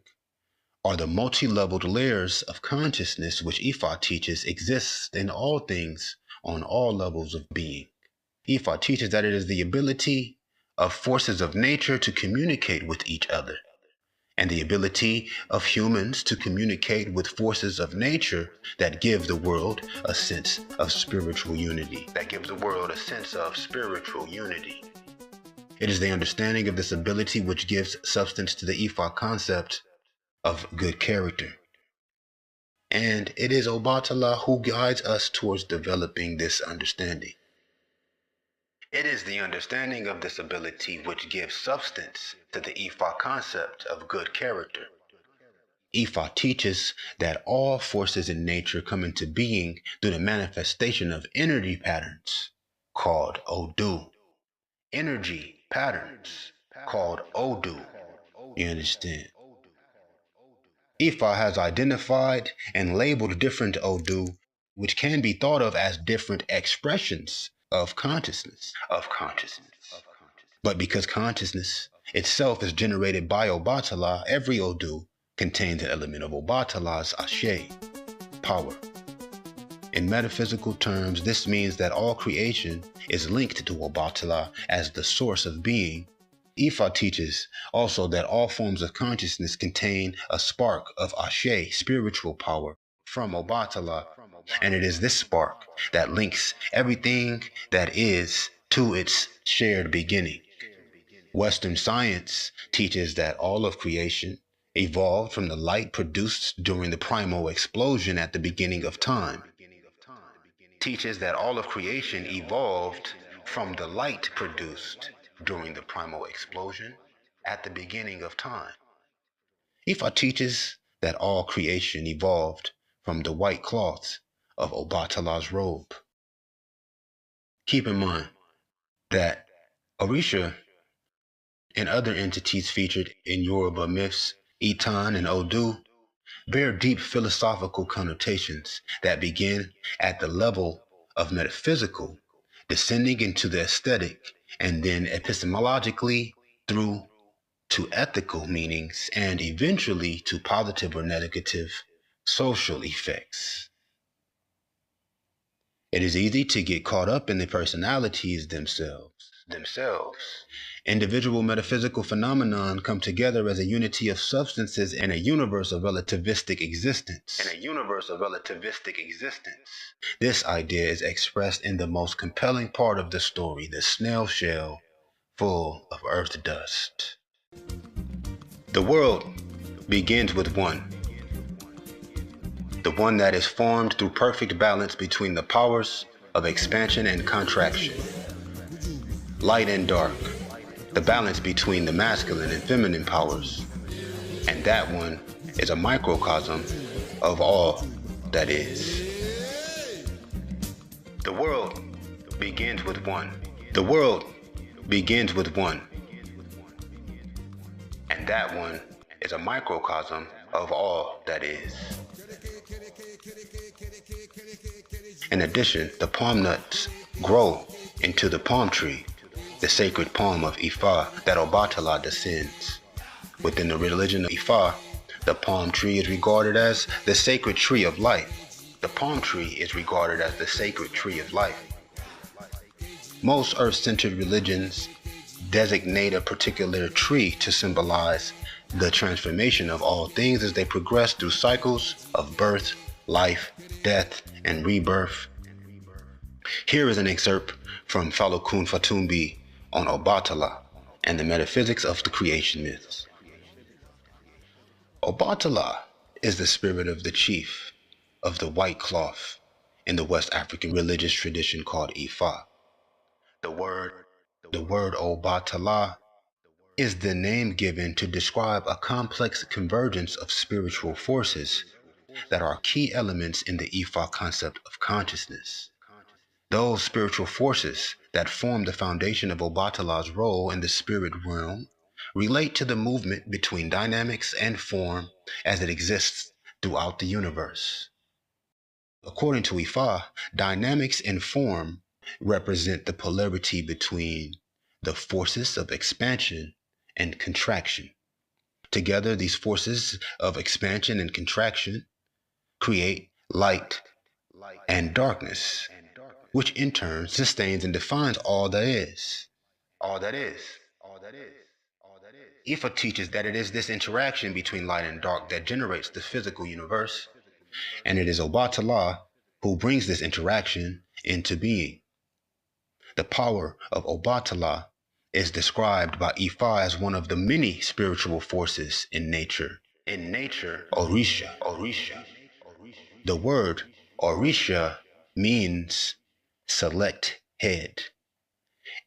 are the multi-leveled layers of consciousness which Ifa teaches exist in all things on all levels of being. Ifa teaches that it is the ability of forces of nature to communicate with each other, and the ability of humans to communicate with forces of nature that give the world a sense of spiritual unity. It is the understanding of this ability which gives substance to the Ifa concept of good character. And it is Obatala who guides us towards developing this understanding. It is the understanding of this ability which gives substance to the Ifa concept of good character. Ifa teaches that all forces in nature come into being through the manifestation of energy patterns called Odu. Energy patterns called Odu. You understand? Ifa has identified and labeled different Odu, which can be thought of as different expressions of consciousness. But because consciousness itself is generated by Obatala, every Odu contains an element of Obatala's Ashe, power. In metaphysical terms, this means that all creation is linked to Obatala as the source of being. Ifa teaches also that all forms of consciousness contain a spark of Ashe, spiritual power, from Obatala, and it is this spark that links everything that is to its shared beginning. Western science teaches that all of creation evolved from the light produced during the primal explosion at the beginning of time. Teaches that all of creation evolved from the light produced during the primal explosion at the beginning of time. Ifa teaches that all creation evolved from the white cloths of Obatala's robe. Keep in mind that Orisha and other entities featured in Yoruba myths, Itan and Odu, bear deep philosophical connotations that begin at the level of metaphysical, descending into the aesthetic, and then epistemologically through to ethical meanings, and eventually to positive or negative social effects. It is easy to get caught up in the personalities themselves. Individual metaphysical phenomenon come together as a unity of substances in a universe of relativistic existence. This idea is expressed in the most compelling part of the story, the snail shell full of earth dust. The world begins with one. The one that is formed through perfect balance between the powers of expansion and contraction, light and dark, the balance between the masculine and feminine powers, and that one is a microcosm of all that is. The world begins with one. And that one is a microcosm of all that is. In addition, the palm nuts grow into the palm tree, the sacred palm of Ifa that Obatala descends. Within the religion of Ifa, the palm tree is regarded as the sacred tree of life. Most earth-centered religions designate a particular tree to symbolize the transformation of all things as they progress through cycles of birth, life, death, and rebirth. Here is an excerpt from Falokun Fatumbi on Obatala and the metaphysics of the creation myths. Obatala is the spirit of the chief of the white cloth in the West African religious tradition called Ifa. The word Obatala is the name given to describe a complex convergence of spiritual forces that are key elements in the Ifa concept of consciousness. Those spiritual forces that form the foundation of Obatala's role in the spirit realm relate to the movement between dynamics and form as it exists throughout the universe. According to Ifa, dynamics and form represent the polarity between the forces of expansion and contraction. Together, these forces of expansion and contraction create light and darkness, which in turn sustains and defines all that is. Ifa teaches that it is this interaction between light and dark that generates the physical universe, and it is Obatala who brings this interaction into being. The power of Obatala is described by Ifa as one of the many spiritual forces in nature. Orisha. The word Orisha means select head.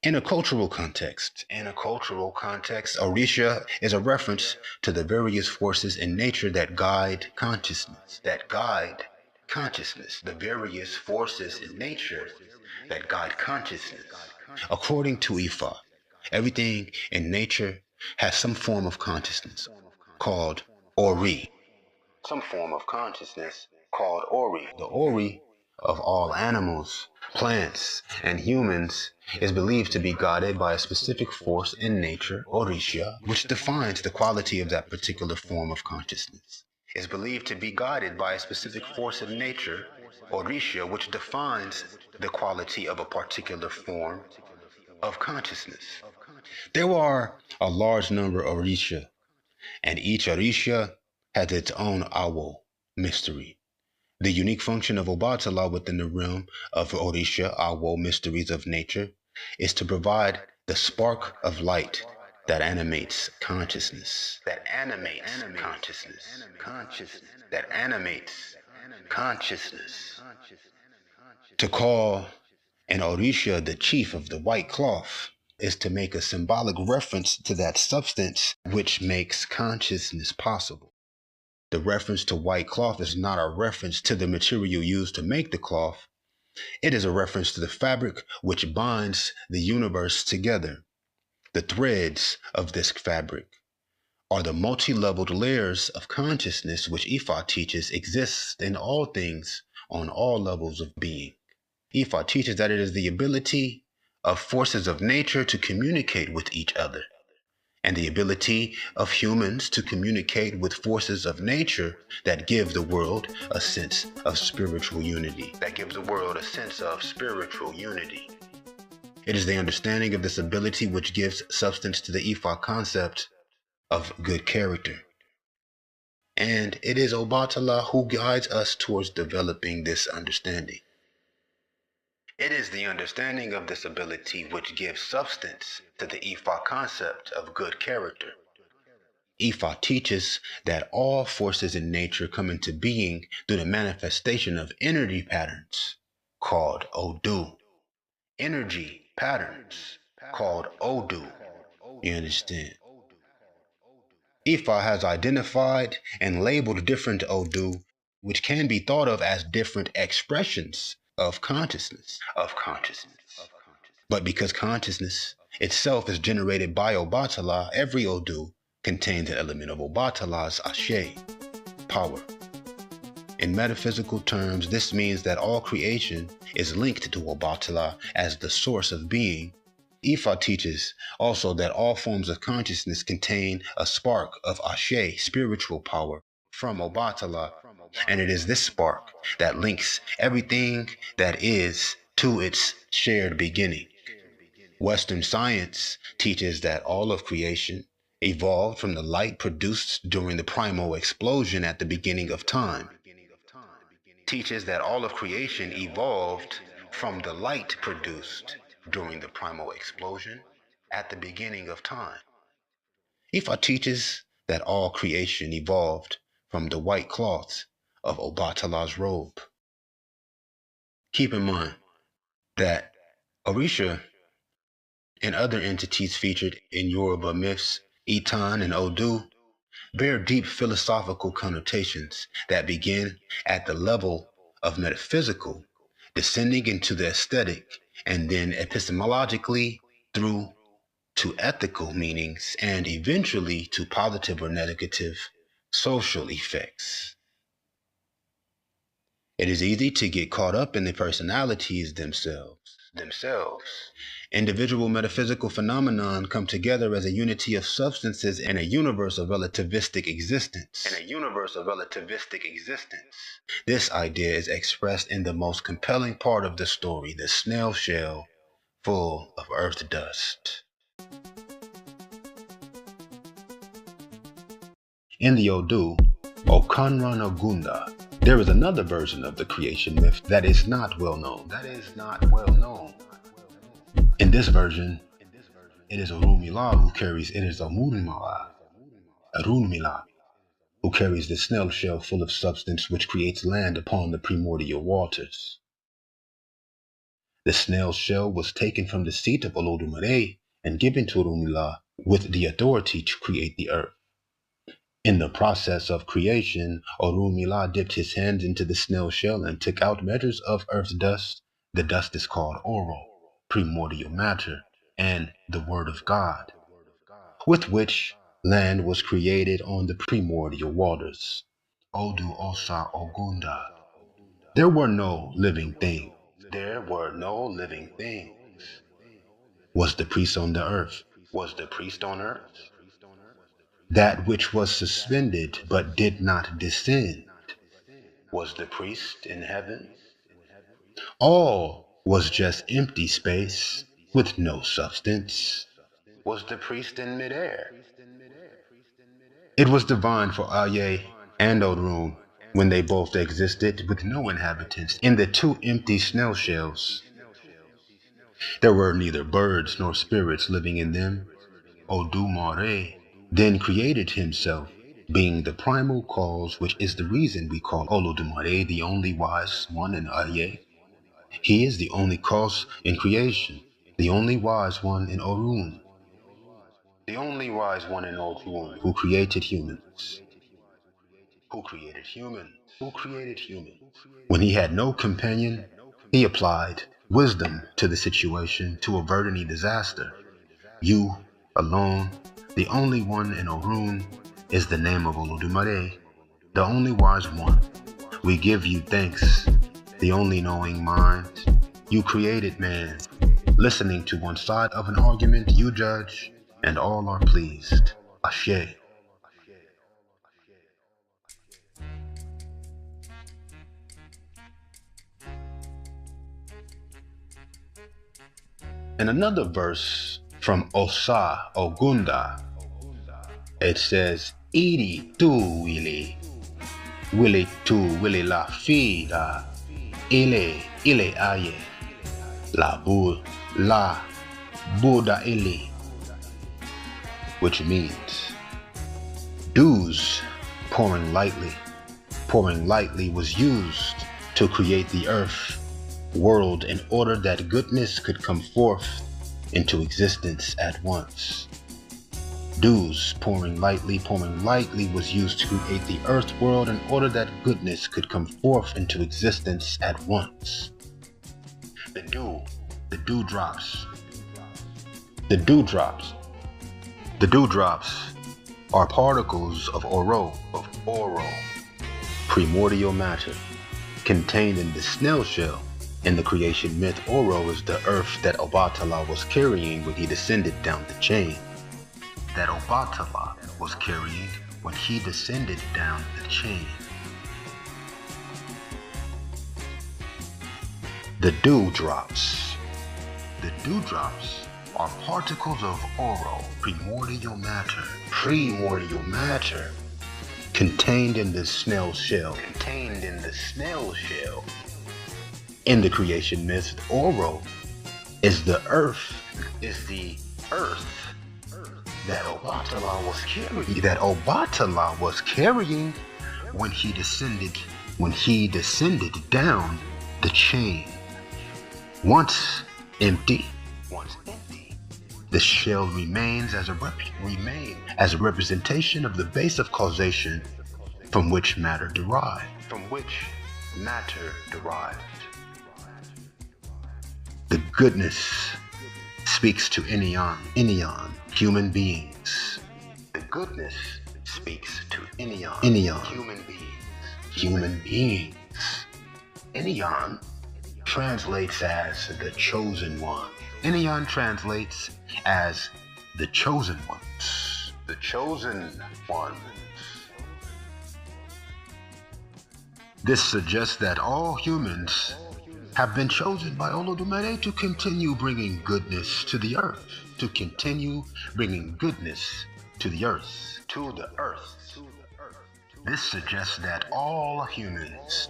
In a cultural context, Orisha is a reference to the various forces in nature that guide consciousness. The various forces in nature that guide consciousness. According to Ifa, everything in nature has some form of consciousness called ORI. The ORI of all animals, plants, and humans is believed to be guided by a specific force in nature, Orisha, which defines the quality of that particular form of consciousness. Which defines the quality of a particular form of consciousness. There are a large number of Orisha, and each Orisha has its own Awo mystery. The unique function of Obatala within the realm of Orisha, Awo mysteries of nature, is to provide the spark of light that animates consciousness. To call an Orisha the chief of the white cloth is to make a symbolic reference to that substance which makes consciousness possible. The reference to white cloth is not a reference to the material used to make the cloth. It is a reference to the fabric which binds the universe together. The threads of this fabric are the multi-leveled layers of consciousness which Ifa teaches exist in all things on all levels of being. Ifa teaches that it is the ability of forces of nature to communicate with each other, and the ability of humans to communicate with forces of nature that give the world a sense of spiritual unity. It is the understanding of this ability which gives substance to the Ifa concept of good character. And it is Obatala who guides us towards developing this understanding. It is the understanding of this ability which gives substance to the Ifa concept of good character. Ifa teaches that all forces in nature come into being through the manifestation of energy patterns called Odu. You understand? Ifa has identified and labeled different Odu, which can be thought of as different expressions of consciousness. But because consciousness itself is generated by Obatala, every Odu contains an element of Obatala's Ashe, power. In metaphysical terms, this means that all creation is linked to Obatala as the source of being. Ifa teaches also that all forms of consciousness contain a spark of Ashe, spiritual power, from Obatala, and it is this spark that links everything that is to its shared beginning. Western science teaches that all of creation evolved from the light produced during the primal explosion at the beginning of time. Teaches that all of creation evolved from the light produced during the primal explosion at the beginning of time. Ifa teaches that all creation evolved from the white cloth of Obatala's robe. Keep in mind that Orisha and other entities featured in Yoruba myths, Itan and Odu, bear deep philosophical connotations that begin at the level of metaphysical, descending into the aesthetic, and then epistemologically through to ethical meanings, and eventually to positive or negative social effects. It is easy to get caught up in the personalities themselves. Individual metaphysical phenomenon come together as a unity of substances in a universe of relativistic existence. This idea is expressed in the most compelling part of the story, the snail shell full of earth dust. In the Odu, Okanranagunda, there is another version of the creation myth that is not well known. In this version, it is Orunmila who carries who carries the snail shell full of substance which creates land upon the primordial waters. The snail shell was taken from the seat of Olodumare and given to Orunmila with the authority to create the earth. In the process of creation, Orunmila dipped his hands into the snail shell and took out measures of earth dust. The dust is called Oro, primordial matter, and the Word of God, with which land was created on the primordial waters. Odu Osa Ogunda. There were no living things. Was the priest on the earth? That which was suspended but did not descend? Was the priest in heaven? All was just empty space with no substance. Was the priest in midair? It was divine for Aye and Odrum when they both existed with no inhabitants in the two empty snail shells. There were neither birds nor spirits living in them. Olodumare then created himself, being the primal cause, which is the reason we call Olodumare the only wise one in Aye. He is the only cause in creation, the only wise one in Orun, who created humans. When he had no companion, he applied wisdom to the situation to avert any disaster. You, alone, the only one in Orun, is the name of Olodumare, the only wise one. We give you thanks, the only knowing mind. You created man. Listening to one side of an argument, you judge, and all are pleased. Ashe. In another verse from Osa Ogunda, it says, Iri tu wili la fida, ile aye, la Buddha ili, which means dews pouring lightly was used to create the earth world in order that goodness could come forth into existence at once. Dews pouring lightly was used to create the earth world in order that goodness could come forth into existence at once. The dewdrops are particles of oro, primordial matter, contained in the snail shell. In the creation myth, Oro is the earth that Obatala was carrying when he descended down the chain. The dewdrops are particles of oral, primordial matter, contained in the snail shell. In the creation myth, oral is the earth that Obatala was carrying when he descended down the chain. Once empty, the shell remains as a representation of the base of causation from which matter derived. The goodness speaks to Enion, human beings. The goodness speaks to Enion, human beings. Enion translates as the chosen one. Enion translates as the chosen ones. This suggests that all humans have been chosen by Olodumare to continue bringing goodness to the earth. This suggests that all humans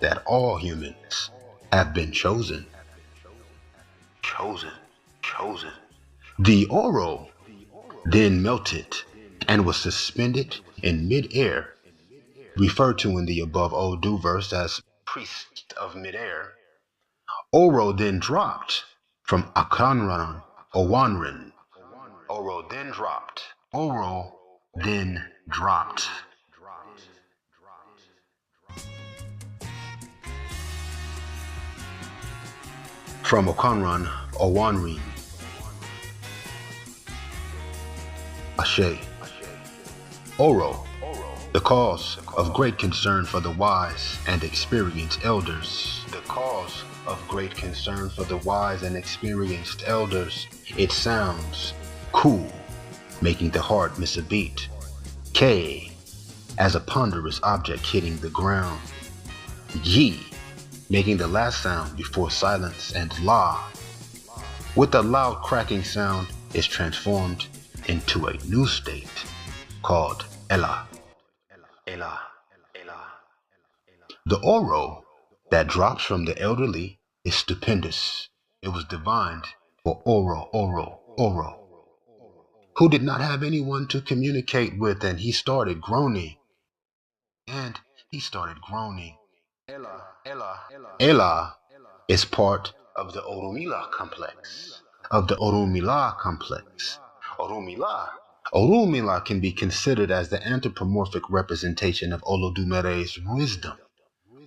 have been chosen. The oral then melted and was suspended in mid-air, referred to in the above Odu verse as priest of mid-air. Oro then dropped from Akanran, Owanrin. From Okanran, Owanrin. Ashe. Oro, the cause of great concern for the wise and experienced elders. It sounds cool, making the heart miss a beat. K, as a ponderous object hitting the ground. Yi, making the last sound before silence, and La, with a loud cracking sound, is transformed into a new state called Ella. The Oro that drops from the elderly is stupendous. It was divined for Oro, who did not have anyone to communicate with, and he started groaning. Ella is part of the Orumila complex. Orumila can be considered as the anthropomorphic representation of Olodumare's wisdom,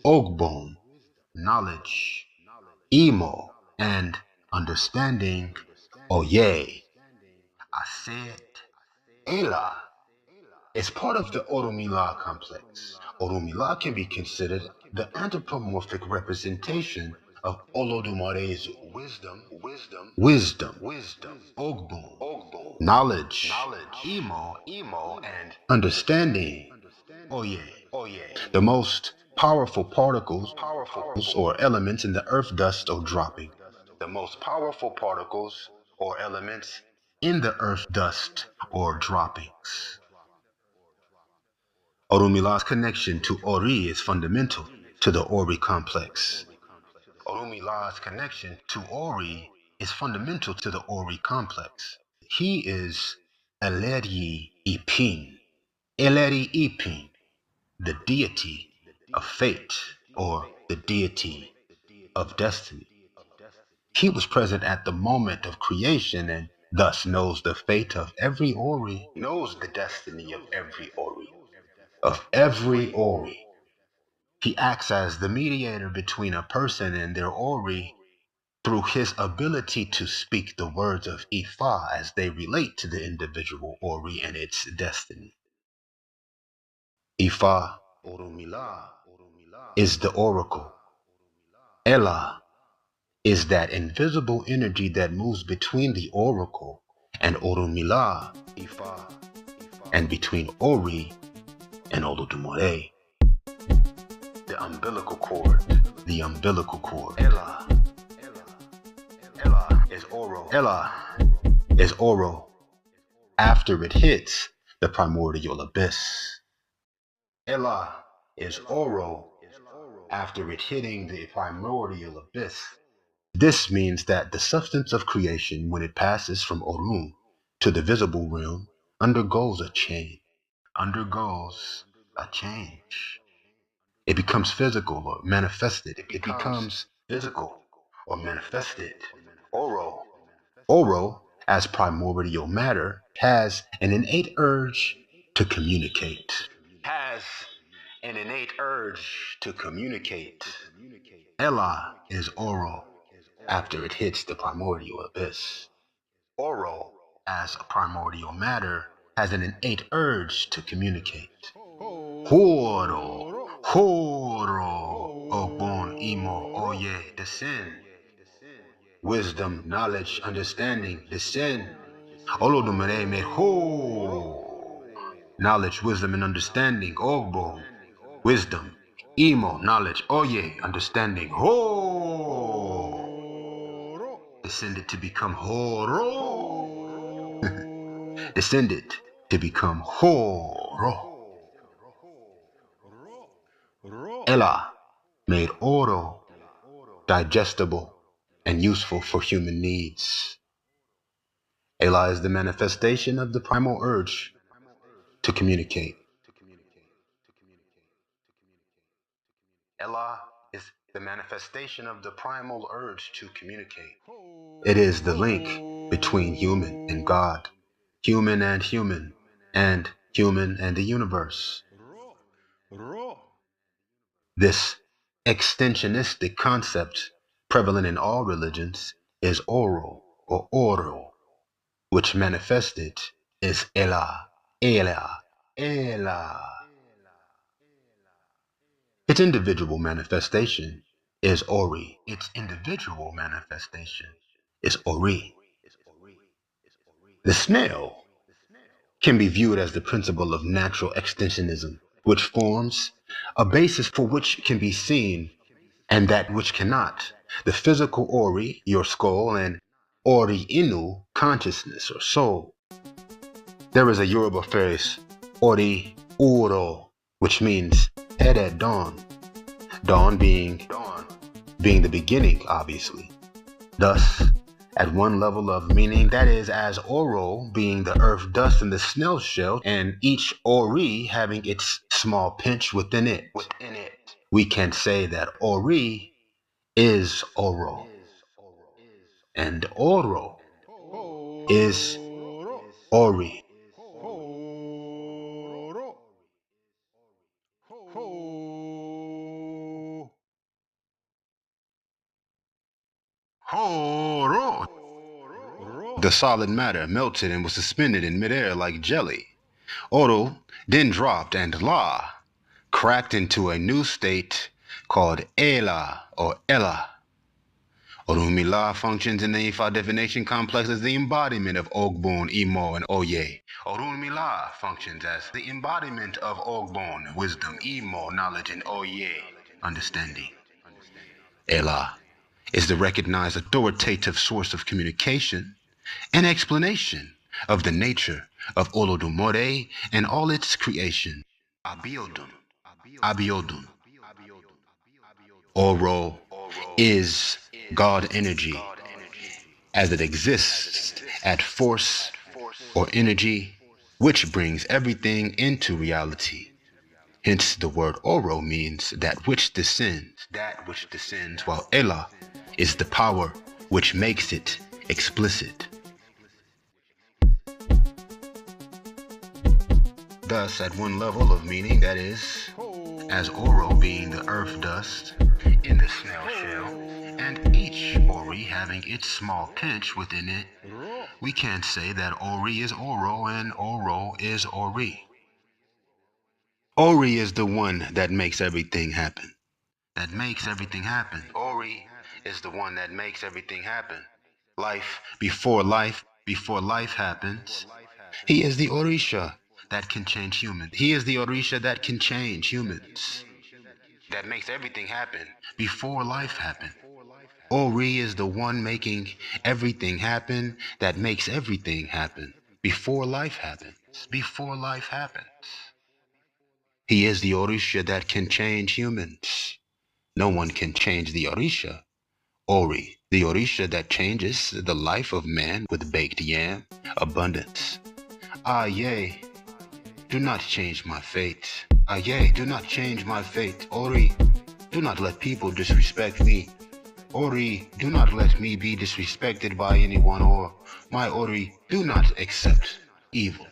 Ogbon, knowledge, Imo, and understanding. Oye. I said Ella is part of the Orumila complex. Orumila can be considered the anthropomorphic representation of Olodumare's wisdom, Ogbon, knowledge, Imo, and understanding. Oye. The most powerful particles or elements in the earth dust or dropping. Orumila's connection to Ori is fundamental to the Ori complex. He is Eleri Ipin, the deity of fate or the deity of destiny. He was present at the moment of creation and thus knows the fate of every Ori, knows the destiny of every Ori. He acts as the mediator between a person and their Ori through his ability to speak the words of Ifa as they relate to the individual Ori and its destiny. Ifa is the oracle. Ella is that invisible energy that moves between the oracle and Orumila, Ifa, and between Ori and Olodumare. The umbilical cord. Ella is Oro after it hits the primordial abyss. Ela is Oro after it hitting the primordial abyss. This means that the substance of creation, when it passes from Orun to the visible realm, undergoes a change. It becomes physical or manifested. It becomes physical or manifested. Oro, as primordial matter, has an innate urge to communicate. Ela is Oro after it hits the primordial abyss. Oro, as a primordial matter, has an innate urge to communicate. Horo, Ogbon, Imo, Oye, descend. Wisdom, knowledge, understanding, descend. Olodumare me ho. Knowledge, wisdom, and understanding, Ogbo. Wisdom, Imo, knowledge, Oye, understanding, Ho. Descended to become Horo. Descended to become Horo. Ela made Oro digestible and useful for human needs. Ela is the manifestation of the primal urge to communicate. Ela is the manifestation of the primal urge to communicate. It is the link between human and God, human and human, and human and the universe. This extensionistic concept, prevalent in all religions, is Oro or Oro, which manifested is Ela. Its individual manifestation is Ori. The snail can be viewed as the principle of natural extensionism, which forms a basis for which can be seen and that which cannot. The physical Ori, your skull, and Ori Inu, consciousness or soul. There is a Yoruba phrase, Ori Uro, which means head at dawn. Dawn being the beginning, obviously. Thus, at one level of meaning, that is, as Oro being the earth dust in the snail shell, and each Ori having its small pinch within it. We can say that Ori is Oro, and Oro is Ori. The solid matter melted and was suspended in midair like jelly. Oro then dropped and La cracked into a new state called Ela or Ella. Orunmila functions in the Ifa divination complex as the embodiment of Ogbon, Imo, and Oye. Orunmila functions as the embodiment of Ogbon, wisdom, Imo, knowledge, and Oye, understanding. Ela is the recognized authoritative source of communication and explanation of the nature of Olodumare and all its creation. Abiodun. Oro is God energy as it exists at force or energy which brings everything into reality. Hence the word Oro means that which descends, while Ela is the power which makes it explicit. Thus, at one level of meaning, that is, as Oro being the earth dust in the snail shell, and each Ori having its small pinch within it, we can say that Ori is Oro and Oro is Ori. Ori is the one that makes everything happen. Ori is the one that makes everything happen. Life before life happens. He is the Orisha that can change humans. That makes everything happen before life happened. Ori is the one making everything happen that makes everything happen before life happens. Before life happens. He is the Orisha that can change humans. No one can change the Orisha. Ori, the Orisha that changes the life of man with baked yam, abundance. Ah, yea, do not change my fate. Ah, yea, do not change my fate. Ori, do not let people disrespect me. Ori, do not let me be disrespected by anyone, or my Ori, do not accept evil.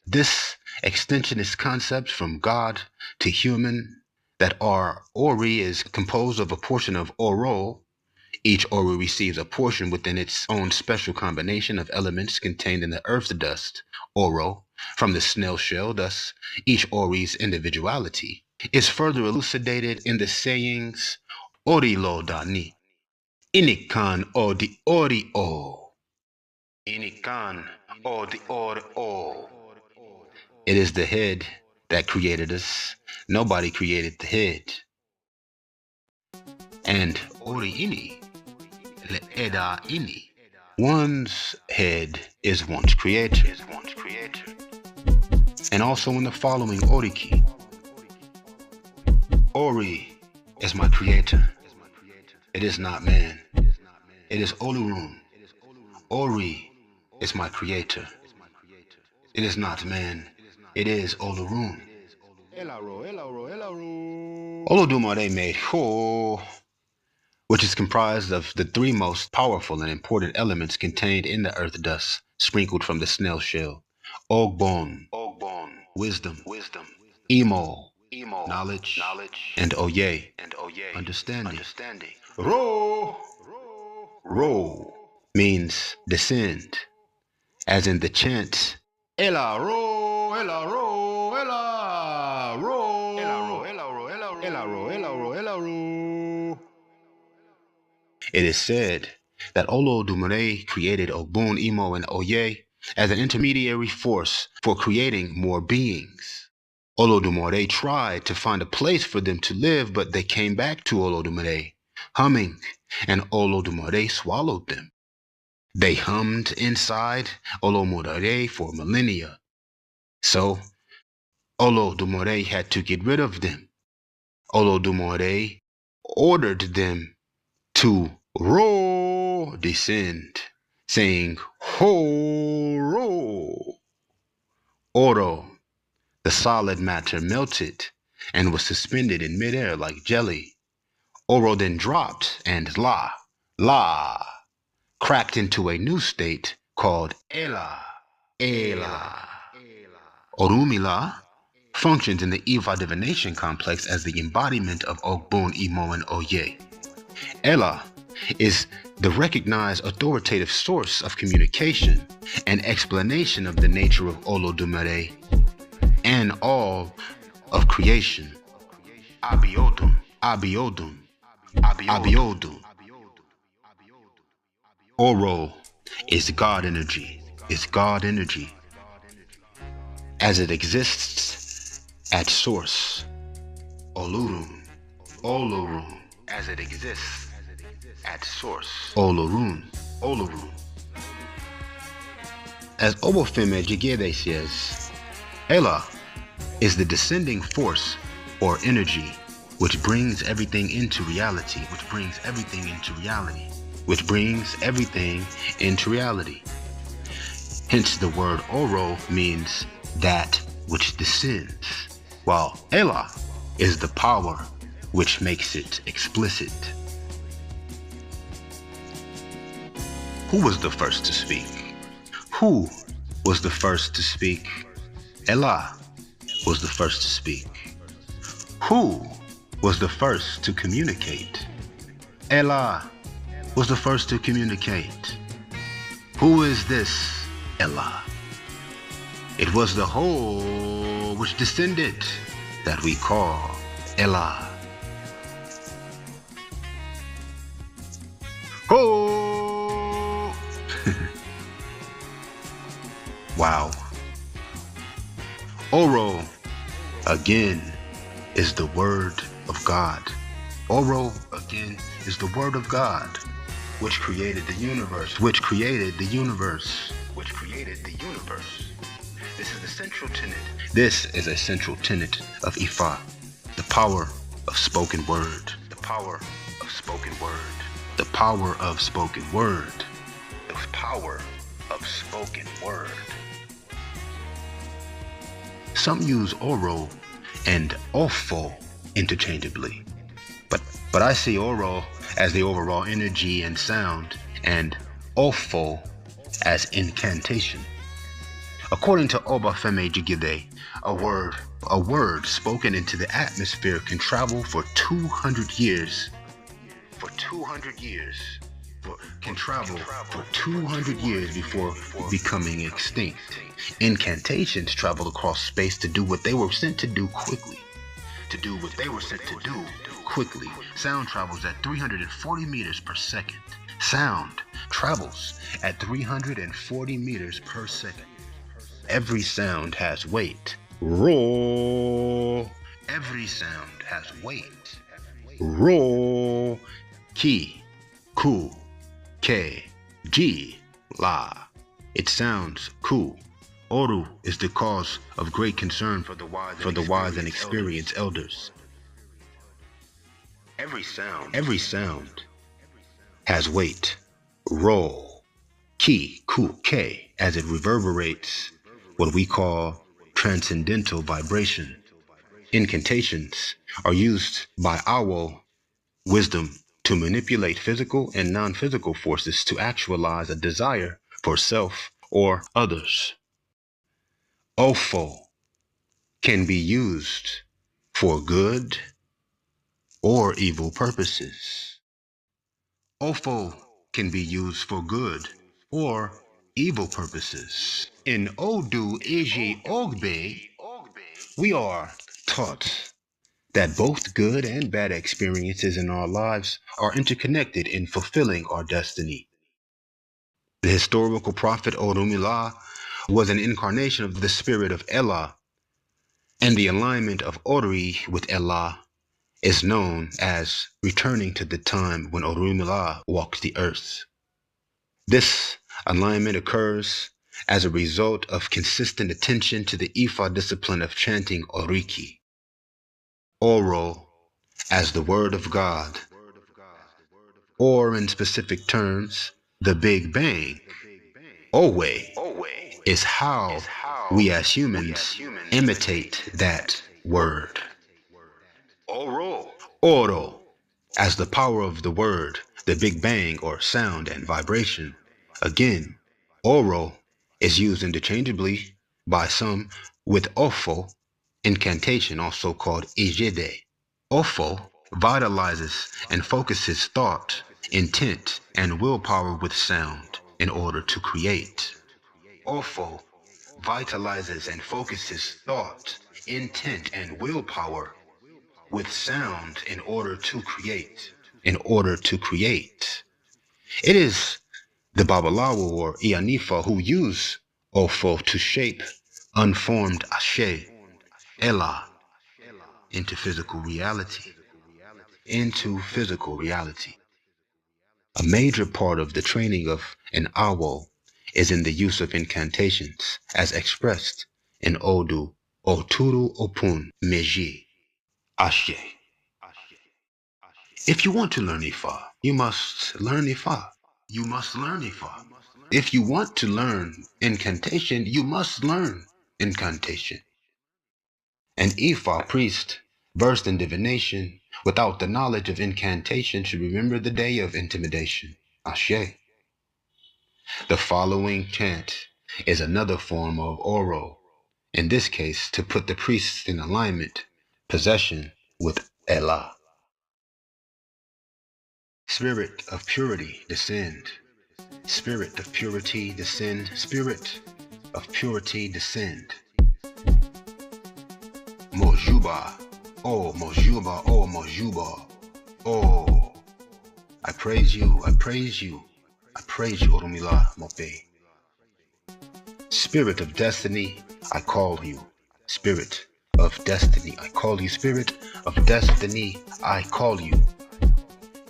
This extensionist concept from God to human that our Ori is composed of a portion of Oro. Each Ori receives a portion within its own special combination of elements contained in the earth's dust, Oro, from the snail shell. Thus, each Ori's individuality is further elucidated in the sayings Ori lo dani, inikan odi ori o, inikan odi ori o. It is the head that created us. Nobody created the head. And ori ini, le eda ini. One's head is one's creator. And also in the following oriki. Ori is my creator. It is not man. It is Olurun. Ori is my creator. It is not man. It is Olurun. Olodumare made Ho, which is comprised of the three most powerful and important elements contained in the earth dust, sprinkled from the snail shell. Ogbon, wisdom. Imo, knowledge. And Oye, understanding. Ro means descend, as in the chant Ela ro, ela ro, ela ro, ela ro, ela ro, ela ro, ela ro, ela ro, ela ro. It is said that Olodumare created Ogbon, Imo, and Oye as an intermediary force for creating more beings. Olodumare tried to find a place for them to live, but they came back to Olodumare, humming, and Olodumare swallowed them. They hummed inside Olodumare for millennia. So, Olodumare had to get rid of them. Olodumare ordered them to descend, saying, Ho-ro. Oro, the solid matter, melted and was suspended in midair like jelly. Oro then dropped, and La, cracked into a new state called Ela. Orumila functions in the Ifa divination complex as the embodiment of Ogbon, Imo, and Oye. Ela is the recognized authoritative source of communication and explanation of the nature of Olodumare and all of creation. Abiodun. Oro is God energy. As it exists at source. Olurun, as it exists at source. Olurun. As Obafemi Jigede says, Ela is the descending force or energy which brings everything into reality. Hence the word Oro means that which descends, while Ela is the power which makes it explicit. Who was the first to speak? Ela was the first to speak. Who was the first to communicate? Ela was the first to communicate. Who is this Ela? It was the whole which descended that we call Ela. Oh! Wow. Oro, again, is the word of God. Oro, again, is the word of God, which created the universe, which created the universe, which created the universe. This is the central tenet. This is a central tenet of Ifa, the power of spoken word, the power of spoken word, the power of spoken word, the power of spoken word. Some use Oro and Ofo interchangeably, but I see Oro as the overall energy and sound, and Ofo as incantation. According to Obafemi Jigide, a word spoken into the atmosphere can travel for 200 years. For 200 years. Can travel for 200 years before becoming extinct. Incantations travel across space to do what they were sent to do quickly. Sound travels at 340 meters per second. Sound travels at 340 meters per second. Every sound has weight. Ro. Every sound has weight. Ro. Ki. Ku. Ke. Ji. La. It sounds cool. Oru is the cause of great concern for the wise and experienced elders. Every sound has weight. Ro. Ki. Ku. Ke. As it reverberates what we call transcendental vibration. Incantations are used by Awo wisdom to manipulate physical and non-physical forces to actualize a desire for self or others. Ofo can be used for good or evil purposes. Ofo can be used for good or evil purposes. In Odu Eji Ogbe, we are taught that both good and bad experiences in our lives are interconnected in fulfilling our destiny. The historical prophet Olodumare was an incarnation of the spirit of Allah, and the alignment of ORI with Allah is known as returning to the time when Olodumare walked the earth. This alignment occurs as a result of consistent attention to the Ifa discipline of chanting Oriki. Oro as the word of God, or in specific terms, the Big Bang. Owe is how we as humans imitate that word. Oro as the power of the word, the Big Bang or sound and vibration. Again, Oro is used interchangeably by some with Ofo, incantation also called Ijede. Ofo vitalizes and focuses thought, intent, and willpower with sound in order to create. Ofo vitalizes and focuses thought, intent, and willpower with sound in order to create. It is the Babalawo or Ianifa who use Ofo to shape unformed Ashe, Ella, into physical reality. A major part of the training of an Awo is in the use of incantations, as expressed in Odu, Oturu Opun Meji, Ashe. If you want to learn Ifa, you must learn Ifa. If you want to learn incantation, you must learn incantation. An Ifa priest versed in divination without the knowledge of incantation should remember the day of intimidation. Ashe. The following chant is another form of Oro, in this case to put the priests in alignment, possession with Allah. Spirit of purity, descend. Spirit of purity, descend. Spirit of purity, descend. Mojuba, oh Mojuba, oh Mojuba, oh. I praise you, Olodumare Mope. Spirit of destiny, I call you. Spirit of destiny, I call you. Spirit of destiny, I call you.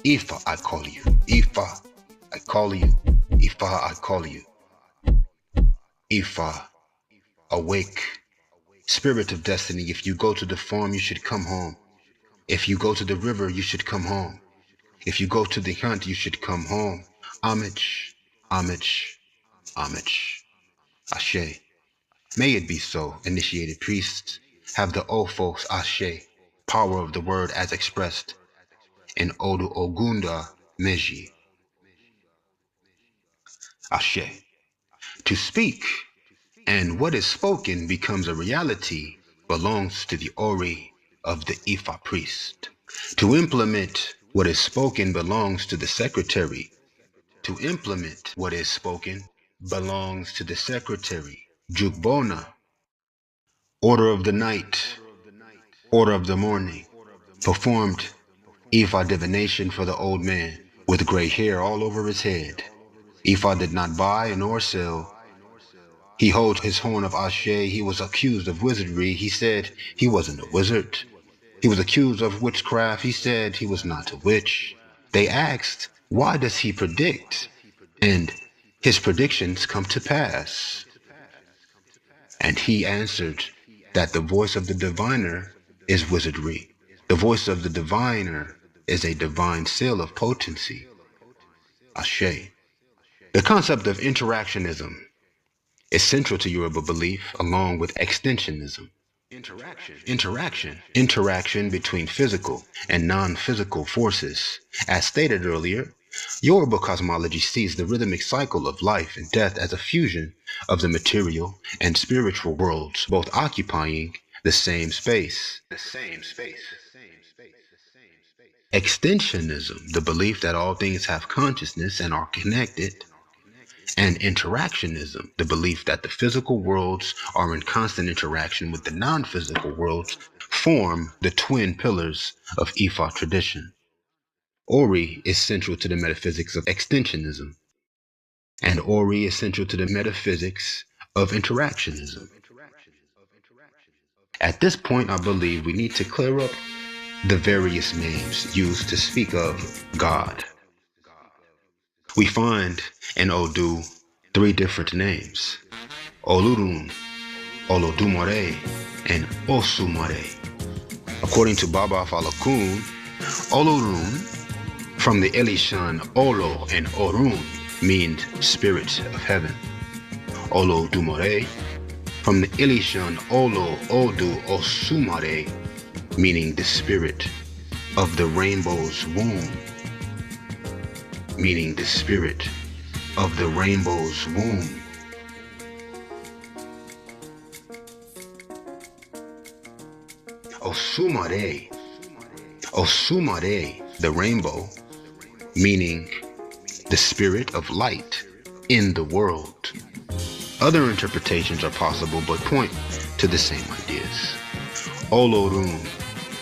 Ifa, I call you. Ifa, I call you. Ifa, I call you. Ifa, awake. Spirit of destiny, if you go to the farm, you should come home. If you go to the river, you should come home. If you go to the hunt, you should come home. Homage, homage, homage. Ashe. May it be so, initiated priests. Have the old folks Ashe, power of the word as expressed in Odu Ogunda Meji. Ashe. To speak, and what is spoken becomes a reality, belongs to the Ori of the Ifa priest. To implement what is spoken belongs to the secretary. To implement what is spoken belongs to the secretary. Jukbona, order of the night, order of the morning, performed Ifa divination for the old man with gray hair all over his head. Ifa did not buy nor sell. He holds his horn of Ashe. He was accused of wizardry. He said he wasn't a wizard. He was accused of witchcraft. He said he was not a witch. They asked, why does he predict? And his predictions come to pass. And he answered that the voice of the diviner is wizardry. The voice of the diviner is a divine seal of potency. Ashe. The concept of interactionism is central to Yoruba belief, along with extensionism. Interaction between physical and non-physical forces. As stated earlier, Yoruba cosmology sees the rhythmic cycle of life and death as a fusion of the material and spiritual worlds, both occupying the same space. Extensionism, the belief that all things have consciousness and are connected, and interactionism, the belief that the physical worlds are in constant interaction with the non-physical worlds, form the twin pillars of Ifa tradition. Ori is central to the metaphysics of extensionism, and Ori is central to the metaphysics of interactionism. At this point, I believe we need to clear up the various names used to speak of God. We find in Odu 3 different names: Olurun, Olodumare, and Osumare. According to Baba Falakun, Olorun, from the Elishan Olo and Orun, means spirit of heaven. Olodumare, from the Elishan Olo Odu Osumare, meaning the spirit of the rainbow's womb. Meaning the spirit of the rainbow's womb. Osumare, the rainbow, meaning the spirit of light in the world. Other interpretations are possible but point to the same ideas. Olorun,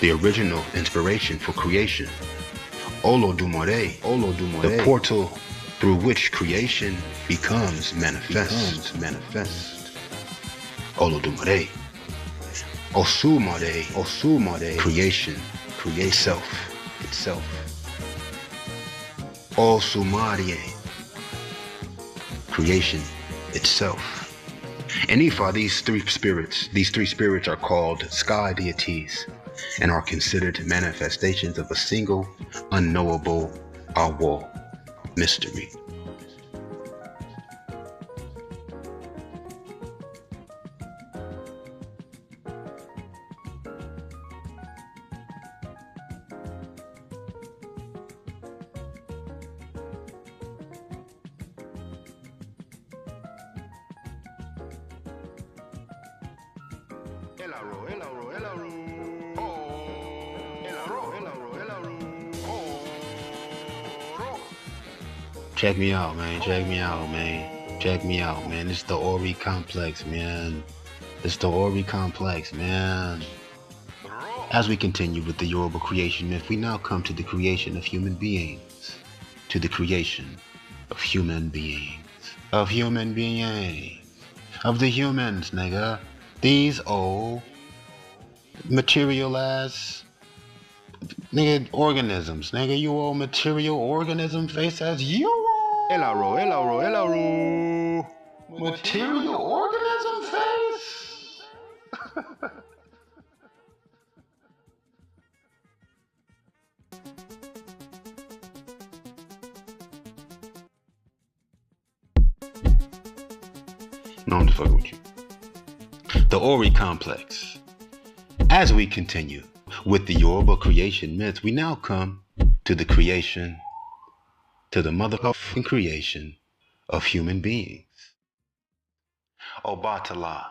the original inspiration for creation. Olodumare, the portal through which creation becomes manifest. Olodumare. Osumare, creation, itself. Osumare, creation itself. In Ifa, these three spirits are called sky deities and are considered manifestations of a single, unknowable Awo mystery. Check me out, man. It's the ORI complex, man. As we continue with the Yoruba creation myth, we now come to the creation of human beings. Of the humans, nigga. These old material ass Nigga, organisms. Nigga, you all material organism face as you all. Elaro. Material organism face? No, I'm just fucking with you. The ORI complex. As we continue with the Yoruba creation myth, we now come to the motherfucking creation of human beings. Obatala,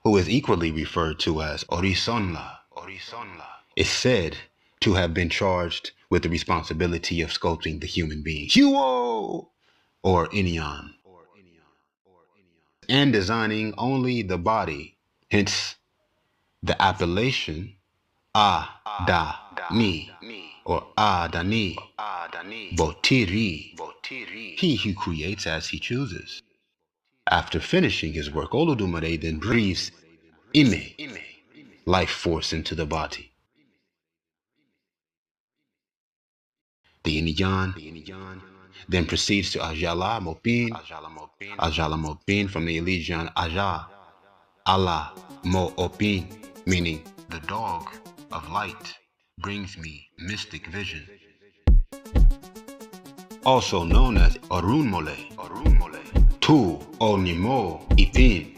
who is equally referred to as Orisonla, is said to have been charged with the responsibility of sculpting the human being, Huo, or Inyan, and designing only the body, hence the appellation Adani, or Adani, Botiri, he who creates as he chooses. After finishing his work, Olodumare then breathes Ime, life force, into the body. The Inyan then proceeds to Ajala Mopin from the Elysian Aja, Allah Mo Opin, meaning the dog of light brings me mystic vision. Also known as Orunmole, Tu Onimo Ipin,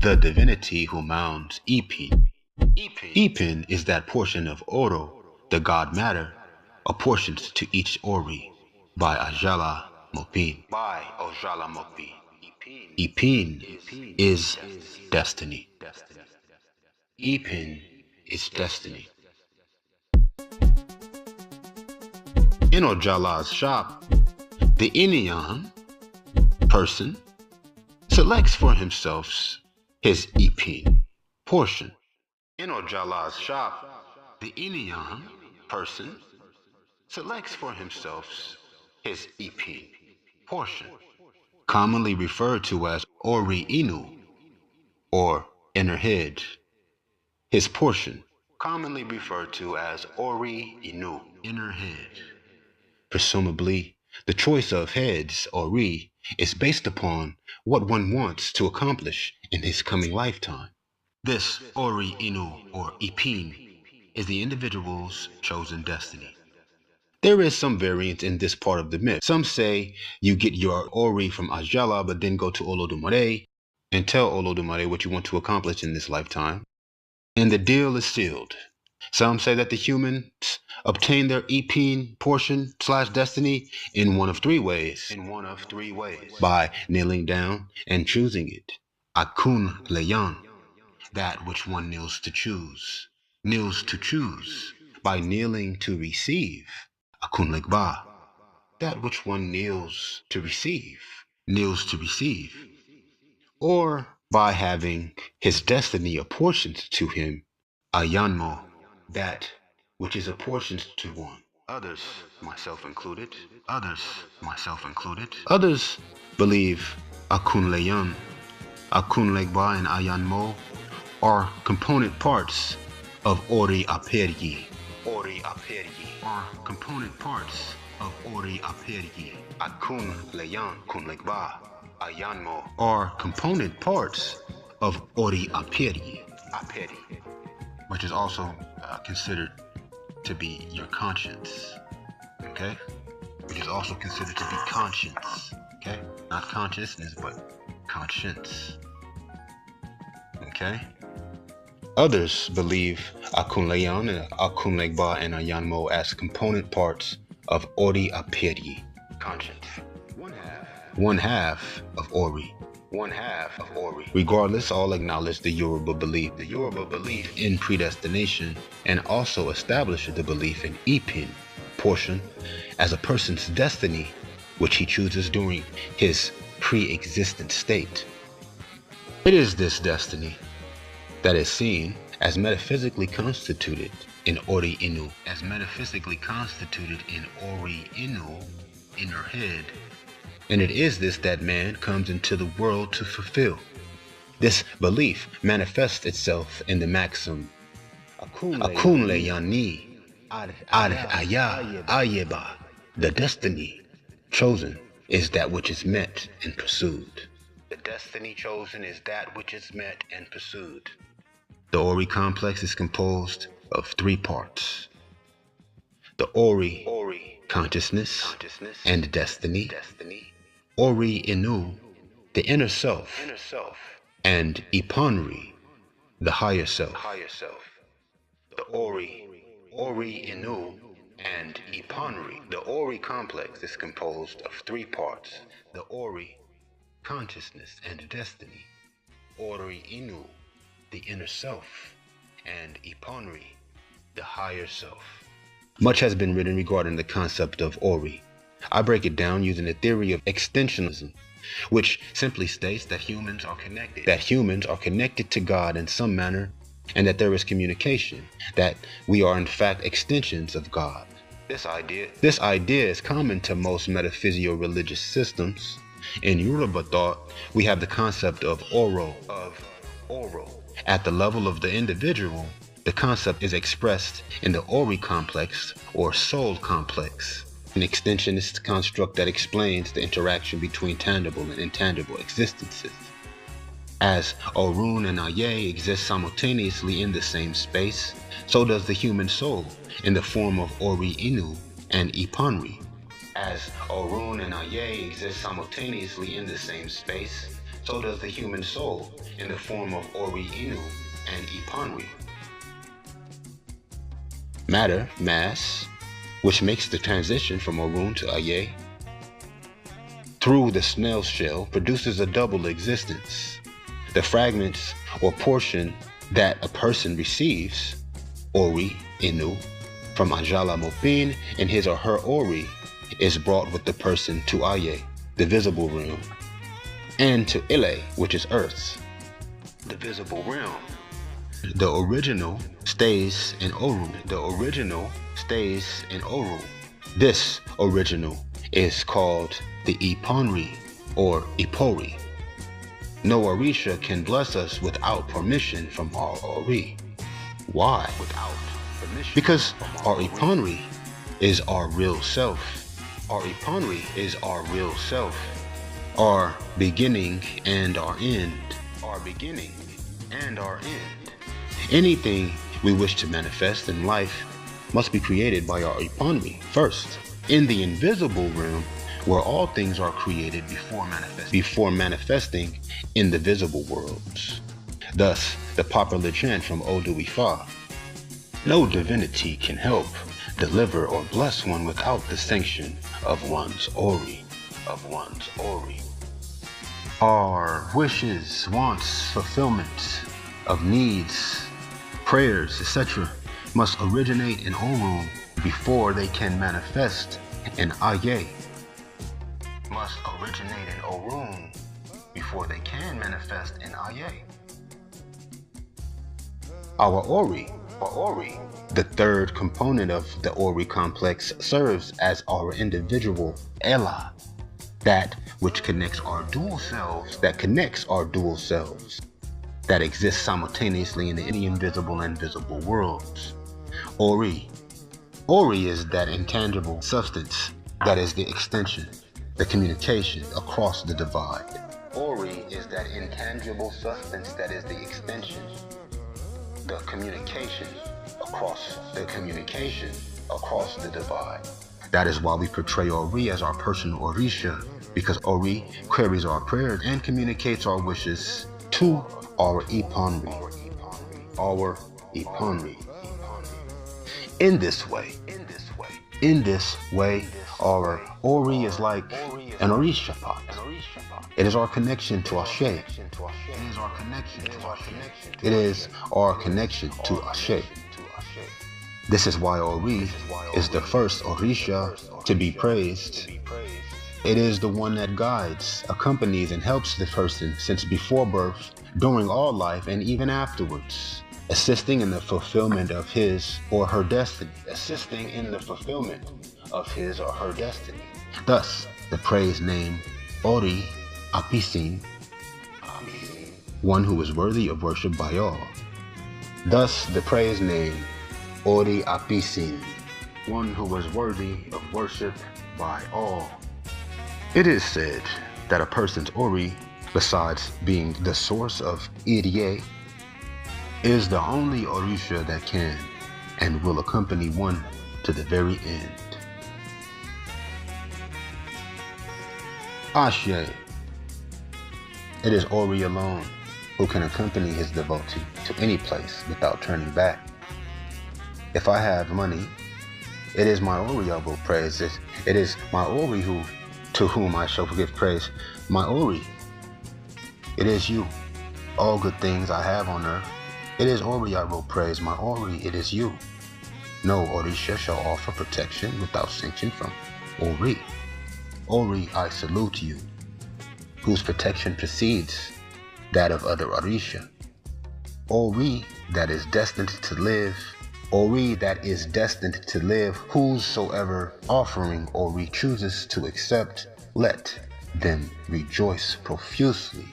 the divinity who mounds Ipin. Ipin is that portion of Oro, the god matter, apportioned to each Ori by Ajala Mopin. Ipin is destiny. Ipin is destiny. In Ojala's shop, the Inian person selects for himself his Ipin portion. In Ojala's shop, the Inian person selects for himself his Ipin portion, commonly referred to as Ori Inu, or inner head. His portion, commonly referred to as Ori Inu, inner head. Presumably, the choice of heads, Ori, is based upon what one wants to accomplish in his coming lifetime. This Ori Inu, or Ipin, is the individual's chosen destiny. There is some variance in this part of the myth. Some say you get your Ori from Ajala, but then go to Olodumare and tell Olodumare what you want to accomplish in this lifetime, and the deal is sealed. Some say that the humans obtain their Ipin portion / destiny in one of three ways. By kneeling down and choosing it. Akun leyan, that which one kneels to choose. By kneeling to receive. Akun legba, that which one kneels to receive. Or by having his destiny apportioned to him. Ayanmo, that which is apportioned to one. Others, myself included, believe Akun Leyan, Akun Legba, and Ayanmo are component parts of Ori Apergi. Akun Leyan, Kun Legba, Ayanmo are component parts of Ori Apergi, which is also considered to be your conscience, okay? Which is also considered to be conscience, okay? Not consciousness, but conscience, okay? Others believe Akun Leyan and Akun Legba and Ayanmo as component parts of Ori Aperi, conscience. One half of Ori. Regardless, all acknowledge the Yoruba belief in predestination, and also establish the belief in Ipin portion as a person's destiny, which he chooses during his pre-existent state. It is this destiny that is seen as metaphysically constituted in Ori Inu, inner head. And it is this that man comes into the world to fulfill. This belief manifests itself in the maxim, Akunle Yani Ad Aya Ayeba. The destiny chosen is that which is met and pursued. The destiny chosen is that which is met and pursued. The Ori complex is composed of three parts. The Ori, consciousness and destiny. Ori Inu, the inner self. And Iponri, the higher self. The Ori Inu, and Iponri. The Ori complex is composed of three parts. The Ori, consciousness and destiny. Ori Inu, the inner self. And Iponri, the higher self. Much has been written regarding the concept of Ori. I break it down using the theory of extensionism, which simply states that humans are connected to God in some manner, and that there is communication, that we are in fact extensions of God. This idea is common to most metaphysical religious systems. In Yoruba thought, we have the concept of Oro. At the level of the individual, the concept is expressed in the Ori complex or soul complex, an extensionist construct that explains the interaction between tangible and intangible existences. As Orun and Aye exist simultaneously in the same space, so does the human soul in the form of Ori Inu and Iponri. As Orun and Aye exist simultaneously in the same space, so does the human soul in the form of Ori Inu and Iponri. Matter, mass, which makes the transition from Orun to Aye through the snail shell, produces a double existence. The fragments or portion that a person receives, Ori Inu, from Ajala Mopin in his or her Ori, is brought with the person to Aye, the visible realm, and to Ile, which is earth, the visible realm. The original stays in Oru. This original is called the Iponri or Ipori. No Orisha can bless us without permission from our Ori. Why? Because our Iponri is our real self. Our beginning and our end. Anything we wish to manifest in life must be created by our Iponri first. In the invisible realm, where all things are created before manifesting in the visible worlds. Thus, the popular chant from Odu Ifa, no divinity can help, deliver, or bless one without the sanction of one's Ori. Our wishes, wants, fulfillment of needs, prayers, etc. must originate in Oru before they can manifest in Aye. Our Ori, the third component of the Ori complex, serves as our individual Ela, that which connects our dual selves, that exists simultaneously in the invisible and visible worlds. Ori is that intangible substance that is the extension, the communication across the divide. Ori is that intangible substance that is the extension, the communication across the divide. That is why we portray Ori as our personal Orisha, because Ori queries our prayers and communicates our wishes to our Iponri. In this way, our Ori is like an Orisha pot. It is our connection to Ashe. It is our connection to Ashe. This is why Ori is the first Orisha to be praised. It is the one that guides, accompanies, and helps the person since before birth, during all life, and even afterwards, assisting in the fulfillment of his or her destiny. Thus, the praise name Ori Apisin, one who is worthy of worship by all. Thus the praise name ORI Apisin, one who is worthy of worship by all. It is said that a person's ORI, besides being the source of Irie, is the only Orisha that can and will accompany one to the very end. Ashe. It is ORI alone who can accompany his devotee to any place without turning back. If I have money, it is my ORI I will praise. It is my ORI to whom I shall give praise. My ORI, it is you. All good things I have on earth, it is ORI I will praise. My ORI, it is you. No Orisha shall offer protection without sanction from ORI. ORI, I salute you, whose protection precedes that of other Orisha. ORI that is destined to live, ORI that is destined to live, whosoever offering ORI chooses to accept, let them rejoice profusely.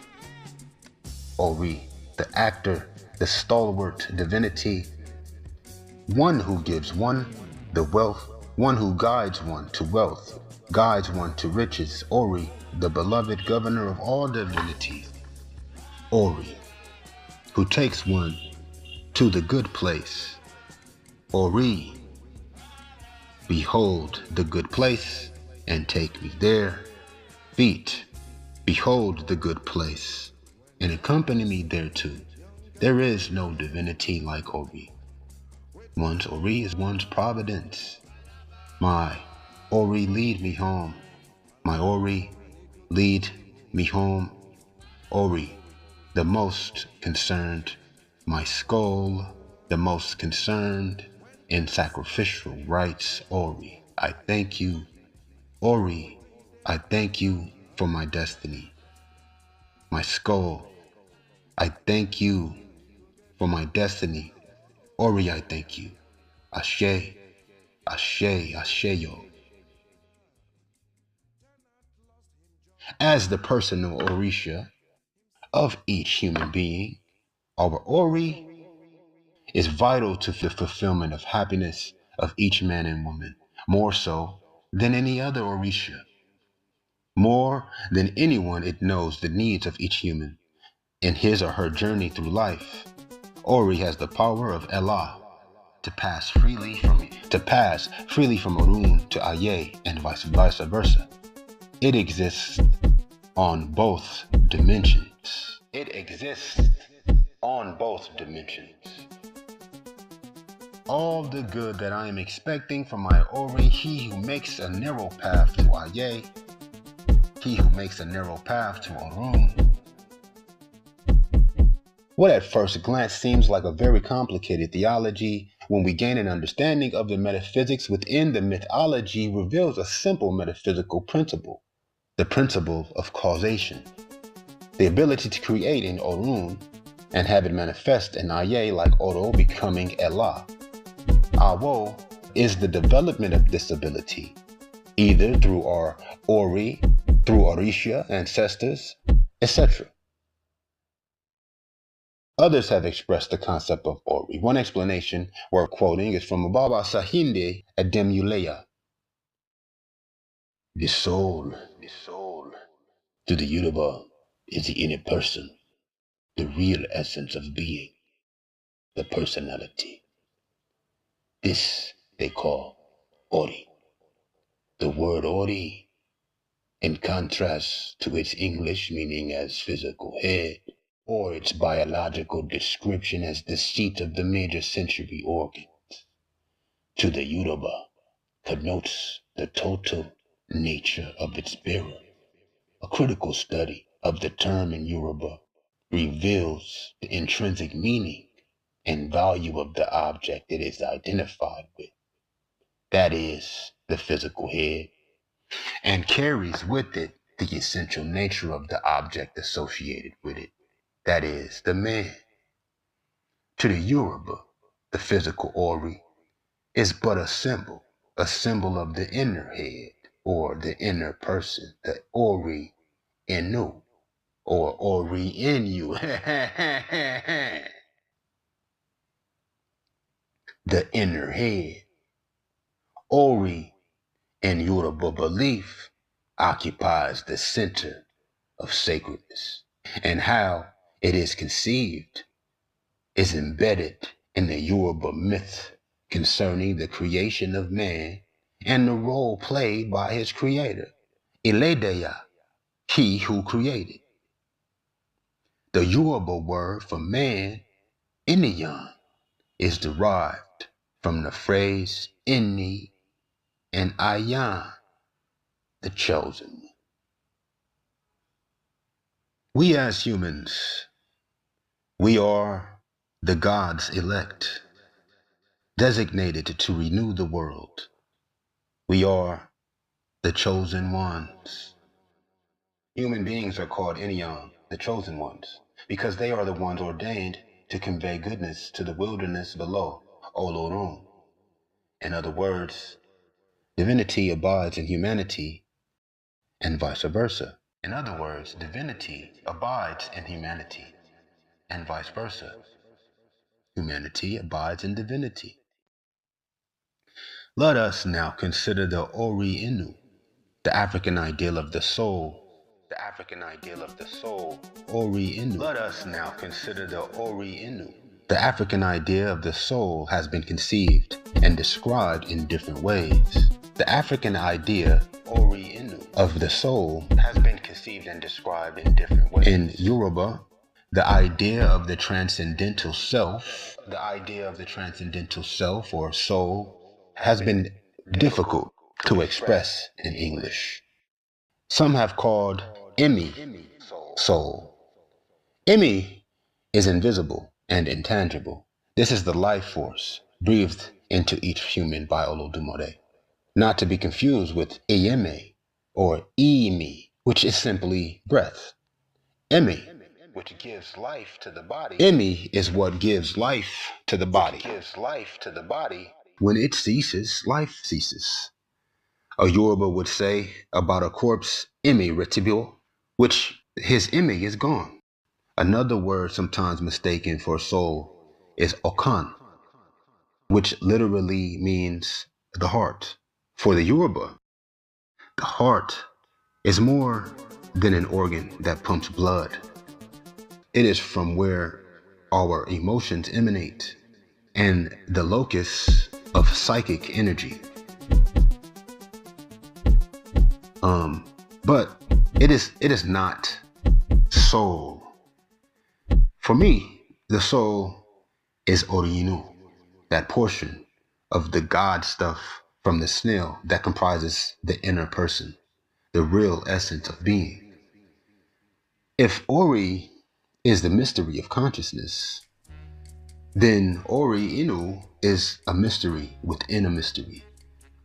ORI, the actor, the stalwart divinity, one who gives one the wealth, one who guides one to wealth, guides one to riches. ORI, the beloved governor of all divinities. ORI, who takes one to the good place. ORI, behold the good place and take me there. Feet, behold the good place and accompany me thereto. There is no divinity like ORI. One's ORI is one's providence. My ORI, lead me home. My ORI, lead me home. ORI, the most concerned, my skull, the most concerned in sacrificial rites. ORI, I thank you. ORI, I thank you for my destiny. My skull, I thank you for my destiny. ORI, I thank you. Ashe, Ashe, Asheyo. As the personal Orisha of each human being, our ORI is vital to the fulfillment of happiness of each man and woman, more so than any other Orisha. More than anyone, it knows the needs of each human in his or her journey through life. ORI has the power of Allah to pass freely from Orun to Aye and vice versa. It exists on both dimensions. It exists on both dimensions. All the good that I am expecting from my ORI, he who makes a narrow path to Aye, he who makes a narrow path to Orun. What at first glance seems like a very complicated theology, when we gain an understanding of the metaphysics within the mythology, reveals a simple metaphysical principle, the principle of causation, the ability to create in Orun and have it manifest in Aye, like Oro becoming Elah. Awo is the development of this ability, either through our ORI, through Orisha, ancestors, etc. Others have expressed the concept of ORI. One explanation worth quoting is from Baba Sahinde Ademuleya. The soul to the Yoruba is the inner person, the real essence of being, the personality. This they call ORI. The word ORI, in contrast to its English meaning as physical head, or its biological description as the seat of the major sensory organs, to the Yoruba connotes the total nature of its bearer. A critical study of the term in Yoruba reveals the intrinsic meaning and value of the object it is identified with, that is, the physical head, and carries with it the essential nature of the object associated with it, that is, the man. To the Yoruba, the physical ORI is but a symbol of the inner head, or the inner person, the ORI Inu, or Ori in you. the inner head. Ori, in Yoruba belief, occupies the center of sacredness, and how it is conceived is embedded in the Yoruba myth concerning the creation of man and the role played by his creator, Eledeya, he who created. The Yoruba word for man, Eniyan, is derived from the phrase Inni and Ayan, the chosen. We as humans, we are the God's elect, designated to renew the world. We are the chosen ones. Human beings are called Eniyan, the chosen ones, because they are the ones ordained to convey goodness to the wilderness below, Olodumare. In other words, divinity abides in humanity and vice versa. In other words, divinity abides in humanity and vice versa. Humanity abides in divinity. Let us now consider the Ori Inu, the African ideal of the soul. The African ideal of the soul, Ori Inu. Let us now consider the Ori Inu. The African idea of the soul has been conceived and described in different ways. The African idea, Ori Inu, of the soul has been conceived and described in different ways. In Yoruba, the idea of the transcendental self, or soul, has been difficult to express in English. Some have called Imi soul. Imi is invisible and intangible. This is the life force breathed into each human by Olodumare, not to be confused with Iyeme or Imi, which is simply breath. Imi, which gives life to the body. Imi is what gives life to the body. When it ceases, life ceases. A Yoruba would say about a corpse, Imi retibio, which his Imi is gone. Another word sometimes mistaken for soul is Okan, which literally means the heart. For the Yoruba, the heart is more than an organ that pumps blood. It is from where our emotions emanate and the locus of psychic energy. But it is not soul. For me, the soul is Orinu, that portion of the God stuff from the snail that comprises the inner person, the real essence of being. If Ori is the mystery of consciousness, then Ori Inu is a mystery within a mystery.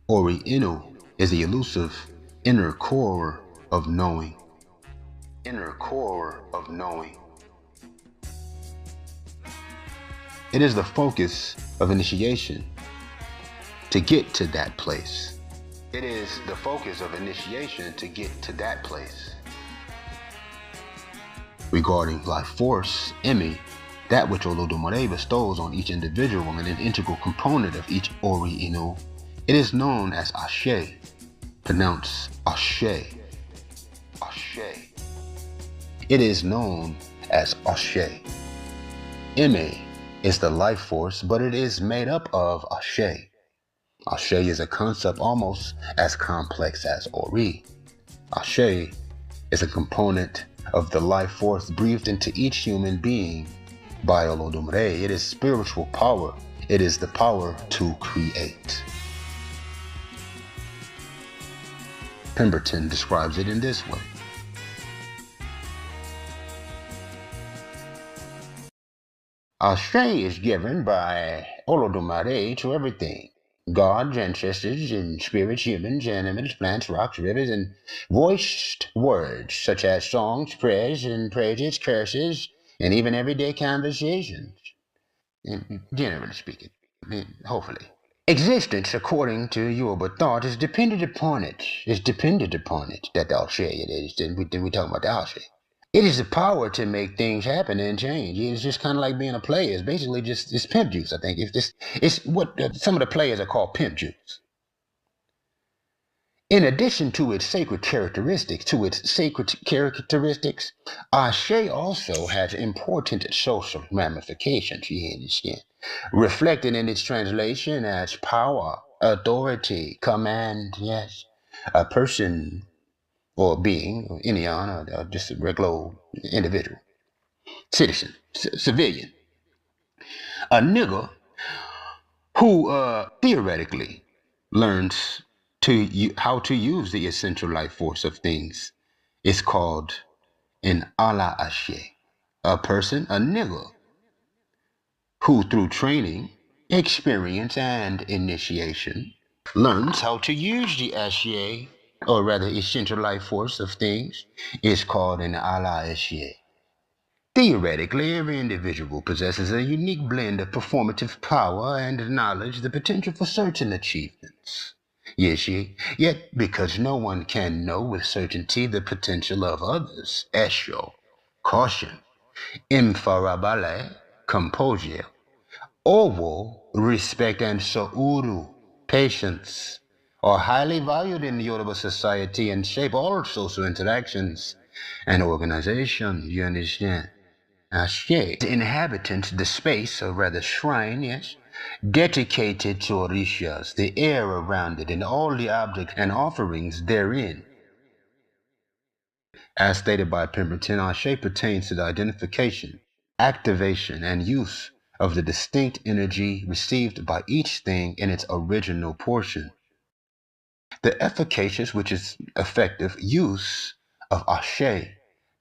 Ori Inu is the elusive inner core of knowing. It is the focus of initiation to get to that place. Regarding life force, Emi, that which Olodumare bestows on each individual and an integral component of each Ori Inu, it is known as Ashe, pronounced Ashe. It is known as Ashe. Eme is the life force, but it is made up of Ashe. Ashe is a concept almost as complex as Ori. Ashe is a component of the life force breathed into each human being by Olodumare. It is spiritual power. It is the power to create. Pemberton describes it in this way. Ashe is given by Olodumare to everything. Gods, ancestors, and spirits, humans, animals, plants, rocks, rivers, and voiced words such as songs, prayers, and praises, curses, and even everyday conversations. Generally speaking, hopefully. Existence, according to Yoruba thought, is dependent upon it. That Ashe it is. Then we talk about the Ashe. It is the power to make things happen and change. It's just kind of like being a player. It's basically just it's pimp juice. I think it's what some of the players are called pimp juice. In addition to its sacred characteristics, Ashe also has important social ramifications, you understand, reflected in its translation as power, authority, command, yes, a person or being, or any or just a regular individual, citizen, civilian, a nigga who theoretically learns how to use the essential life force of things is called an ala ashe, a person, a nigga, who through training, experience, and initiation learns how to use the ashe, or rather essential life force of things, is called an ala ashe. Theoretically, every individual possesses a unique blend of performative power and knowledge, the potential for certain achievements. Yet because no one can know with certainty the potential of others, esho, caution, imfarabale, composure, owo, respect, and souru, patience, are highly valued in the Yoruba society and shape all social interactions and organizations, you understand? Ashe, the inhabitants, the space, or rather shrine, yes, dedicated to Orishas, the air around it, and all the objects and offerings therein. As stated by Pemberton, Ashe pertains to the identification, activation, and use of the distinct energy received by each thing in its original portion. The efficacious, which is effective, use of Ashe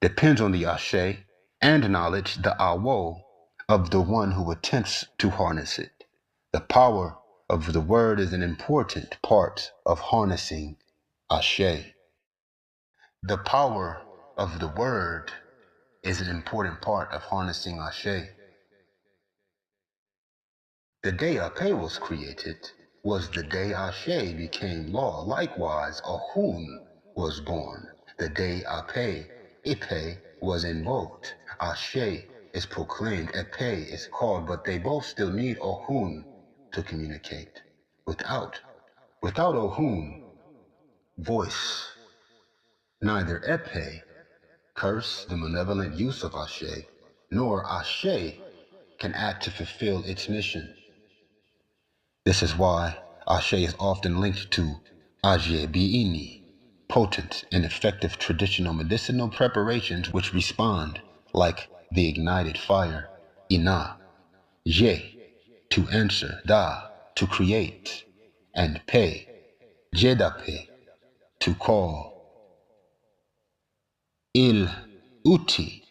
depends on the Ashe and knowledge, the Awo, of the one who attempts to harness it. The power of the word is an important part of harnessing Ashe. The power of the word is an important part of harnessing Ashe. The day Ape was created was the day Ashe became law. Likewise, Ahun was born. The day Ipe was invoked. Ashe is proclaimed, Epe is called, but they both still need Ahun to communicate. Without Ahun, voice, neither Epe, curse, the malevolent use of Ashe, nor Ashe can act to fulfill its mission. This is why Ashe is often linked to Aje Biini, potent and effective traditional medicinal preparations which respond like the ignited fire. Ina, Je, to answer, Da, to create, and Pe, Jedape, to call. Iluti,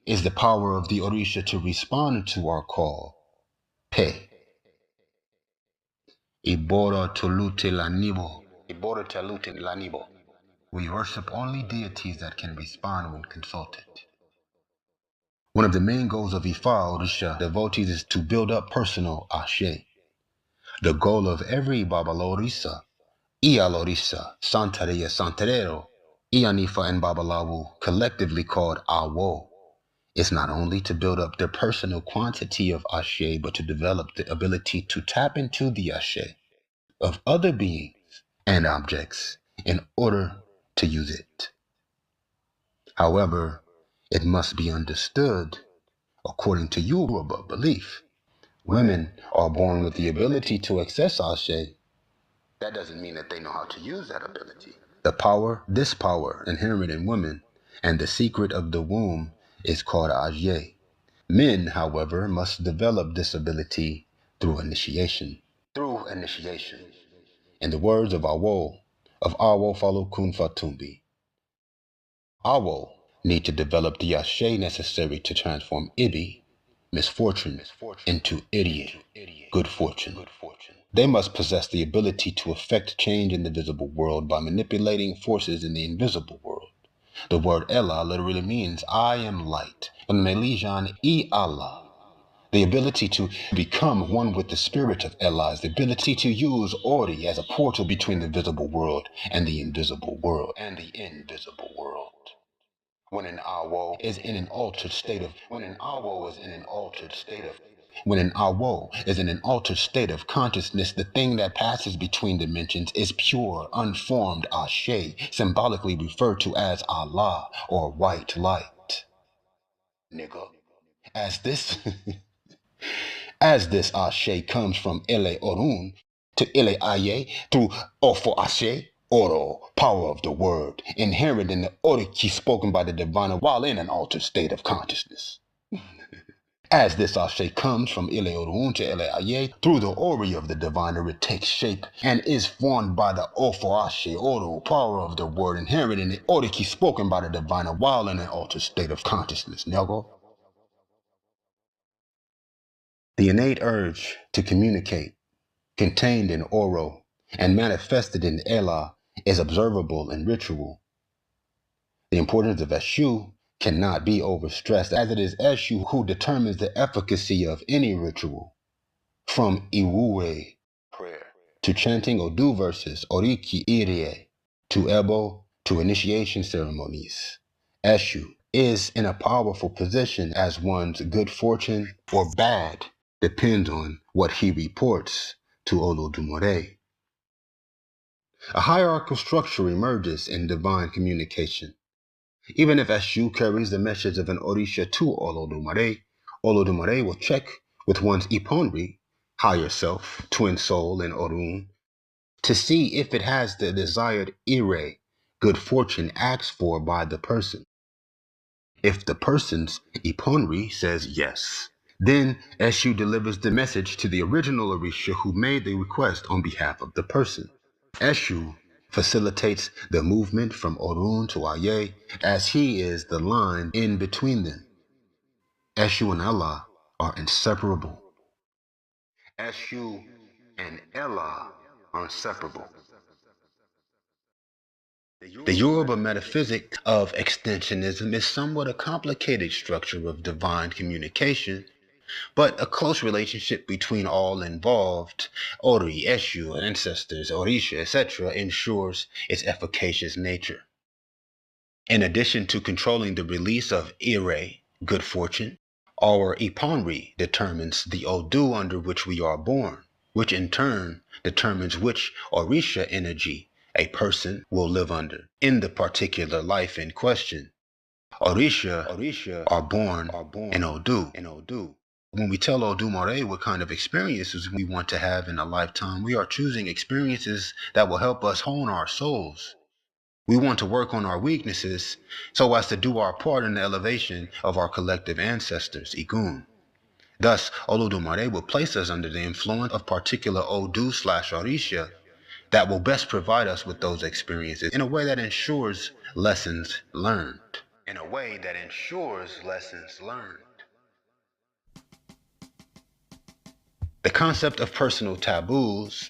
is the power of the Orisha to respond to our call. Pe. Ibora Tolute Lanibo. We worship only deities that can respond when consulted. One of the main goals of Ifa Orisha devotees is to build up personal Ashe. The goal of every Babalorisa, Ialorisa, Santeria Santerero, Ianifa and Babalawu, collectively called Awo, is not only to build up their personal quantity of Ashe, but to develop the ability to tap into the Ashe of other beings and objects in order to use it. However, it must be understood, according to Yoruba belief, women are born with the ability to access Ashe. That doesn't mean that they know how to use that ability. This power inherent in women, and the secret of the womb is called Ashe. Men, however, must develop this ability through initiation. In the words of Awo follow Kun Fatumbi, Awo need to develop the Ashe necessary to transform Ibi, misfortune, into idiot, good fortune. They must possess the ability to effect change in the visible world by manipulating forces in the invisible world. The word Ella literally means I am light, and Melijan I Allah. The ability to become one with the spirit of Allah is the ability to use ORI as a portal between the visible world and the invisible world. when an awo is in an altered state of when an awo is in an altered state of when an awo is in an altered state of consciousness, the thing that passes between dimensions is pure, unformed ashe, symbolically referred to as Allah or white light. Nigga. As this as this ashe comes from ele orun to ele aye through ofo ashe, oro, power of the word, inherent in the oriki spoken by the divine while in an altered state of consciousness. As this ashe comes from ile orun to ele aye through the ori of the diviner, it takes shape and is formed by the ofo ashe, oro, power of the word, inherent in the oriki spoken by the diviner while in an altered state of consciousness. Nyago. The innate urge to communicate, contained in Oro and manifested in Ela, is observable in ritual. The importance of Eshu cannot be overstressed, as it is Eshu who determines the efficacy of any ritual. From Iwue, prayer, to chanting Odu verses, Oriki Irie, to Ebo, to initiation ceremonies. Eshu is in a powerful position as one's good fortune or bad depends on what he reports to Olodumare. A hierarchical structure emerges in divine communication. Even if Eshu carries the message of an Orisha to Olodumare, Olodumare will check with one's Iponri, higher self, twin soul, and Orun, to see if it has the desired Ire, good fortune asked for by the person. If the person's Iponri says yes, then Eshu delivers the message to the original Orisha who made the request on behalf of the person. Eshu facilitates the movement from Orun to Aye, as he is the line in between them. Eshu and Allah are inseparable. Eshu and Ella are inseparable. The Yoruba metaphysic of extensionism is somewhat a complicated structure of divine communication, but a close relationship between all involved, Ori, Eshu, ancestors, Orisha, etc., ensures its efficacious nature. In addition to controlling the release of Ire, good fortune, our Iponri determines the Odu under which we are born, which in turn determines which Orisha energy a person will live under in the particular life in question. Orisha are born in Odu. When we tell Olodumare what kind of experiences we want to have in a lifetime, we are choosing experiences that will help us hone our souls. We want to work on our weaknesses so as to do our part in the elevation of our collective ancestors, Igun. Thus, Olodumare will place us under the influence of particular Odu/Orisha that will best provide us with those experiences in a way that ensures lessons learned. The concept of personal taboos,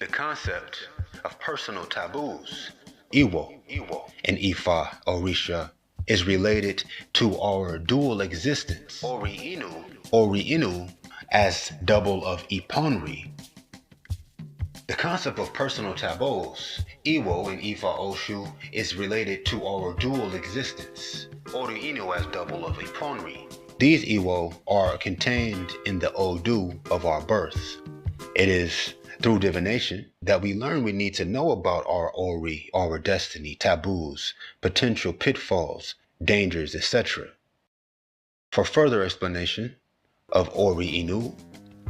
Iwo, and Ifa, Orisha, is related to our dual existence, Ori Inu, as double of Iponri. The concept of personal taboos, Iwo and Ifa Oshu, is related to our dual existence, Ori Inu as double of Iponri. These Iwo are contained in the Odu of our birth. It is through divination that we learn we need to know about our Ori, our destiny, taboos, potential pitfalls, dangers, etc. For further explanation of Ori Inu,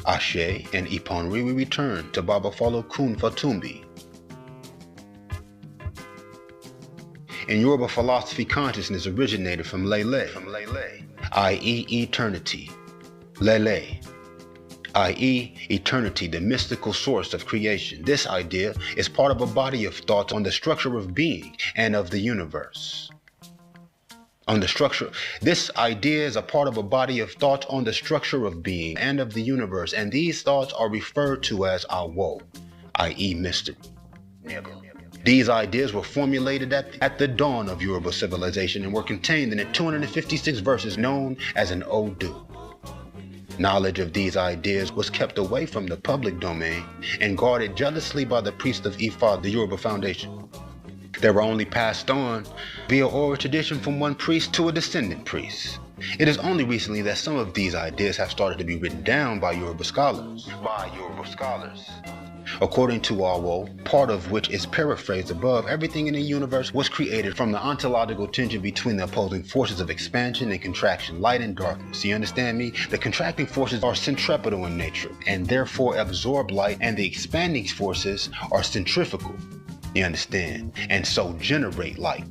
Ashe, and Iponri, we return to Baba Falo Kun Fatumbi. In Yoruba philosophy, consciousness originated from Lele, i.e. eternity. Lele, i.e. eternity, the mystical source of creation. This idea is part of a body of thought on the structure of being and of the universe. This idea is a part of a body of thought on the structure of being and of the universe, and these thoughts are referred to as Awo, i.e. mystery. These ideas were formulated at the dawn of Yoruba civilization and were contained in the 256 verses known as an Odu. Knowledge of these ideas was kept away from the public domain and guarded jealously by the priest of Ifa, the Yoruba foundation. They were only passed on via oral tradition from one priest to a descendant priest. It is only recently that some of these ideas have started to be written down by Yoruba scholars. According to Awo, part of which is paraphrased above, everything in the universe was created from the ontological tension between the opposing forces of expansion and contraction, light and darkness. You understand me? The contracting forces are centripetal in nature and therefore absorb light, and the expanding forces are centrifugal. You understand? And so generate light.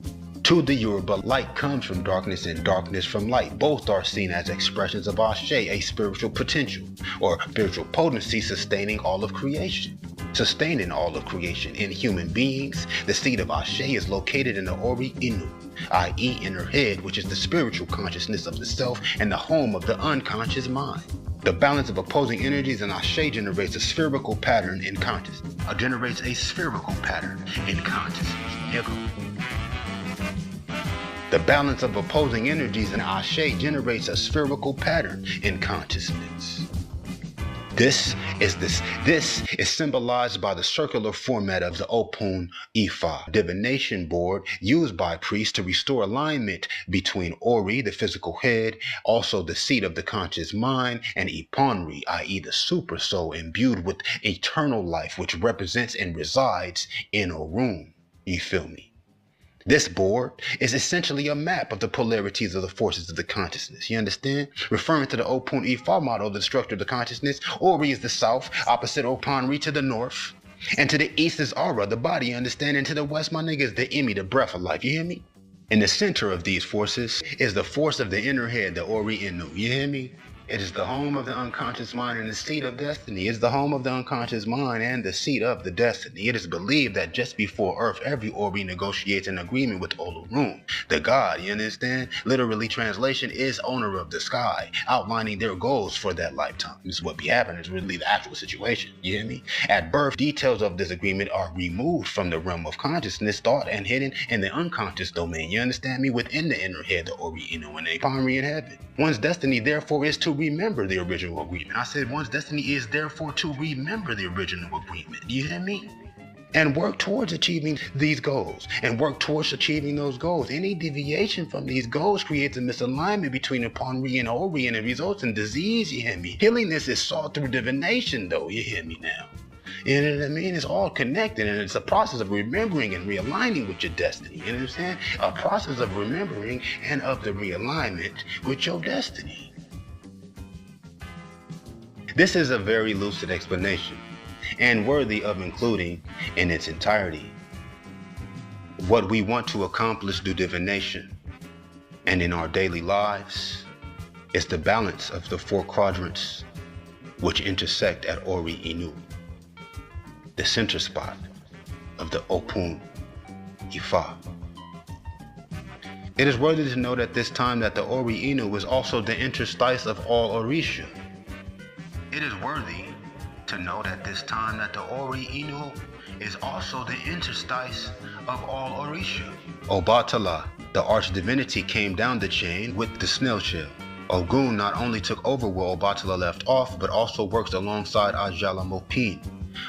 To the Yoruba, light comes from darkness and darkness from light. Both are seen as expressions of Ashe, a spiritual potential or spiritual potency sustaining all of creation. Sustaining all of creation in human beings, the seat of Ashe is located in the Ori Inu, i.e. inner head, which is the spiritual consciousness of the self and the home of the unconscious mind. The balance of opposing energies in Ashe generates a spherical pattern in consciousness. The balance of opposing energies in Ashe generates a spherical pattern in consciousness. This is symbolized by the circular format of the Opun Ifa divination board used by priests to restore alignment between Ori, the physical head, also the seat of the conscious mind, and Iponri, i.e. the super soul imbued with eternal life, which represents and resides in Orun. You feel me? This board is essentially a map of the polarities of the forces of the consciousness. You understand? Referring to the Opun Ifa model, the structure of the consciousness, Ori is the south, opposite Iponri to the north. And to the east is Aura, the body, you understand? And to the west, my nigga, is the Imi, the breath of life. You hear me? In the center of these forces is the force of the inner head, the Ori Inu. You hear me? It is the home of the unconscious mind and the seat of destiny. It is the home of the unconscious mind and the seat of the destiny. It is believed that just before Earth, every Ori negotiates an agreement with Olodumare, the god, you understand? Literally, translation is owner of the sky, outlining their goals for that lifetime. This is what be happening, is really the actual situation, you hear me? At birth, details of this agreement are removed from the realm of consciousness, thought, and hidden in the unconscious domain, you understand me? Within the inner head, the Ori Inu, and the Iponri in heaven. One's destiny, therefore, is to remember the original agreement. I said one's destiny is therefore to remember the original agreement. You hear me? And work towards achieving these goals. And work towards achieving those goals. Any deviation from these goals creates a misalignment between Iponri and Ori, and it results in disease. You hear me? Healing this is sought through divination, though. You hear me now? You know what I mean? It's all connected, and it's a process of remembering and realigning with your destiny. You know what I'm saying? A process of remembering and of the realignment with your destiny. This is a very lucid explanation and worthy of including in its entirety. What we want to accomplish through divination and in our daily lives is the balance of the four quadrants which intersect at Ori Inu, the center spot of the Opun Ifa. It is worthy to note at this time that the Ori Inu is also the interstice of all Orisha. It is worthy to note at this time that the Ori Inu is also the interstice of all Orisha. Obatala, the arch divinity, came down the chain with the snail shell. Ogun not only took over where Obatala left off, but also works alongside Ajala Mopin.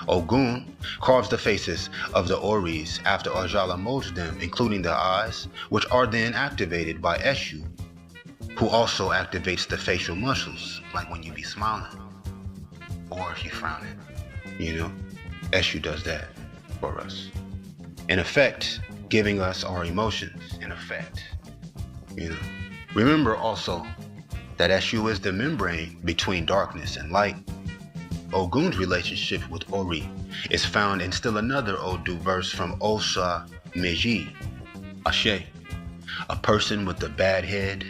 Ogun carves the faces of the Oris after Ajala molds them, including the eyes, which are then activated by Eshu, who also activates the facial muscles, like when you be smiling, or if you frowning. You know, Eshu does that for us. In effect, giving us our emotions, in effect. You know, remember also that Eshu is the membrane between darkness and light. Ogun's relationship with Ori is found in still another Odu verse from Osa Meji, Ashe. A person with a bad head,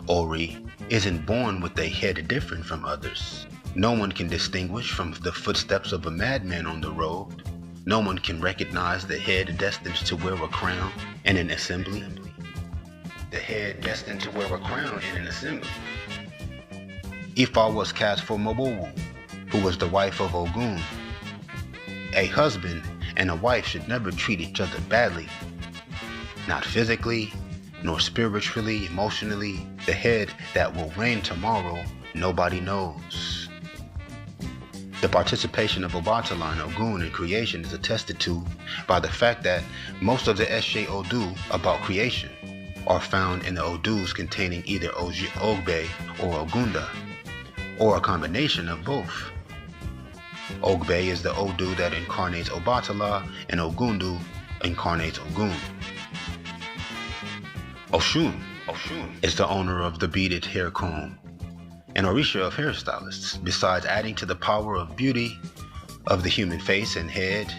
Ori, isn't born with a head different from others. No one can distinguish from the footsteps of a madman on the road. No one can recognize the head destined to wear a crown in an assembly. The head destined to wear a crown in an assembly. Ifa was cast for Mobowu, who was the wife of Ogun. A husband and a wife should never treat each other badly. Not physically, nor spiritually, emotionally. The head that will reign tomorrow, nobody knows. The participation of Obatala and Ogun in creation is attested to by the fact that most of the Eshe Odu about creation are found in the Odus containing either Ogbe or Ogunda, or a combination of both. Ogbe is the Odu that incarnates Obatala, and Ogundu incarnates Ogun. Oshun is the owner of the beaded hair comb, an Orisha of hairstylists, besides adding to the power of beauty of the human face and head,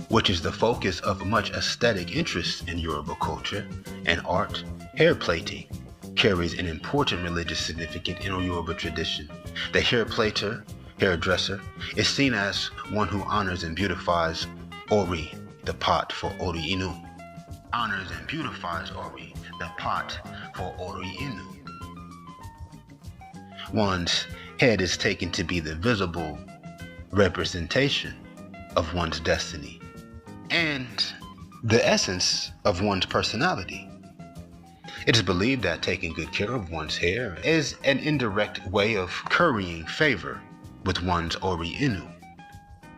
which is the focus of much aesthetic interest in Yoruba culture and art. Hair plaiting carries an important religious significance in Yoruba tradition. The hair plaiter, hairdresser, is seen as one who honors and beautifies Ori, the pot for Ori Inu. Honors and beautifies Ori, the pot for Ori Inu. One's head is taken to be the visible representation of one's destiny and the essence of one's personality. It is believed that taking good care of one's hair is an indirect way of currying favor with one's Ori Inu.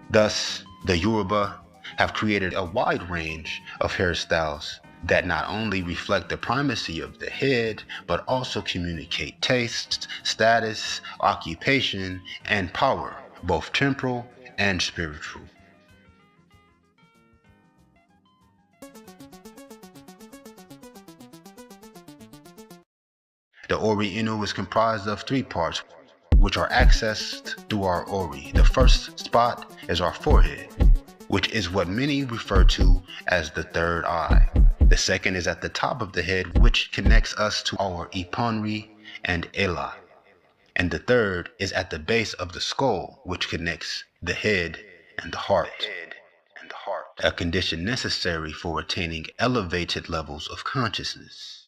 Thus, the Yoruba have created a wide range of hairstyles that not only reflect the primacy of the head, but also communicate taste, status, occupation, and power, both temporal and spiritual. The Ori Inu is comprised of 3 parts, which are accessed through our Ori. The first spot is our forehead, which is what many refer to as the third eye. The second is at the top of the head, which connects us to our Iponri and Ela. And the third is at the base of the skull, which connects the head and the heart. A condition necessary for attaining elevated levels of consciousness.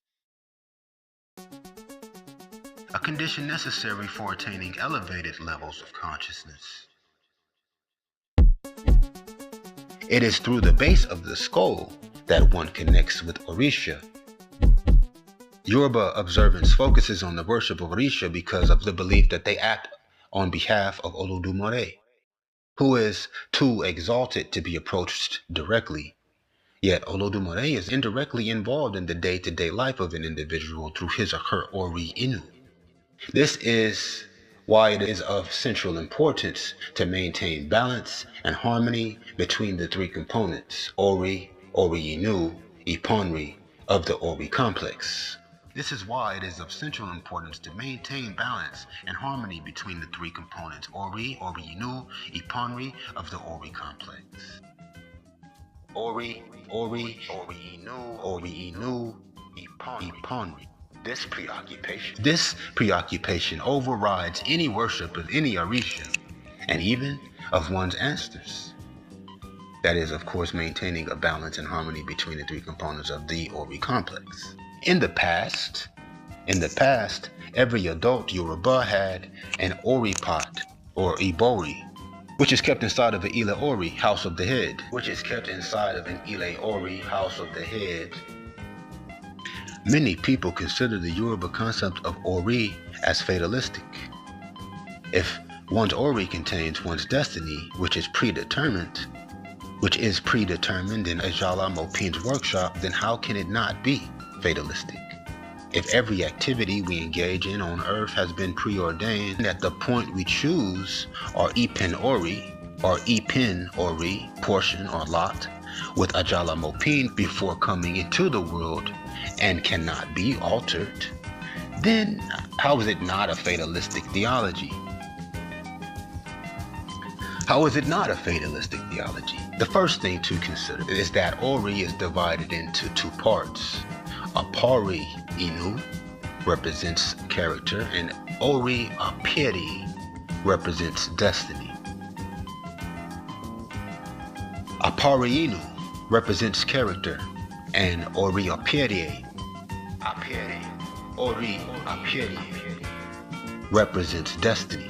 A condition necessary for attaining elevated levels of consciousness. It is through the base of the skull that one connects with Orisha. Yoruba observance focuses on the worship of Orisha because of the belief that they act on behalf of Olodumare, who is too exalted to be approached directly. Yet Olodumare is indirectly involved in the day-to-day life of an individual through his or her Ori Inu. This is why it is of central importance to maintain balance and harmony between the 3 components, Ori, Ori Inu, Iponri, of the Ori complex. This is why it is of central importance to maintain balance and harmony between the 3 components, Ori, Ori Inu, Iponri, of the Ori complex. Ori, Ori Inu, Iponri. This preoccupation overrides any worship of any Orisha, and even of one's ancestors. That is, of course, maintaining a balance and harmony between the 3 components of the Ori complex. In the past, every adult Yoruba had an Ori pot, or Ibori, which is kept inside of an Ile Ori, house of the head. Many people consider the Yoruba concept of Ori as fatalistic. If one's Ori contains one's destiny, which is predetermined in Ajala Mopin's workshop, then how can it not be fatalistic? If every activity we engage in on earth has been preordained at the point we choose our Ipen Ori, or Ipen Ori portion or lot, with Ajala Mopin before coming into the world and cannot be altered, then how is it not a fatalistic theology? The first thing to consider is that Ori is divided into 2 parts. Apari Inu represents character, and Ori Apiri represents destiny. Apari Inu represents character, and Ori Apiri represents destiny.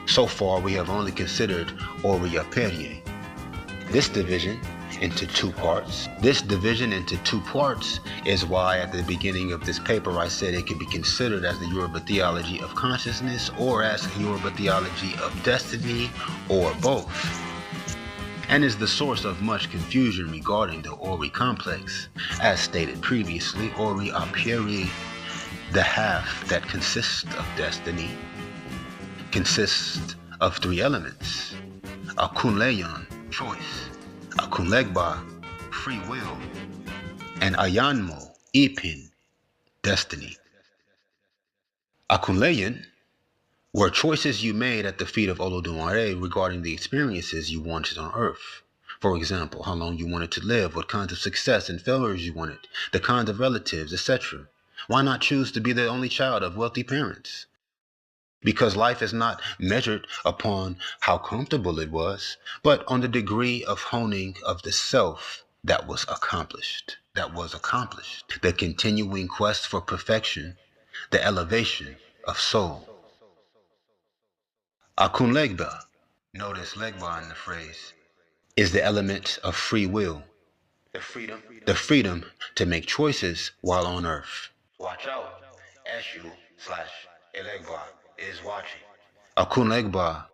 So far, we have only considered Ori Apiri. This division into two parts. This division into two parts is why at the beginning of this paper I said it could be considered as the Yoruba theology of consciousness or as Yoruba theology of destiny or both, and is the source of much confusion regarding the ORI complex. As stated previously, ORI a priori, the half that consists of destiny, consists of three elements: Akunleyon, choice; Akunlegba, free will; and Ayanmo, Ipin, destiny. Akunleyon were choices you made at the feet of Olodumare regarding the experiences you wanted on earth. For example, how long you wanted to live, what kinds of success and failures you wanted, the kinds of relatives, etc. Why not choose to be the only child of wealthy parents? Because life is not measured upon how comfortable it was, but on the degree of honing of the self that was accomplished. The continuing quest for perfection, the elevation of soul. Akunlegba, notice legba in the phrase, is the element of free will, the freedom to make choices while on earth. Watch out, Eshu/Elegba is watching. Akunlegba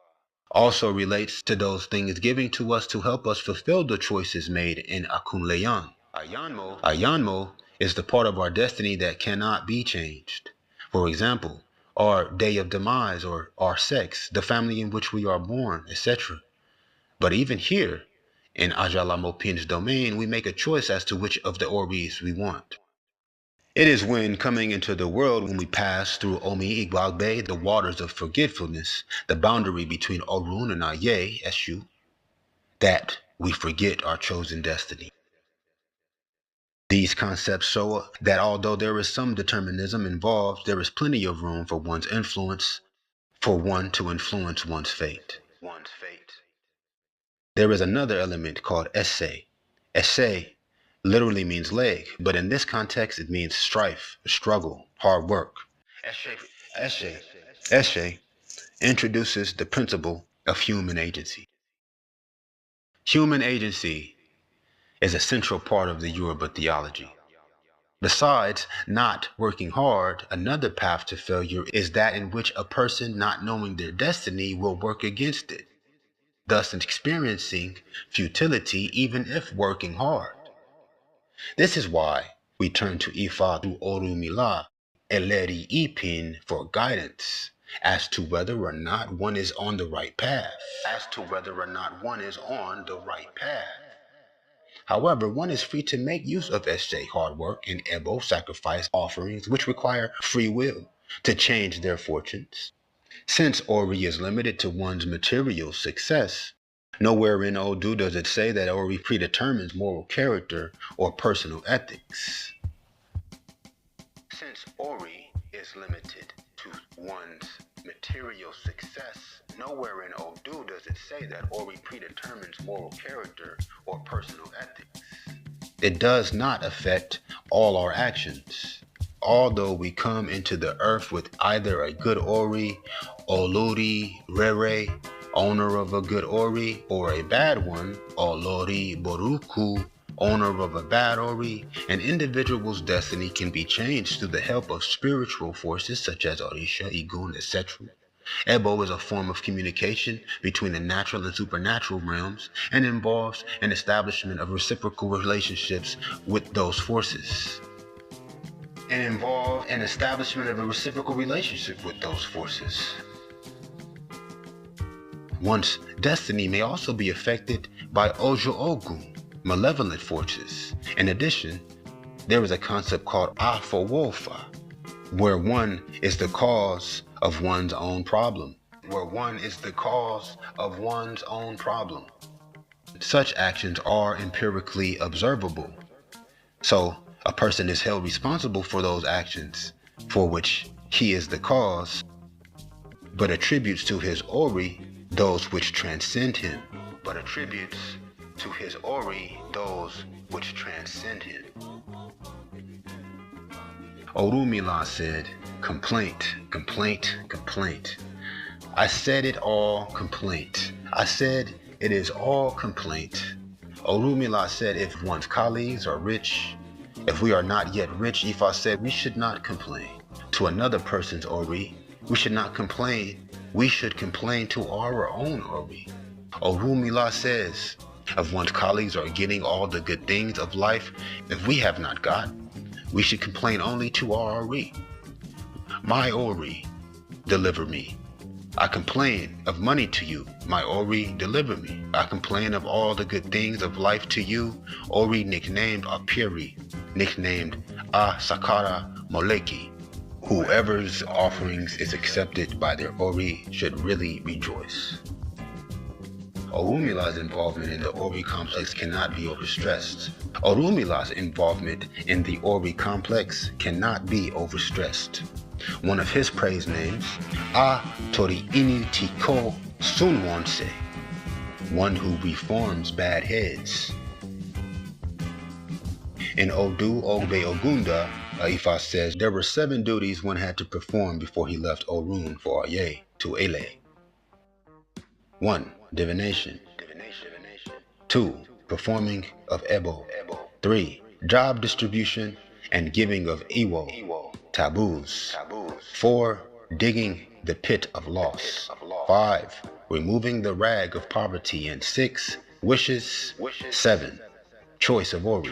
also relates to those things given to us to help us fulfill the choices made in Akunleyon. Ayanmo is the part of our destiny that cannot be changed. For example, our day of demise or our sex, the family in which we are born, etc. But even here, in Ajalamopin's domain, we make a choice as to which of the orbis we want. It is when coming into the world, when we pass through Omi Igbagbe, the waters of forgetfulness, the boundary between Orun and Aye, Eshu, that we forget our chosen destiny. These concepts show that although there is some determinism involved, there is plenty of room for one's influence, for one to influence one's fate. There is another element called esse. Esse literally means leg, but in this context it means strife, struggle, hard work. Esse introduces the principle of human agency. Human agency is a central part of the Yoruba theology. Besides not working hard, another path to failure is that in which a person, not knowing their destiny, will work against it, thus experiencing futility even if working hard. This is why we turn to Ifa through Orumila, Eleri Ipin, for guidance as to whether or not one is on the right path. However, one is free to make use of Eshe, hard work, and Ebo, sacrifice offerings, which require free will to change their fortunes. Since Ori is limited to one's material success, nowhere in Odu does it say that Ori predetermines moral character or personal ethics. Since Ori is limited to one's material success, nowhere in Odu does it say that Ori predetermines moral character or personal ethics. It does not affect all our actions. Although we come into the earth with either a good Ori, Oluri, Rere, owner of a good Ori, or a bad one, Olori, Boruku, owner of a bad Ori, an individual's destiny can be changed through the help of spiritual forces such as Orisha, Igun, etc. Ebo is a form of communication between the natural and supernatural realms and involves an establishment of reciprocal relationships with those forces. One's destiny may also be affected by Ojo Ogun, malevolent forces. In addition, there is a concept called Afowofa, where one is the cause of one's own problem. Such actions are empirically observable. So, a person is held responsible for those actions for which he is the cause, but attributes to his Ori those which transcend him. Orumila said, complaint, complaint, complaint. I said it all complaint. I said it is all complaint. Oludumare said if one's colleagues are rich, if we are not yet rich, Ifa said we should not complain to another person's ORI. We should not complain. We should complain to our own ORI. Oludumare says if one's colleagues are getting all the good things of life, if we have not got, we should complain only to our ORI. My ORI, deliver me. I complain of money to you, my ORI, deliver me. I complain of all the good things of life to you, ORI nicknamed Apiri, nicknamed Asakara Moleki. Whoever's offerings is accepted by their ORI should really rejoice. Oludumare's involvement in the ORI complex cannot be overstressed. Oludumare's involvement in the ORI complex cannot be overstressed. One of his praise names, Tori-ini Tiko Sunwonse, one who reforms bad heads. In Odu Ogbe Ogunda, Ifa says there were 7 duties one had to perform before he left Orun for Aye to Ele. 1. Divination. 2. Performing of Ebo. 3. Job distribution and giving of Iwo. Taboos. 4. Digging the pit of loss. 5. Removing the rag of poverty. And 6. Wishes. 7. Choice of ORI.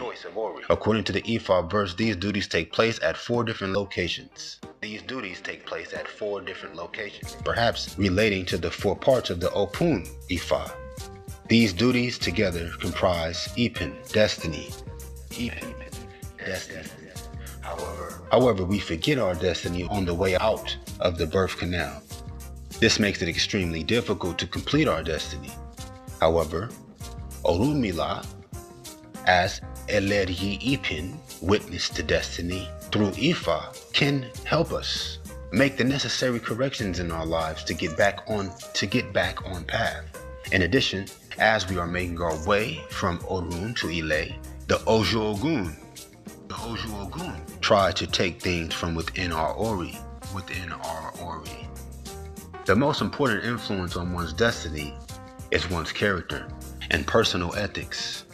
According to the Ifa verse, these duties take place at 4 different locations. Perhaps relating to the 4 parts of the Opun Ifa. These duties together comprise Ipin, destiny. However, we forget our destiny on the way out of the birth canal. This makes it extremely difficult to complete our destiny. However, Oludumare, as Eleryi Ipin, witness to destiny, through Ifa, can help us make the necessary corrections in our lives to get back on path. In addition, as we are making our way from Orun to Ile, the Oju Ogun try to take things from within our ORI. The most important influence on one's destiny is one's character and personal ethics.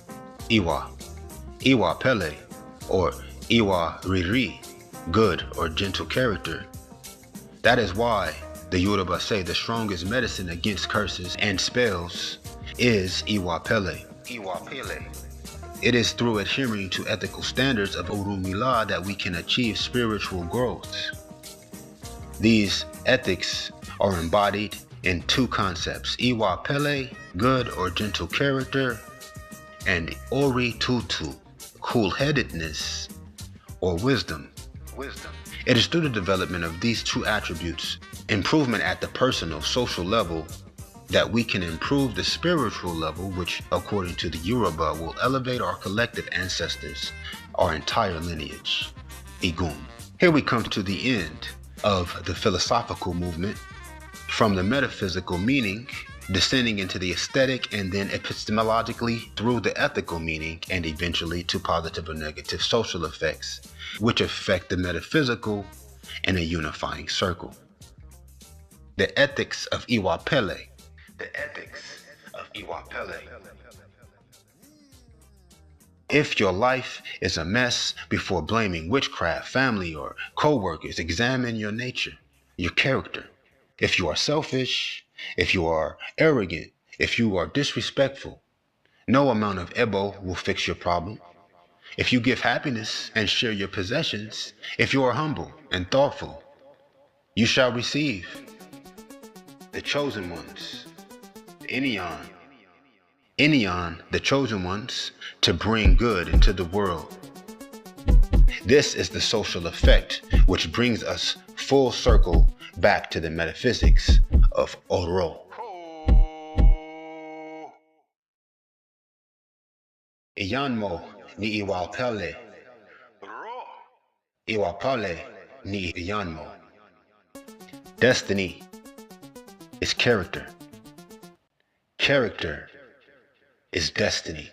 Iwa Pele, or Iwa Riri, good or gentle character. That is why the Yoruba say the strongest medicine against curses and spells is Iwa Pele. It is through adhering to ethical standards of Oludumare that we can achieve spiritual growth. These ethics are embodied in 2 concepts, Iwa Pele, good or gentle character, and Ori Tutu, cool-headedness or wisdom. It is through the development of these 2 attributes, improvement at the personal, social level, that we can improve the spiritual level, which, according to the Yoruba, will elevate our collective ancestors, our entire lineage. Igun. Here we come to the end of the philosophical movement, from the metaphysical meaning, descending into the aesthetic, and then epistemologically through the ethical meaning, and eventually to positive or negative social effects, which affect the metaphysical in a unifying circle. The ethics of Iwa Pele. If your life is a mess, before blaming witchcraft, family, or co-workers, examine your nature, your character. If you are selfish, if you are arrogant, if you are disrespectful, no amount of Ebo will fix your problem. If you give happiness and share your possessions, if you are humble and thoughtful, you shall receive. The chosen ones, Eniyan, the chosen ones, to bring good into the world. This is the social effect which brings us full circle back to the metaphysics of Oro. Iyanmo ni Iwa Pele. Iwa Pele ni Iyanmo. Destiny is character. Character is destiny.